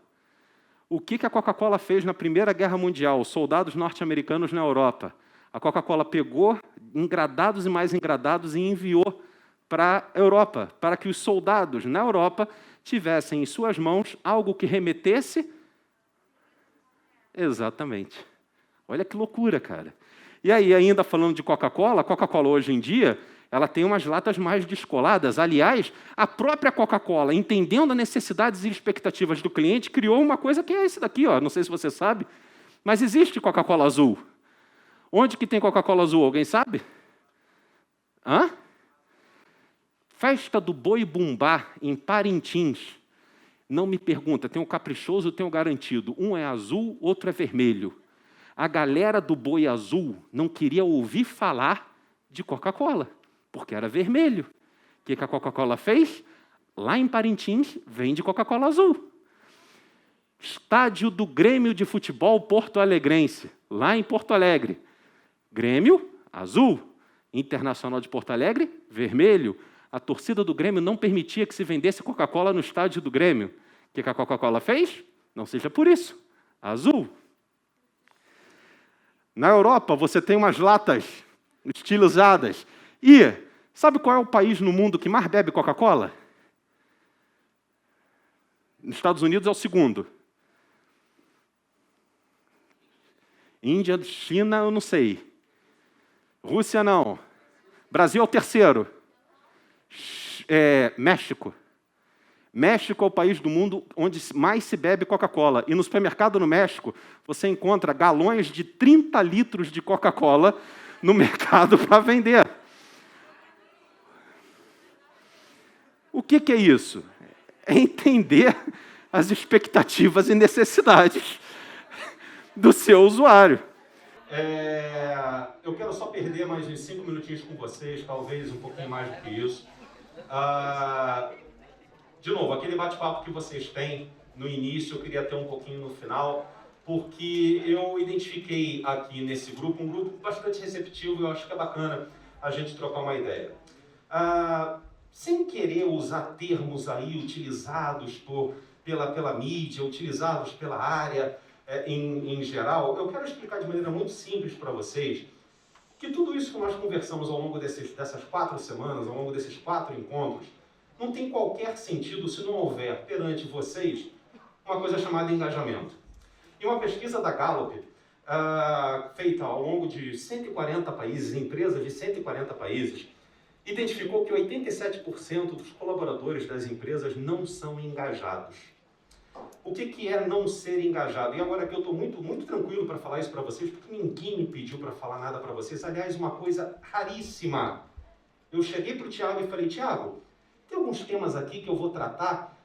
O que a Coca-Cola fez na Primeira Guerra Mundial? Os soldados norte-americanos na Europa. A Coca-Cola pegou engradados e mais engradados e enviou para a Europa, para que os soldados na Europa tivessem em suas mãos algo que remetesse... Exatamente. Olha que loucura, cara. E aí, ainda falando de Coca-Cola, a Coca-Cola hoje em dia, ela tem umas latas mais descoladas. Aliás, a própria Coca-Cola, entendendo as necessidades e expectativas do cliente, criou uma coisa que é esse daqui, ó. Não sei se você sabe, mas existe Coca-Cola azul. Onde que tem Coca-Cola azul? Alguém sabe? Hã? Festa do Boi Bumbá, em Parintins. Não me pergunta, tem o caprichoso, tem o garantido. Um é azul, outro é vermelho. A galera do Boi Azul não queria ouvir falar de Coca-Cola, porque era vermelho. O que a Coca-Cola fez? Lá em Parintins, vende Coca-Cola azul. Estádio do Grêmio de Futebol Porto Alegrense, lá em Porto Alegre. Grêmio, azul. Internacional de Porto Alegre, vermelho. A torcida do Grêmio não permitia que se vendesse Coca-Cola no estádio do Grêmio. O que a Coca-Cola fez? Não seja por isso. Azul. Na Europa, você tem umas latas estilizadas. E sabe qual é o país no mundo que mais bebe Coca-Cola? Nos Estados Unidos é o segundo. Índia, China, eu não sei. Rússia, não. Brasil é o terceiro. México. México é o país do mundo onde mais se bebe Coca-Cola. E no supermercado no México, você encontra galões de 30 litros de Coca-Cola no mercado para vender. O que é isso? É entender as expectativas e necessidades do seu usuário. Eu quero só perder mais uns 5 minutinhos com vocês, talvez um pouquinho mais do que isso. De novo, aquele bate-papo que vocês têm no início, eu queria ter um pouquinho no final, porque eu identifiquei aqui nesse grupo um grupo bastante receptivo e eu acho que é bacana a gente trocar uma ideia. Sem querer usar termos aí utilizados pela mídia, utilizados pela área em geral, eu quero explicar de maneira muito simples para vocês que tudo isso que nós conversamos ao longo dessas 4 semanas, ao longo desses 4 encontros, não tem qualquer sentido se não houver perante vocês uma coisa chamada engajamento. E uma pesquisa da Gallup, feita ao longo de 140 países, empresas de 140 países, identificou que 87% dos colaboradores das empresas não são engajados. O que é não ser engajado? E agora que eu estou muito tranquilo para falar isso para vocês, porque ninguém me pediu para falar nada para vocês. Aliás, uma coisa raríssima. Eu cheguei para o Tiago e falei, Tiago, tem alguns temas aqui que eu vou tratar.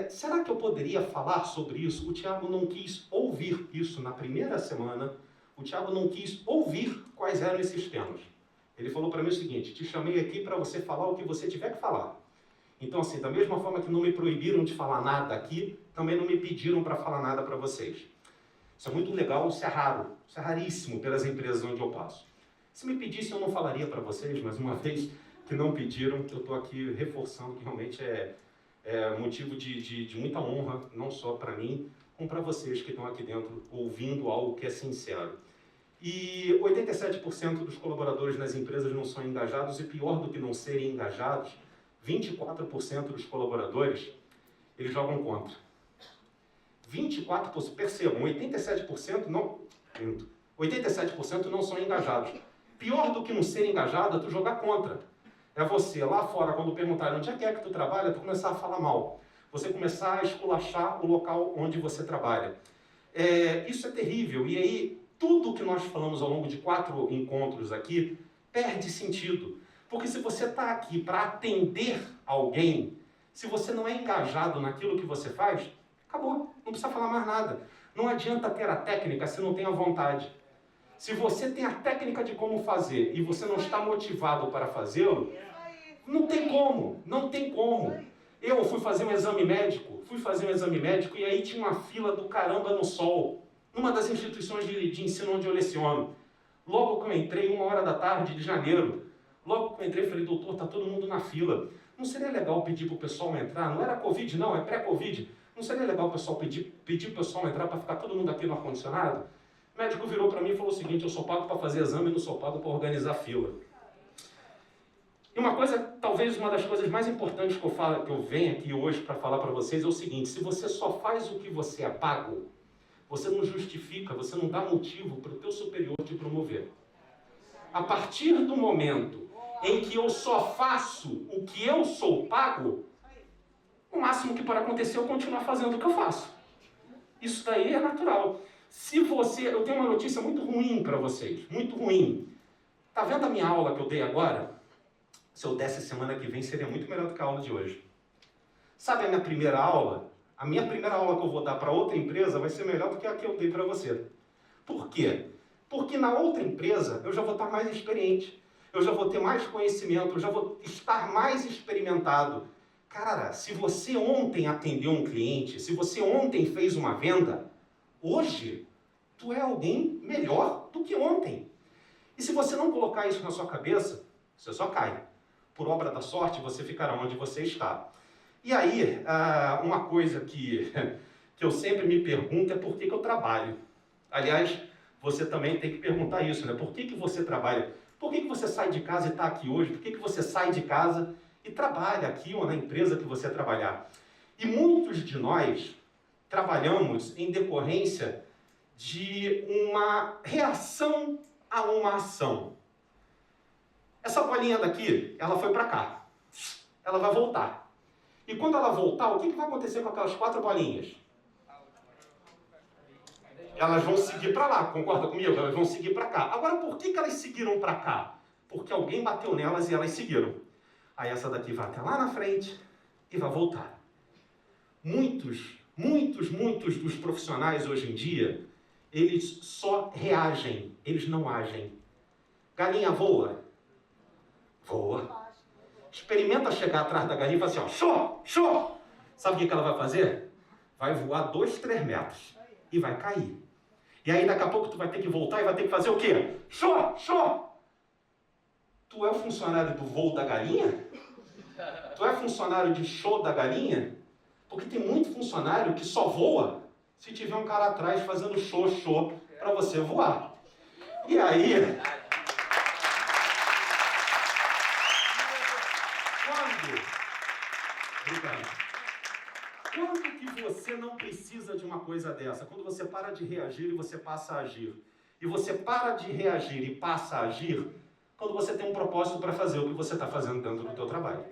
Será que eu poderia falar sobre isso? O Tiago não quis ouvir isso na primeira semana. O Tiago não quis ouvir quais eram esses temas. Ele falou para mim o seguinte, te chamei aqui para você falar o que você tiver que falar. Então, assim, da mesma forma que não me proibiram de falar nada aqui, também não me pediram para falar nada para vocês. Isso é muito legal, isso é raro, isso é raríssimo pelas empresas onde eu passo. Se me pedissem, eu não falaria para vocês, mas uma vez que não pediram, eu estou aqui reforçando que realmente é motivo de muita honra, não só para mim, como para vocês que estão aqui dentro ouvindo algo que é sincero. E 87% dos colaboradores nas empresas não são engajados, e pior do que não serem engajados, 24% dos colaboradores, eles jogam contra. 24%, percebam, 87% não são engajados. Pior do que não ser engajado é tu jogar contra. É você, lá fora, quando perguntarem onde é que tu trabalha, tu começar a falar mal. Você começar a esculachar o local onde você trabalha. Isso é terrível. E aí, tudo que nós falamos ao longo de 4 encontros aqui perde sentido. Porque se você está aqui para atender alguém, se você não é engajado naquilo que você faz, acabou, não precisa falar mais nada. Não adianta ter a técnica se não tem a vontade. Se você tem a técnica de como fazer e você não está motivado para fazê-lo, não tem como, não tem como. Eu fui fazer um exame médico e aí tinha uma fila do caramba no sol, numa das instituições de ensino onde eu leciono. Logo que eu entrei, 13h de janeiro, logo que eu entrei, falei, doutor, tá todo mundo na fila. Não seria legal pedir para o pessoal entrar? Não era Covid, não, é pré-Covid. Não seria legal o pessoal pedir para o pessoal entrar para ficar todo mundo aqui no ar-condicionado? O médico virou para mim e falou o seguinte, eu sou pago para fazer exame e não sou pago para organizar fila. E uma coisa, talvez uma das coisas mais importantes que eu venho aqui hoje para falar para vocês é o seguinte, se você só faz o que você é pago, você não justifica, você não dá motivo para o teu superior te promover. A partir do momento em que eu só faço o que eu sou pago, o máximo que pode acontecer é eu continuar fazendo o que eu faço. Isso daí é natural. Eu tenho uma notícia muito ruim para vocês, muito ruim. Tá vendo a minha aula que eu dei agora? Se eu desse semana que vem, seria muito melhor do que a aula de hoje. Sabe a minha primeira aula? A minha primeira aula que eu vou dar para outra empresa vai ser melhor do que a que eu dei para você. Por quê? Porque na outra empresa eu já vou estar mais experiente, eu já vou ter mais conhecimento, eu já vou estar mais experimentado. Cara, se você ontem atendeu um cliente, se você ontem fez uma venda, hoje tu é alguém melhor do que ontem. E se você não colocar isso na sua cabeça, você só cai. Por obra da sorte, você ficará onde você está. E aí, uma coisa que eu sempre me pergunto é por que eu trabalho. Aliás, você também tem que perguntar isso, né? Por que você trabalha? Por que você sai de casa e está aqui hoje? Por que você sai de casa e trabalha aqui ou na empresa que você trabalhar? E muitos de nós trabalhamos em decorrência de uma reação a uma ação. Essa bolinha daqui, ela foi para cá. Ela vai voltar. E quando ela voltar, o que vai acontecer com aquelas 4 bolinhas? Elas vão seguir para lá, concorda comigo? Elas vão seguir para cá. Agora, por que elas seguiram para cá? Porque alguém bateu nelas e elas seguiram. Aí essa daqui vai até lá na frente e vai voltar. Muitos dos profissionais hoje em dia, eles só reagem, eles não agem. Galinha voa? Voa. Experimenta chegar atrás da galinha e falar assim, ó, show, show. Sabe o que ela vai fazer? Vai voar 2, 3 metros e vai cair. E aí daqui a pouco tu vai ter que voltar e vai ter que fazer o quê? Show, show. Tu é o funcionário do voo da galinha? Tu é funcionário de show da galinha? Porque tem muito funcionário que só voa se tiver um cara atrás fazendo show, show para você voar. E aí... Quando que você não precisa de uma coisa dessa? Quando você para de reagir e você passa a agir. E você para de reagir e passa a agir quando você tem um propósito para fazer o que você está fazendo dentro do teu trabalho.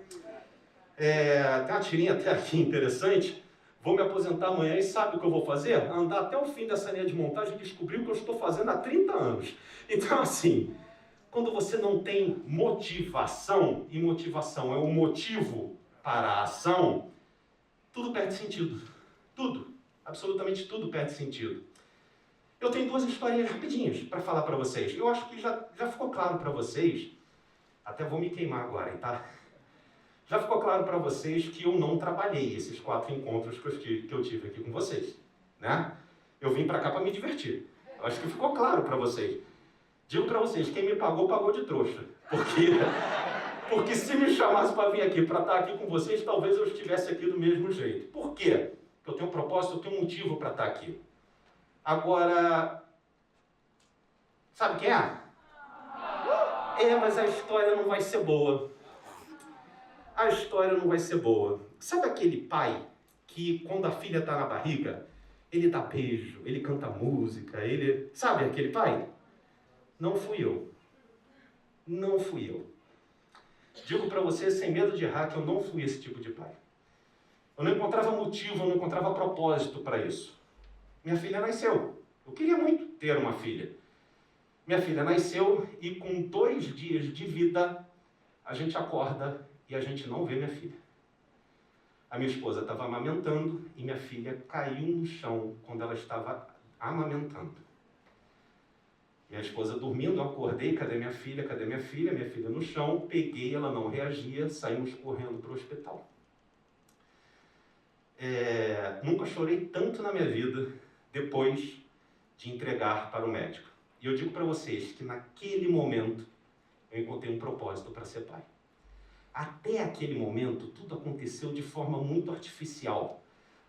Tem uma tirinha até aqui interessante. Vou me aposentar amanhã e sabe o que eu vou fazer? Andar até o fim dessa linha de montagem e descobrir o que eu estou fazendo há 30 anos. Então, assim, quando você não tem motivação, e motivação é o motivo para a ação, tudo perde sentido. Tudo. Absolutamente tudo perde sentido. Eu tenho 2 historinhas rapidinhas para falar para vocês. Eu acho que já ficou claro para vocês, até vou me queimar agora, tá? Já ficou claro para vocês que eu não trabalhei esses 4 encontros que eu tive aqui com vocês, né? Eu vim para cá para me divertir. Eu acho que ficou claro para vocês. Digo para vocês, quem me pagou, pagou de trouxa. Porque se me chamasse para vir aqui, para estar aqui com vocês, talvez eu estivesse aqui do mesmo jeito. Por quê? Porque eu tenho um propósito, eu tenho um motivo para estar aqui. Agora, sabe quem é? Mas a história não vai ser boa. A história não vai ser boa. Sabe aquele pai que, quando a filha está na barriga, ele dá beijo, ele canta música, ele... Sabe aquele pai? Não fui eu. Não fui eu. Digo para você, sem medo de errar, que eu não fui esse tipo de pai. Eu não encontrava motivo, eu não encontrava propósito para isso. Minha filha nasceu. Eu queria muito ter uma filha. Minha filha nasceu e com 2 dias de vida, a gente acorda e a gente não vê minha filha. A minha esposa estava amamentando e minha filha caiu no chão quando ela estava amamentando. Minha esposa dormindo, eu acordei, cadê minha filha? Cadê minha filha? Minha filha no chão, peguei, ela não reagia, saímos correndo para o hospital. Nunca chorei tanto na minha vida depois de entregar para o médico. E eu digo para vocês que naquele momento eu encontrei um propósito para ser pai. Até aquele momento, tudo aconteceu de forma muito artificial.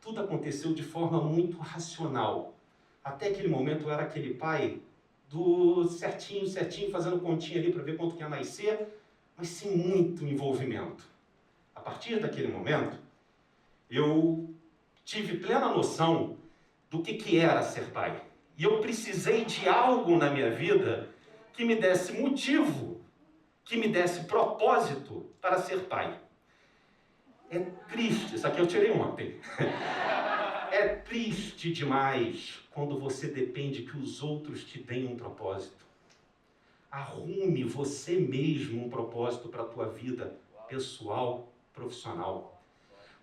Tudo aconteceu de forma muito racional. Até aquele momento eu era aquele pai do certinho, fazendo continha ali para ver quanto que ia nascer, mas sem muito envolvimento. A partir daquele momento, eu tive plena noção do que era ser pai. E eu precisei de algo na minha vida que me desse motivo, que me desse propósito para ser pai. É triste, isso aqui eu tirei ontem. É triste demais quando você depende que os outros te deem um propósito. Arrume você mesmo um propósito para a tua vida pessoal, profissional.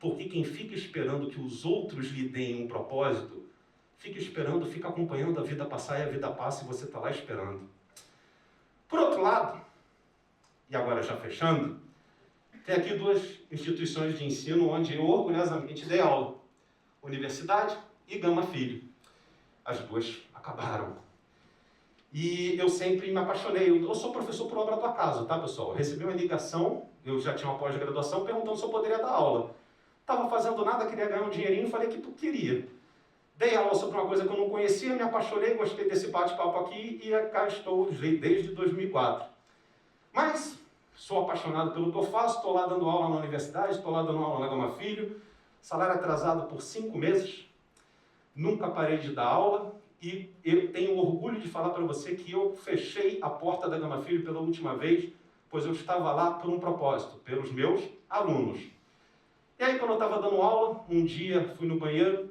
Porque quem fica esperando que os outros lhe deem um propósito, fica esperando, fica acompanhando a vida passar e a vida passa e você está lá esperando. Por outro lado, e agora já fechando, tem aqui duas instituições de ensino onde eu orgulhosamente dei aula. Universidade e Gama Filho. As duas acabaram. E eu sempre me apaixonei. Eu sou professor por obra do acaso, tá, pessoal? Eu recebi uma ligação, eu já tinha uma pós-graduação, perguntando se eu poderia dar aula. Estava fazendo nada, queria ganhar um dinheirinho, falei que queria. Dei aula sobre uma coisa que eu não conhecia, me apaixonei, gostei desse bate-papo aqui e cá estou desde 2004. Mas sou apaixonado pelo que eu faço, estou lá dando aula na universidade, estou lá dando aula na Gama Filho, salário atrasado por 5 meses, nunca parei de dar aula e eu tenho orgulho de falar para você que eu fechei a porta da Gama Filho pela última vez, pois eu estava lá por um propósito, pelos meus alunos. E aí, quando eu estava dando aula, um dia fui no banheiro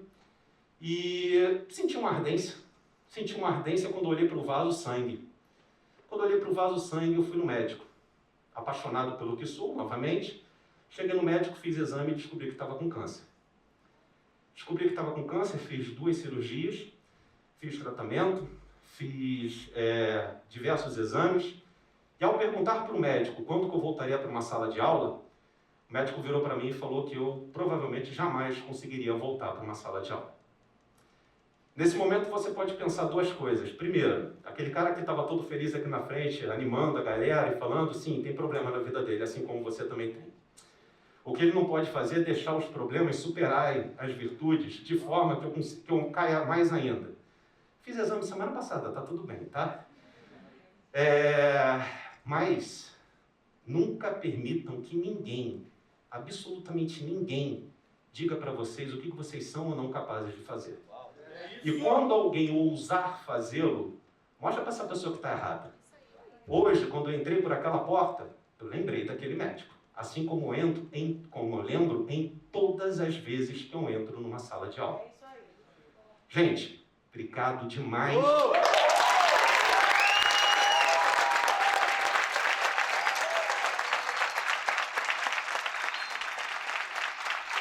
e senti uma ardência. Senti uma ardência quando olhei para o vaso sangue. Quando olhei para o vaso sangue, eu fui no médico. Apaixonado pelo que sou, novamente, cheguei no médico, fiz exame e descobri que estava com câncer. Descobri que estava com câncer, fiz 2 cirurgias, fiz tratamento, fiz diversos exames. E ao perguntar para o médico quando que eu voltaria para uma sala de aula, o médico virou para mim e falou que eu provavelmente jamais conseguiria voltar para uma sala de aula. Nesse momento você pode pensar 2 coisas. Primeiro, aquele cara que estava todo feliz aqui na frente, animando a galera e falando, sim, tem problema na vida dele, assim como você também tem. O que ele não pode fazer é deixar os problemas superarem as virtudes de forma que eu caia mais ainda. Fiz exame semana passada, tá tudo bem, tá? Mas nunca permitam que ninguém, absolutamente ninguém, diga para vocês o que vocês são ou não capazes de fazer. E quando alguém ousar fazê-lo, mostra para essa pessoa que está errada. Hoje, quando eu entrei por aquela porta, eu lembrei daquele médico. Assim como eu lembro em todas as vezes que eu entro numa sala de aula. Gente, obrigado demais.